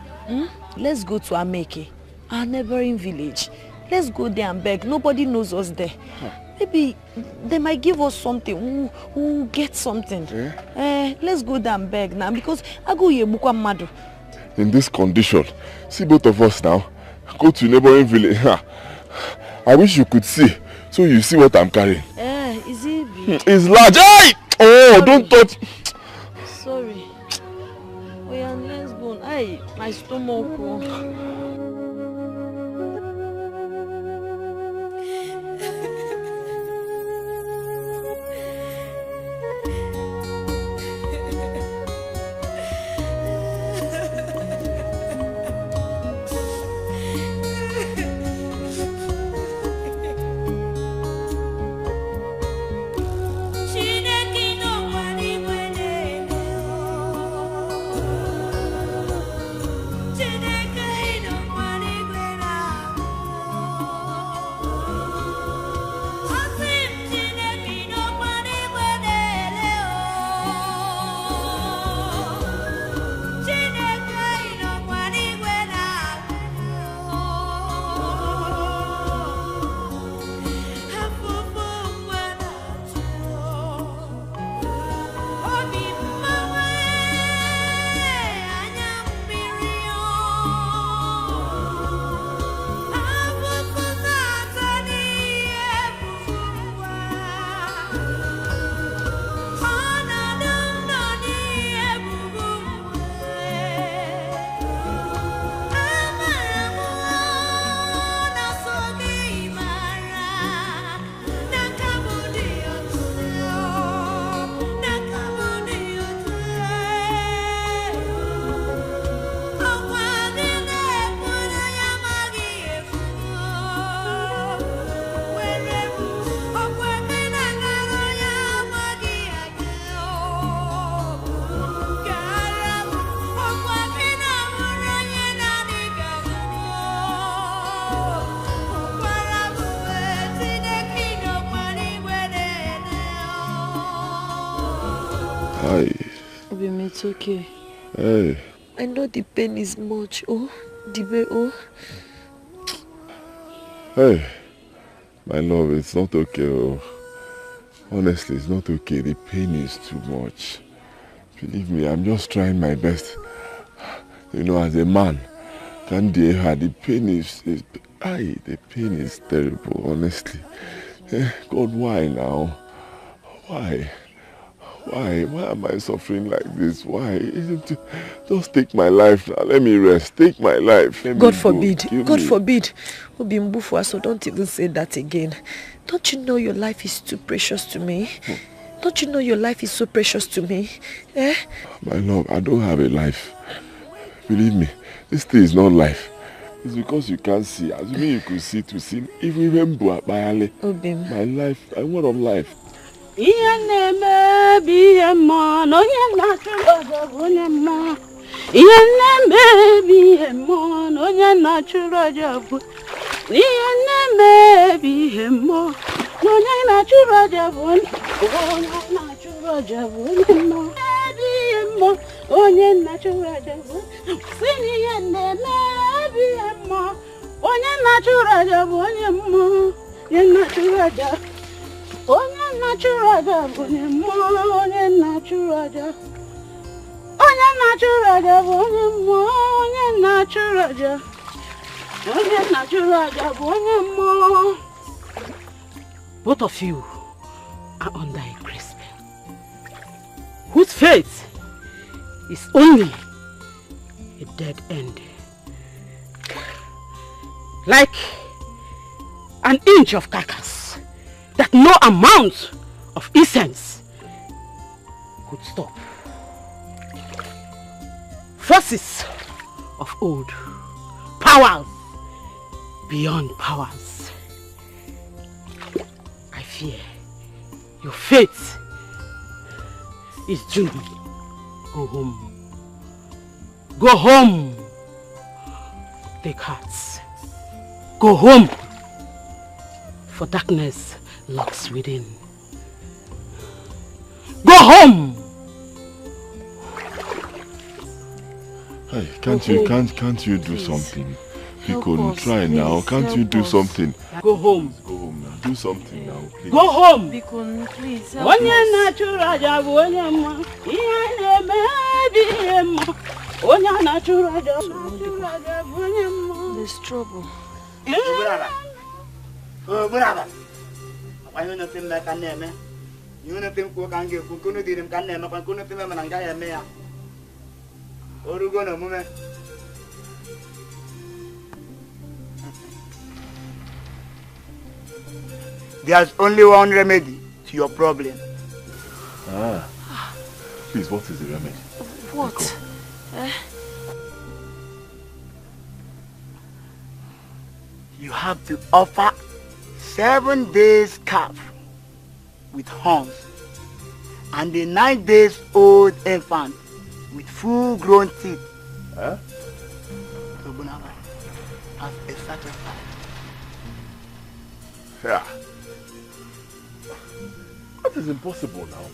Let's go to Ameke, our neighboring village. Let's go there and beg. Nobody knows us there. Maybe they might give us something. We'll get something. Let's go there and beg now because I go Yebukwa Madu. In this condition, see both of us now. Go to neighboring village. I wish you could see, so you see what I'm carrying. Is it big? It's large. Hey! Oh, sorry. Don't touch. Sorry. Oh yeah, let's go. Hey, my stomach. It's okay. Hey. I know the pain is much. Oh, oh. Hey, my love, it's not okay. Oh. Honestly, it's not okay. The pain is too much. Believe me, I'm just trying my best. You know, as a man, the pain is the pain is terrible, honestly. God, why now? Why? Why am I suffering like this? Why? Just take my life now. Let me rest. Take my life. God forbid. God forbid. So don't even say that again. Don't you know your life is too precious to me? Don't you know your life is so precious to me? Eh? My love, I don't have a life. Believe me, this thing is not life. It's because you can't see. Assuming you could see to see. If you remember, my life, I want of life. Ihe na-eme bihe mmụọ na onye na-achụrụ ọjọ bụ onye mmụọ. Ihe na-eme bihe mmụọ na onye na-achụrụ ọjọ bụ. Ihe na-eme bihe mmụọ na onye na-achụrụ ọjọ bụ onye na-achụrụ ọjọ bụ onye mmụọ. Bihe mmụọ onye na-achụrụ ọjọ bụ. Si n'ihe na-eme bihe mmụọ onye na-achụrụ ọjọ bụ onye mmụọ. Onye na-achụrụ ọjọ. Onye na-achụrụ aja bụ onye mmụọ, onye na-achụrụ aja. Onye na-achụrụ aja bụ onye mmụọ, onye na-achụrụ aja. Onye na-achụrụ aja bụ onye mmụọ. Both of you are under a grace spell, whose fate is only a dead end. Like an inch of carcass that no amount of essence could stop. Forces of old, powers beyond powers. I fear your fate is doomed. Go home. Go home. take heart. Go home, for darkness lurks within. Go home! Hey, can't you do something? Pico, try now. Can't you do something? Go home. Go home now. Do something now, please. Go home. Pico, please help us. There's trouble. There's only one remedy to your problem. Please, what is the remedy? What? You have to offer 7 days calf with horns and a 9 days old infant with full grown teeth. So Bunaba, as a sacrifice. Yeah. That is impossible now.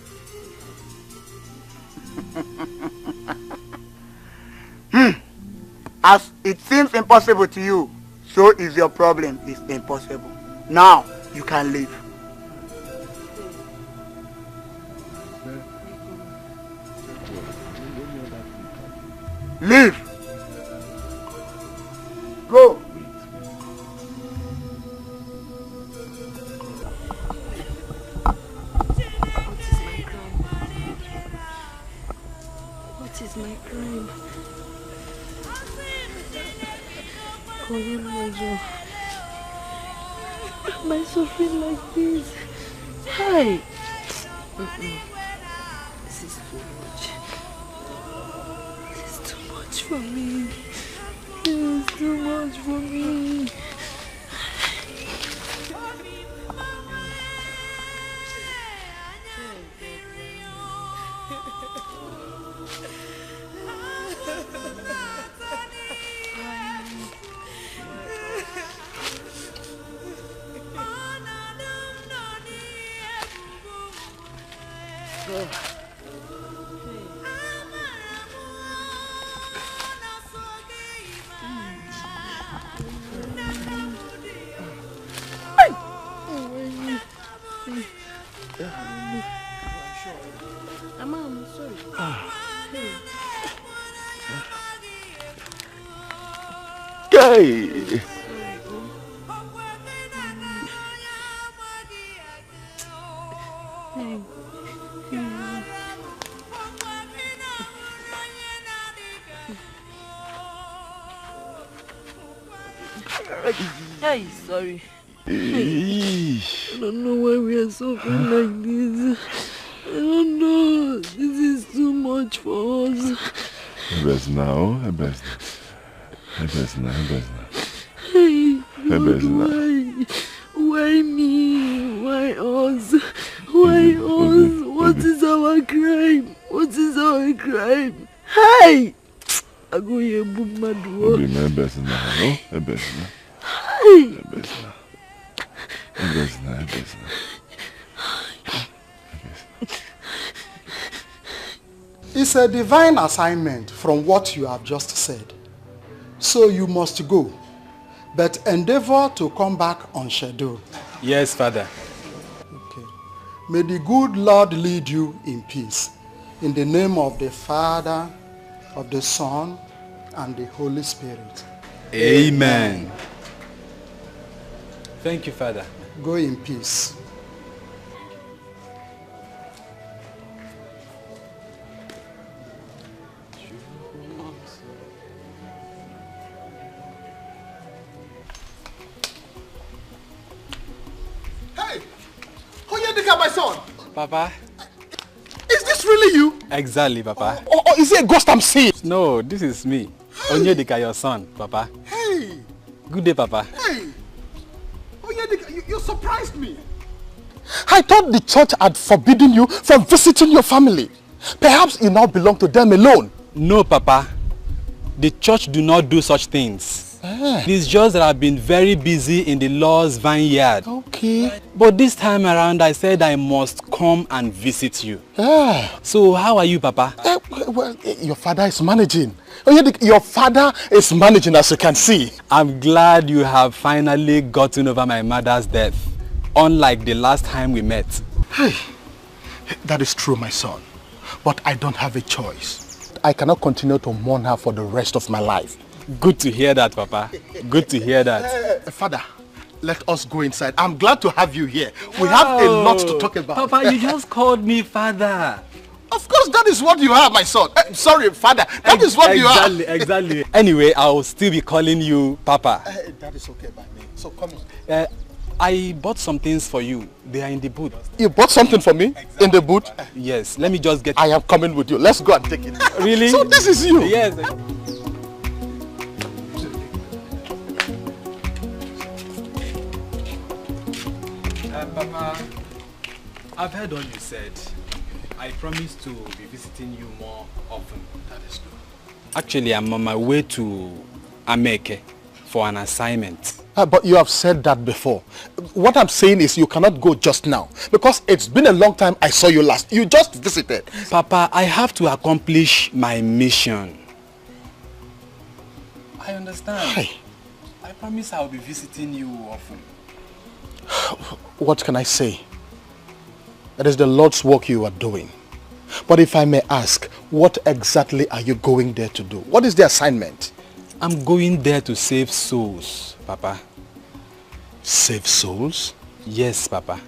As it seems impossible to you, so is your problem is impossible. Now you can leave. Leave. Go. What is my crime? Why am I suffering like this? Hi. This is too much. This is too much for me. This is too much for me. Hey! Hey, sorry. I don't know why we are suffering like this. I don't know. This is too much for us. Hebes now. Hey, why me? Why us? Why us? What is our crime? What is our crime? Hey! I go here, Bumadu. It's a divine assignment from what you have just said. So you must go, but endeavor to come back on schedule. Yes, Father. Okay. May the good Lord lead you in peace. In the name of the Father, of the Son, and the Holy Spirit. Amen. Thank you, Father. Go in peace. Hey! Dikeh, my son! Papa? Is this really you? Exactly, Papa. Or is it a ghost I'm seeing? No, this is me. Dikeh, your son, Papa. Hey! Good day, Papa. Hey! Dikeh, you surprised me. I thought the church had forbidden you from visiting your family. Perhaps you now belong to them alone. No, Papa. The church do not do such things. It's just that I've been very busy in the Lord's vineyard. Okay. But this time around, I said I must come and visit you. So how are you, Papa? Well, your father is managing. Oh, yeah, your father is managing, as you can see. I'm glad you have finally gotten over my mother's death, unlike the last time we met. Hey, that is true, my son. But I don't have a choice. I cannot continue to mourn her for the rest of my life. Good to hear that, Papa. Good to hear that. Father, let us go inside. I'm glad to have you here. We have a lot to talk about. Papa, you just called me father. Of course, that is what you are, my son. Sorry, father. That is what you are. Exactly. Anyway, I'll still be calling you Papa. That is okay by me. So come in. I bought some things for you. They are in the boot. You bought something for me? In the boot? Yes. Let me just get... I am coming with you. Let's go and take it. Really? So this is you? Yes. Papa, I've heard all you said. I promise to be visiting you more often. That is good. Actually, I'm on my way to Ameke for an assignment. But you have said that before. What I'm saying is you cannot go just now. Because it's been a long time I saw you last. You just visited. Papa, I have to accomplish my mission. I understand. Hi. I promise I'll be visiting you often. What can I say? It is the Lord's work you are doing. But if I may ask, what exactly are you going there to do? What is the assignment? I'm going there to save souls, Papa. Save souls? Yes, Papa.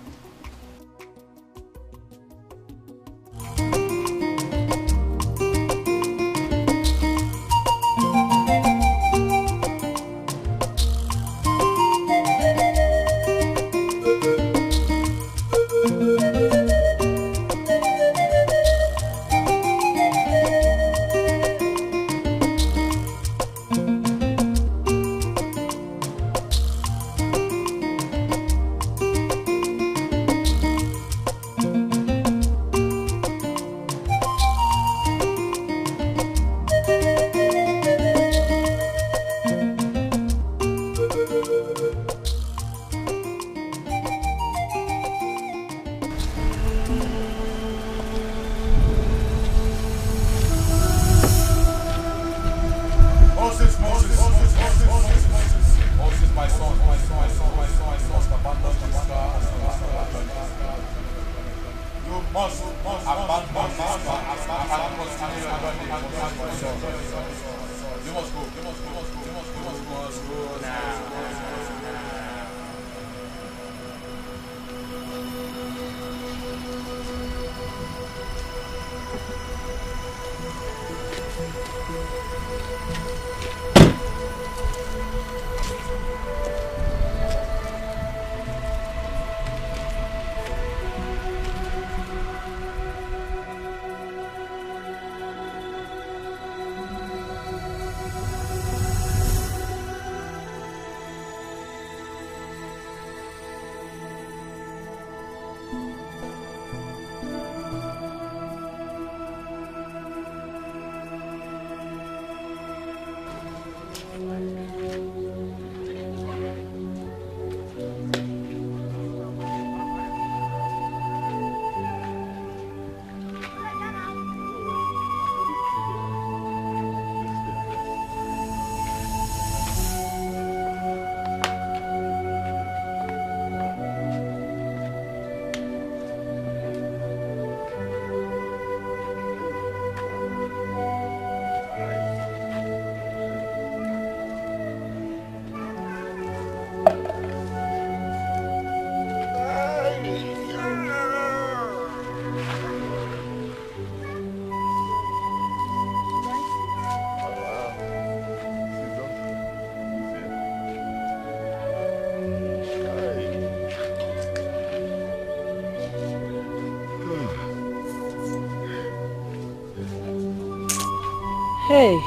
Hey,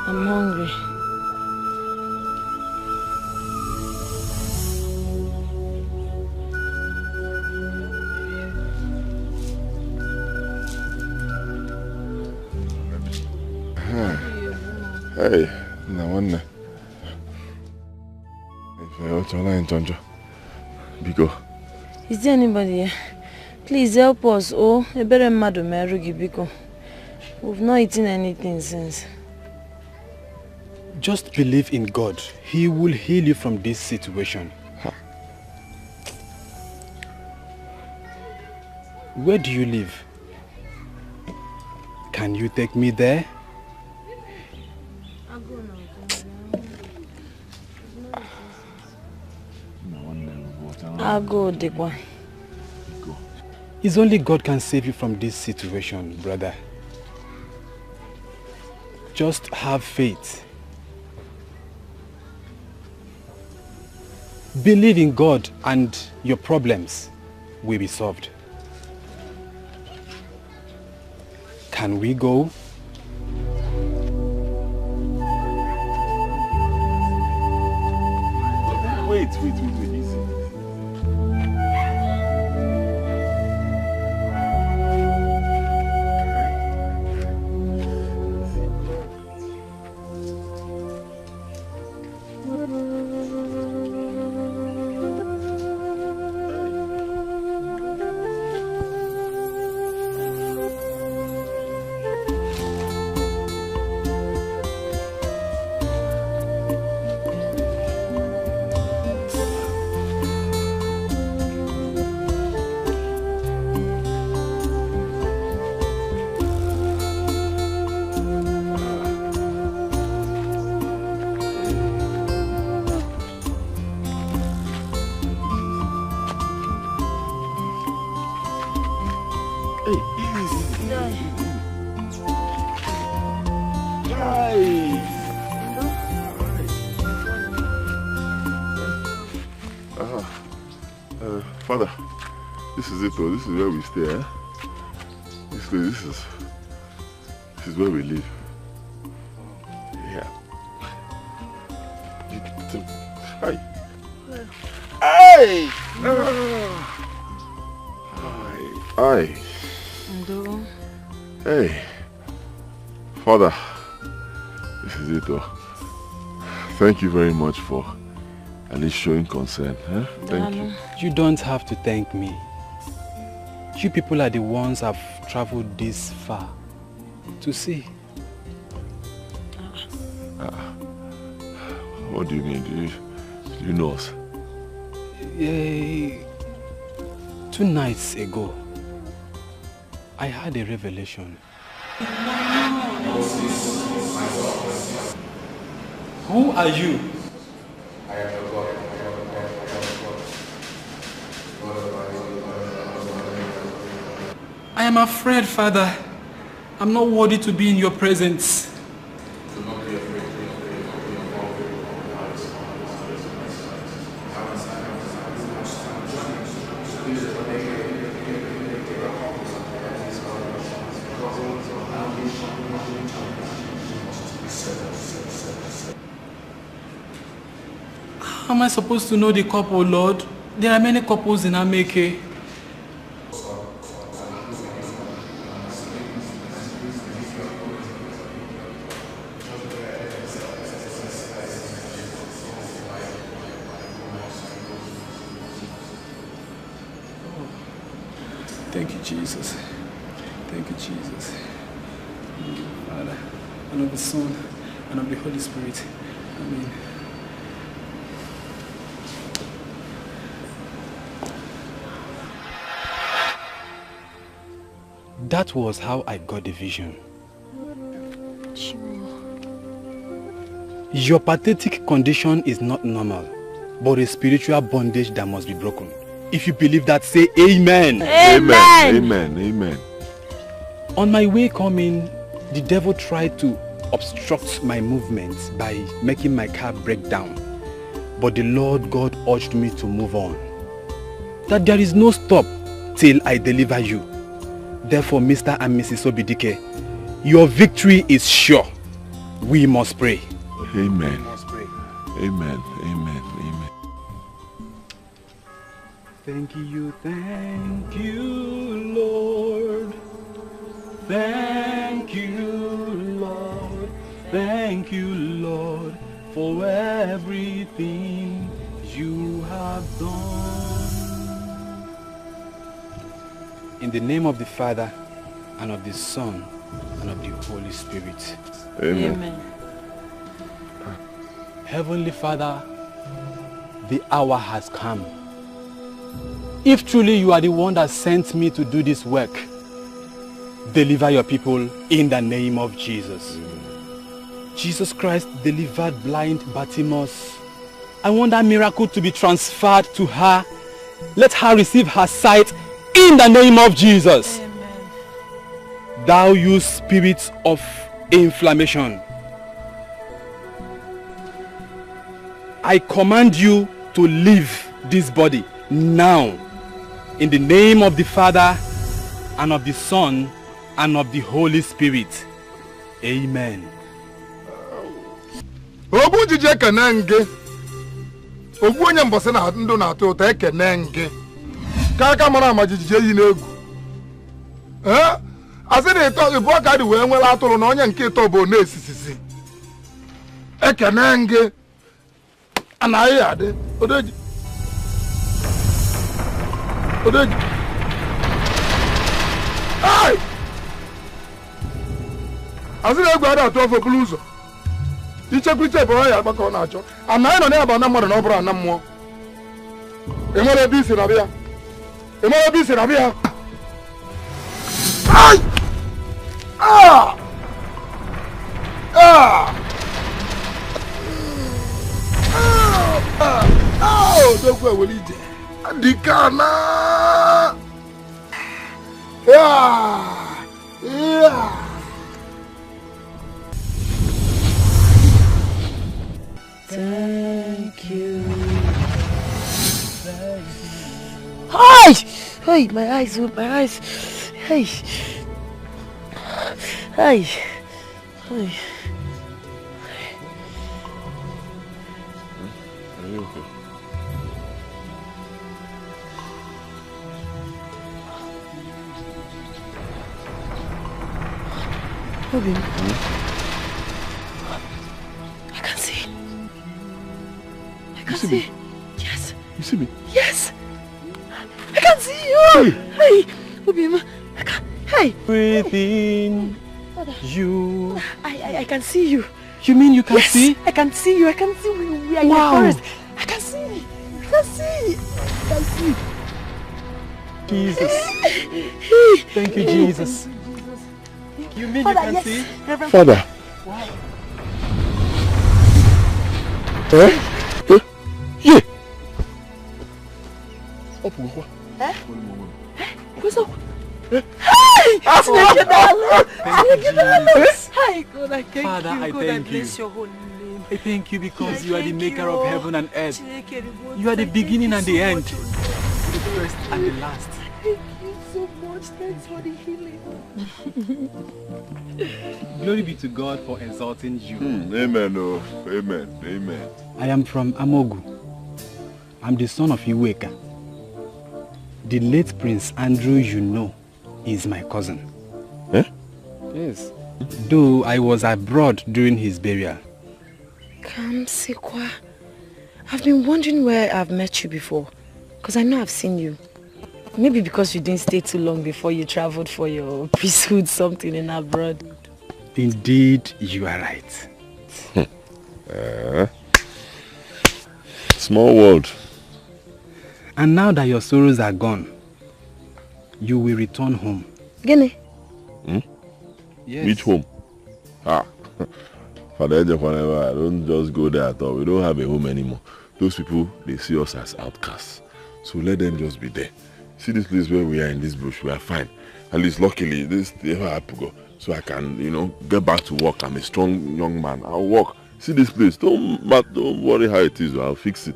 I'm hungry. Hey, no wonder. Biko. Is there anybody here? Please help us. Oh, a better madam, Biko. We've not eaten anything since. Just believe in God. He will heal you from this situation. Huh. Where do you live? Can you take me there? I'll go, Dikeh. It's only God can save you from this situation, brother. Just have faith. Believe in God and your problems will be solved. Can we go? Wait. Father, this is it, this is where we stay, eh? This is where we live. Yeah. Hi. Hey! Hi. Hey. Father, this is it, thank you very much for at least showing concern, huh? Thank you. You don't have to thank me. You people are the ones who have traveled this far to see. What do you mean? Do you know us? 2 nights ago, I had a revelation. Who are you? I am your God. I am afraid, Father. I'm not worthy to be in your presence. Do not be afraid. How am I supposed to know the couple, Lord? There are many couples in Ameke. Thank you, Jesus. Thank you, Jesus. Thank you, Father, and of the Son, and of the Holy Spirit. Amen. That was how I got the vision. Your pathetic condition is not normal, but a spiritual bondage that must be broken. If you believe that, say amen. Amen. Amen. Amen. On my way coming, the devil tried to obstruct my movements by making my car break down. But the Lord God urged me to move on. That there is no stop till I deliver you. Therefore, Mr. and Mrs. Dikeh, your victory is sure. We must pray. Amen. We must pray. Amen. Amen. Amen. Thank you, Lord. Thank you, Lord. Thank you, Lord, for everything. you have done. In the name of the Father, and of the Son, and of the Holy Spirit. Amen. Amen. Heavenly Father, the hour has come. If truly you are the one that sent me to do this work, deliver your people in the name of Jesus. Jesus Christ delivered blind Bartimaeus. I want that miracle to be transferred to her. Let her receive her sight in the name of Jesus. Amen. Thou you spirit of inflammation, I command you to leave this body now in the name of the Father and of the Son and of the Holy Spirit. Amen. Obu jije kenenge. Obu onye mbose na ndu na atụ ụtọ ekenenge. Ka aka mara ma jije yi n'egwu. Asị na ịtọ ibu aka dị wee nwere atụrụ na onye nke ịtọ bụ na-esisisi. Ekenenge. Anaghị adị. Odeji. Odeji. Ai! Asị na egwu adị atụ ọfọ bulu ụzọ. Ichekwiche bụ ya agbakọ na-achọ. Anaghị nọ n'ebe na mmadụ na ọ bụrụ ana mmụọ. Enwere ebe isi na bịa. Enwere ebe isi na bịa. Ai! Ah! Ah! Oh, don't go away, Dikana. Yeah, yeah. Thank you. Hi! Hey, my eyes, my eyes. Hey. Hey. Hey. Are you okay? Robin. I can see. I can see. Yes. You see me? Yes. I can see you. Hey. Robin. I can. Hey. Within you. I can see you. You mean you can see? I can see you. I can see we are in the forest. I can see. I can see. I can see. Jesus. Thank you, Jesus. You mean Father, you can see? Reverend Father. Why? Yeah. What's up? Hey! Snake darling! Snake darling! Hi, God, I thank Father, you. I God, thank I bless you. your holy name. I thank you because you are the thank maker you. of heaven and earth. You are the Thank beginning you and the so end. much. The first and the last. Thank you so much. Thanks for the healing. Glory be to God for exalting you. Amen. Oh. Amen. Amen. I am from Amogu. I'm the son of Iweka. The late Prince Andrew you know is my cousin. Eh? Yes. Though I was abroad during his burial. Kamsikwa, I've been wondering where I've met you before. Because I know I've seen you. Maybe because you didn't stay too long before you traveled for your priesthood something in abroad. Indeed, you are right. Small world. And now that your sorrows are gone, you will return home. Guinea? Yes. Which home? Father, I don't just go there at all. We don't have a home anymore. Those people, they see us as outcasts. So let them just be there. See this place where we are in this bush, we are fine. At least luckily, this never had to go. So I can, get back to work. I'm a strong young man. I'll work. See this place. Don't worry how it is. I'll fix it.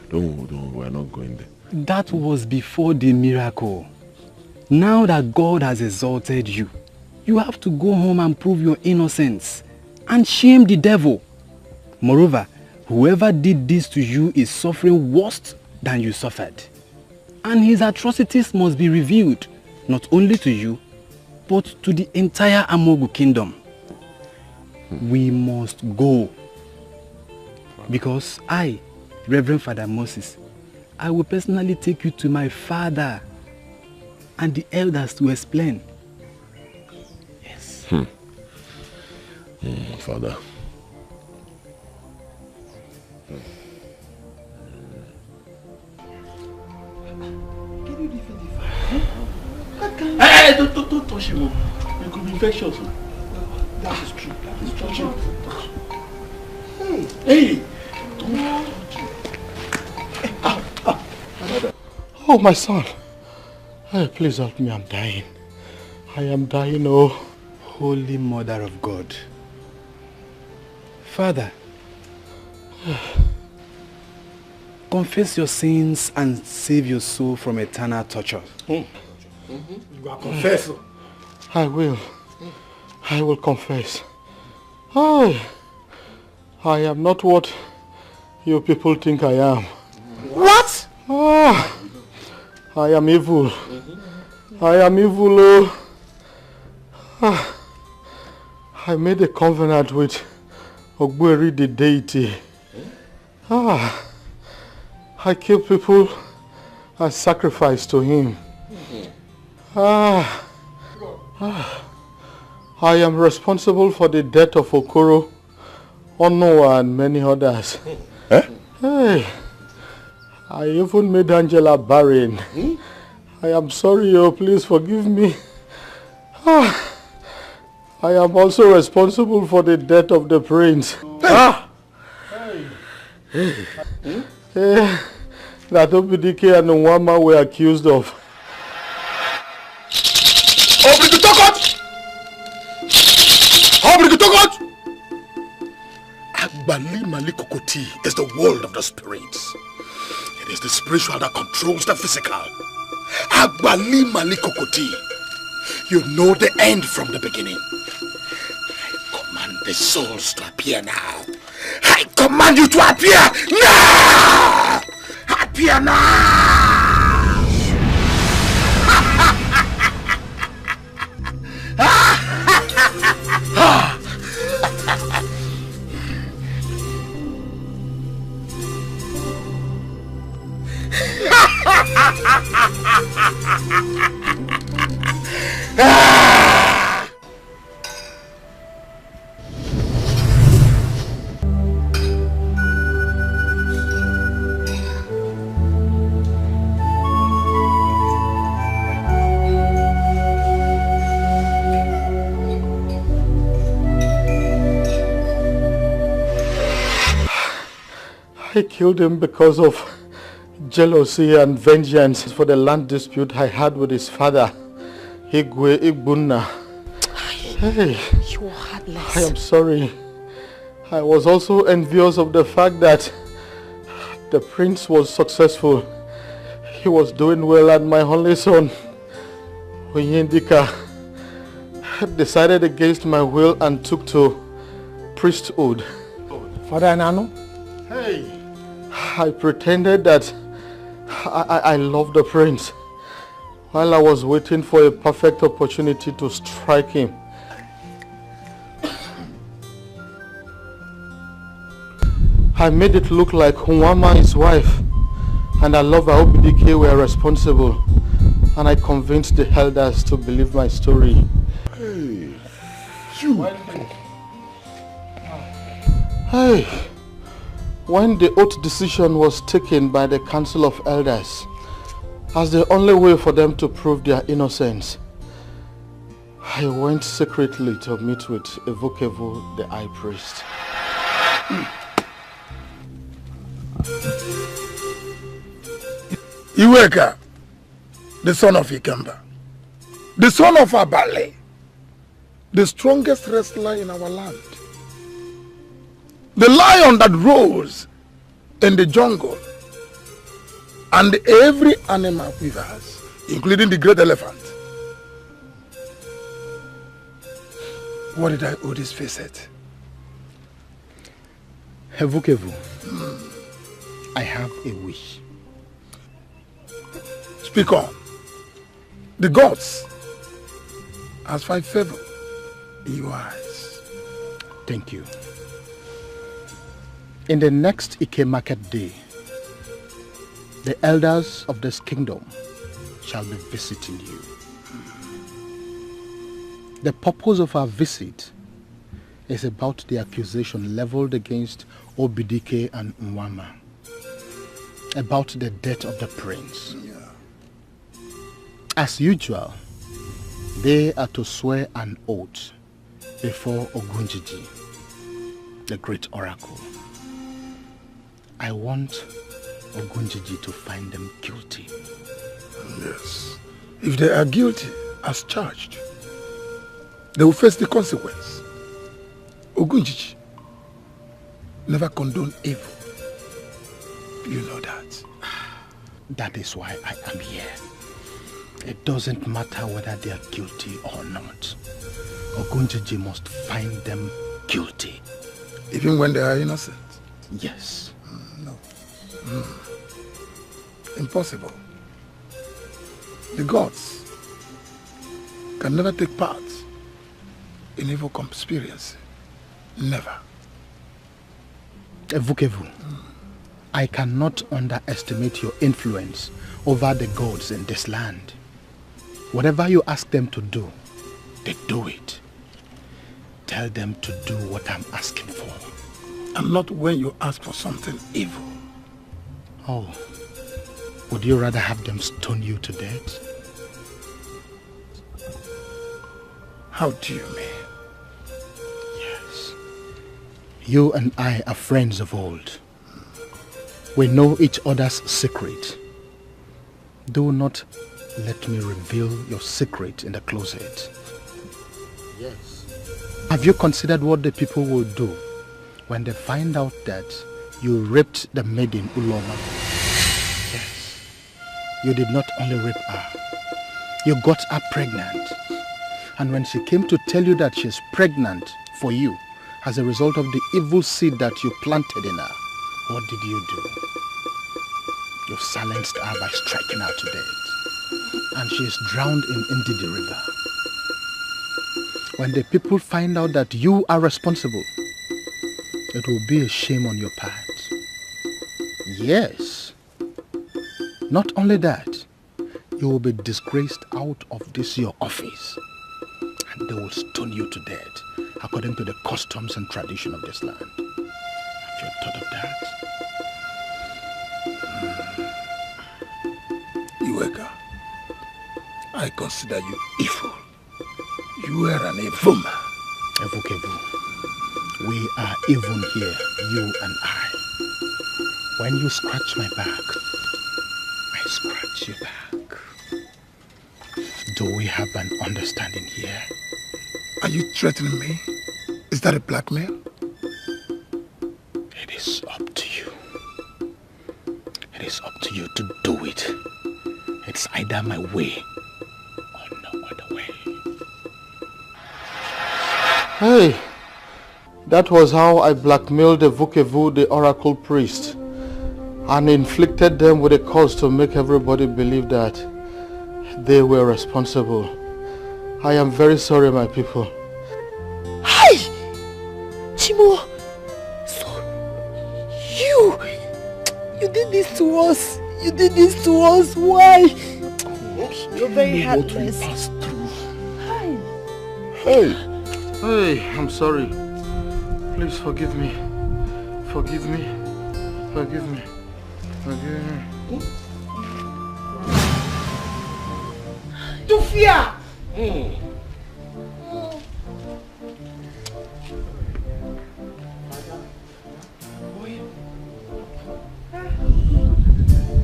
Don't, we're not going there. That was before the miracle. Now that God has exalted you, you have to go home and prove your innocence and shame the devil. Moreover, whoever did this to you is suffering worse than you suffered. And his atrocities must be revealed, not only to you, but to the entire Amogu kingdom. We must go. Because I, Reverend Father Moses, I will personally take you to my father and the elders to explain. Yes. Father. Hey, don't touch him. You could be infectious. That is true. That is true. Hey. Oh, my son. Hey, please help me. I'm dying. I am dying, oh. Holy Mother of God. Father, confess your sins and save your soul from eternal torture. You are confess. I will. I will confess. I am not what you people think I am. What? I am evil. I am evil, oh. I made a covenant with Ogberi the deity. I kill people as sacrifice to him. I am responsible for the death of Okoro, Ono and many others. Hey, I even made Angela barren. I am sorry, oh, please forgive me. I am also responsible for the death of the prince. That Dikeh and Nwama were accused of. Agbali Malikokoti is the world of the spirits. It is the spiritual that controls the physical. Agbali Malikokoti. You know the end from the beginning. I command the souls to appear now. I command you to appear now! Appear now! I killed him because of jealousy and vengeance for the land dispute I had with his father, Igwe Igbunna. Hey, you are heartless. I am sorry. I was also envious of the fact that the prince was successful. He was doing well, and my only son, Onyendika, decided against my will and took to priesthood. Father Nano? Hey. I pretended that I loved the prince while I was waiting for a perfect opportunity to strike him. I made it look like Nwama, his wife, and Aloba Obidike were responsible, and I convinced the elders to believe my story. Hey, you! Hey! When the oath decision was taken by the Council of Elders as the only way for them to prove their innocence, I went secretly to meet with Evokevo, the high priest. Iweka, the son of Ikemba, the son of Abale, the strongest wrestler in our land. The lion that rose in the jungle, and every animal with us, including the great elephant. What did I owe this visit? Evokevo, I have a wish. Speak on. The gods has found favor in your eyes. Thank you. In the next Ike market day, the elders of this kingdom shall be visiting you. The purpose of our visit is about the accusation leveled against Obidike and Nwama about the death of the prince. As usual, they are to swear an oath before Ogunjiji, the great oracle. I want Ogunjiji to find them guilty. Yes. If they are guilty as charged, they will face the consequence. Ogunjiji never condone evil. You know that. That is why I am here. It doesn't matter whether they are guilty or not. Ogunjiji must find them guilty. Even when they are innocent? Yes. No. Impossible. The gods can never take part in evil conspiracy. Never. Evukevu, I cannot underestimate your influence over the gods in this land. Whatever you ask them to do, they do it. Tell them to do what I'm asking for. And not when you ask for something evil. Oh, would you rather have them stone you to death? How do you mean? Yes. You and I are friends of old. We know each other's secret. Do not let me reveal your secret in the closet. Yes. Have you considered what the people will do when they find out that you raped the maiden Uloma? Yes. You did not only rape her, you got her pregnant. And when she came to tell you that she's pregnant for you as a result of the evil seed that you planted in her, what did you do? You silenced her by striking her to death. And she is drowned in Ndidi River. When the people find out that you are responsible, it will be a shame on your part. Yes. Not only that, you will be disgraced out of this your office. And they will stone you to death according to the customs and tradition of this land. Have you thought of that? Iweka, I consider you evil. You are an evil man. Evukevu, we are even here, you and I. When you scratch my back, I scratch your back. Do we have an understanding here? Are you threatening me? Is that a blackmail? It is up to you. It is up to you to do it. It's either my way or no other way. Hey, that was how I blackmailed the Vukevu, the oracle priest, and inflicted them with a curse to make everybody believe that they were responsible. I am very sorry, my people. Hi! Chimo! So, you did this to us. You did this to us. Why? You're very heartless. Hi. Hey, I'm sorry. Please forgive me. Forgive me. Forgive me. Forgive me. Tufia!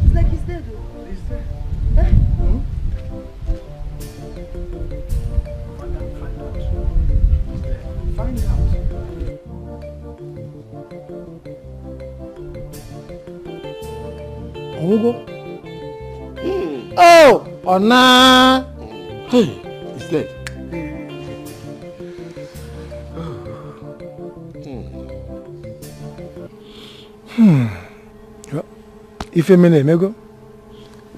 It's like he's dead. He's dead. Huh? Find out. Ogo? Oh! Ona! Hey, he's dead. If a minute, Mego?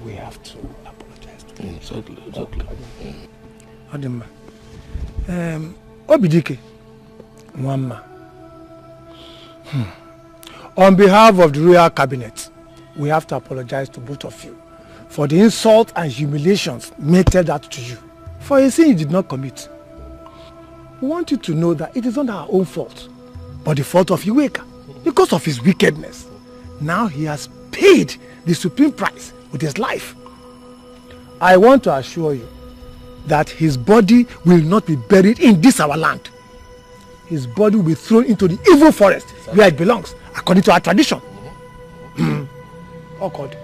We have to apologize to him. Exactly. Adima. Obidike. Nwama. On behalf of the Royal Cabinet, we have to apologize to both of you for the insult and humiliations meted out to you for a sin you did not commit. We want you to know that it is not our own fault, but the fault of Iweka because of his wickedness. Now he has paid the supreme price with his life. I want to assure you that his body will not be buried in this our land. His body will be thrown into the evil forest where it belongs, according to our tradition. Oh God.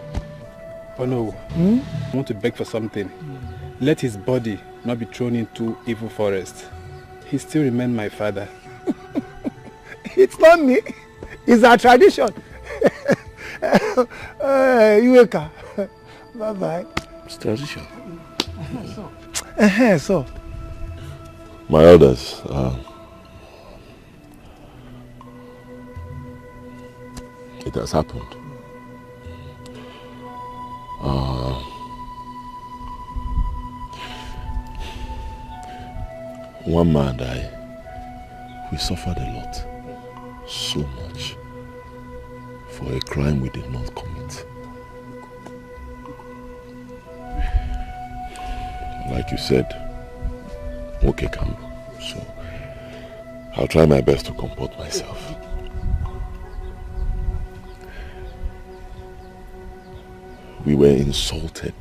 Oh no. I want to beg for something. Let his body not be thrown into evil forest. He still remains my father. It's not me. It's our tradition. Iweka. Bye-bye. It's tradition. So. My elders, it has happened. One man and I, we suffered a lot, so much, for a crime we did not commit. Like you said, okay, come. So I'll try my best to comport myself. We were insulted,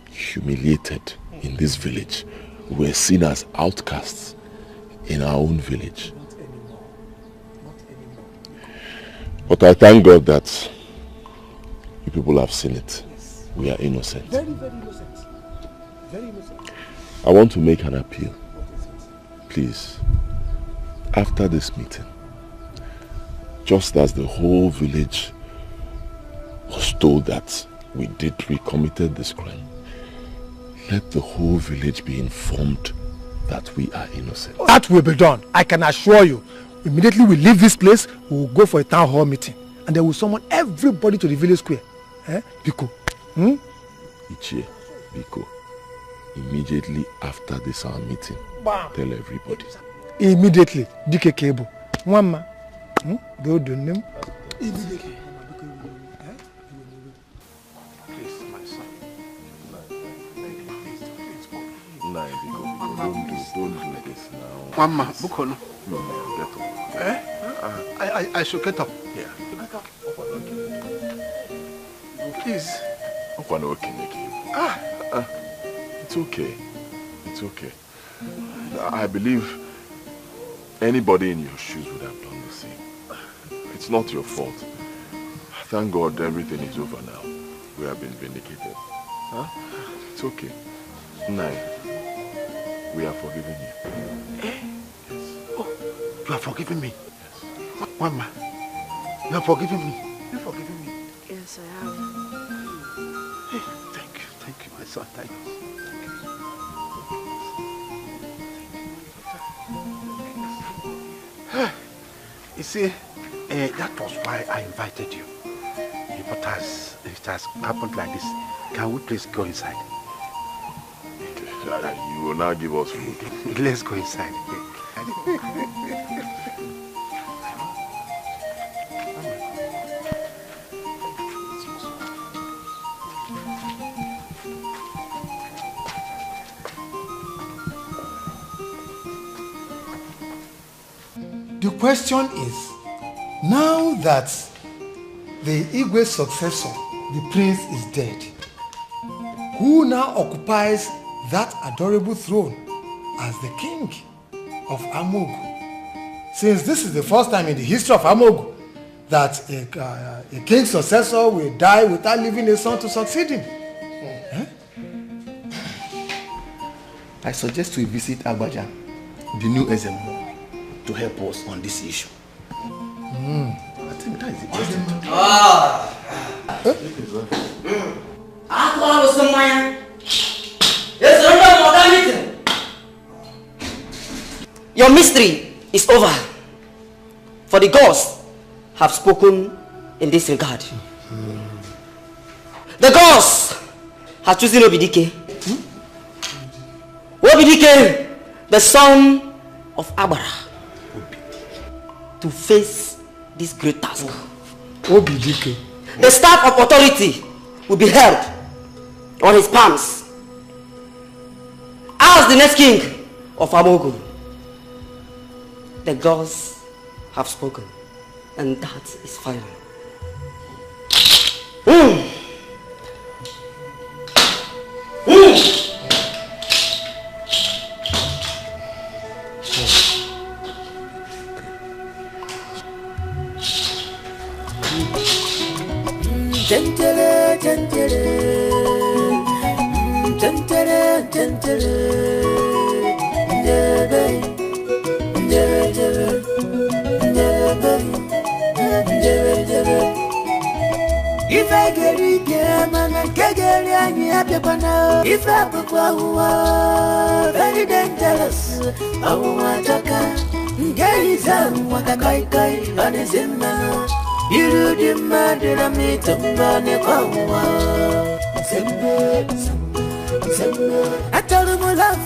humiliated in this village. We were seen as outcasts in our own village. But I thank God that you people have seen it. We are innocent. Very, very innocent. Very innocent. I want to make an appeal. Please, after this meeting, just as the whole village was told that we committed this crime, let the whole village be informed that we are innocent. That will be done. I can assure you. Immediately we leave this place, we will go for a town hall meeting. And they will summon everybody to the village square. Biko. Ichie, Biko. Immediately after this our meeting, tell everybody. Immediately. Dikeh Kebo. Mama. Go do them. Immediately. Please, my son. Don't do this now. Mama, Bukono. No, get up. I should get up. Yeah. Please. It's okay. It's okay. I believe anybody in your shoes would have done the same. It's not your fault. Thank God everything is over now. We have been vindicated. Huh? It's okay. Nai, we are forgiving you. Yes. Oh, you are forgiving me? Yes. Mama, you are forgiving me? You are forgiving me? Yes, I have. Hey, thank you, my son, thank you. You see, that was why I invited you. But as it has happened like this, can we please go inside? Okay. You will now give us food. Let's go inside. The question is, now that the Igwe's successor, the prince, is dead, who now occupies that adorable throne as the king of Amogu? Since this is the first time in the history of Amogu that a king's successor will die without leaving a son to succeed him. I suggest we visit Agbaja, the new Ezemo, to help us on this issue. I think that is the question. Your mystery is over. For the gods have spoken in this regard. The gods have chosen Obidike. Obidike, the son of Abara, to face this great task. Dikeh. The staff of authority will be held on his palms. As the next king of Amogo, the gods have spoken, and that is final. If I get it, man, I can't get it. If I put very dangerous, I want to come. Get his arm, what a kai, on his man. You do the mad that I meet to run a power. I told him I love,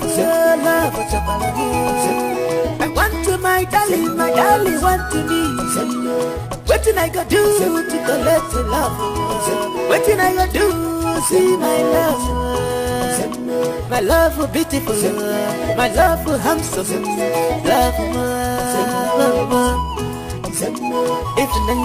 I want to my darling want to me. What did I go do to collect the love? What did I go do? See my love. My love for beautiful, my love for handsome, love for if the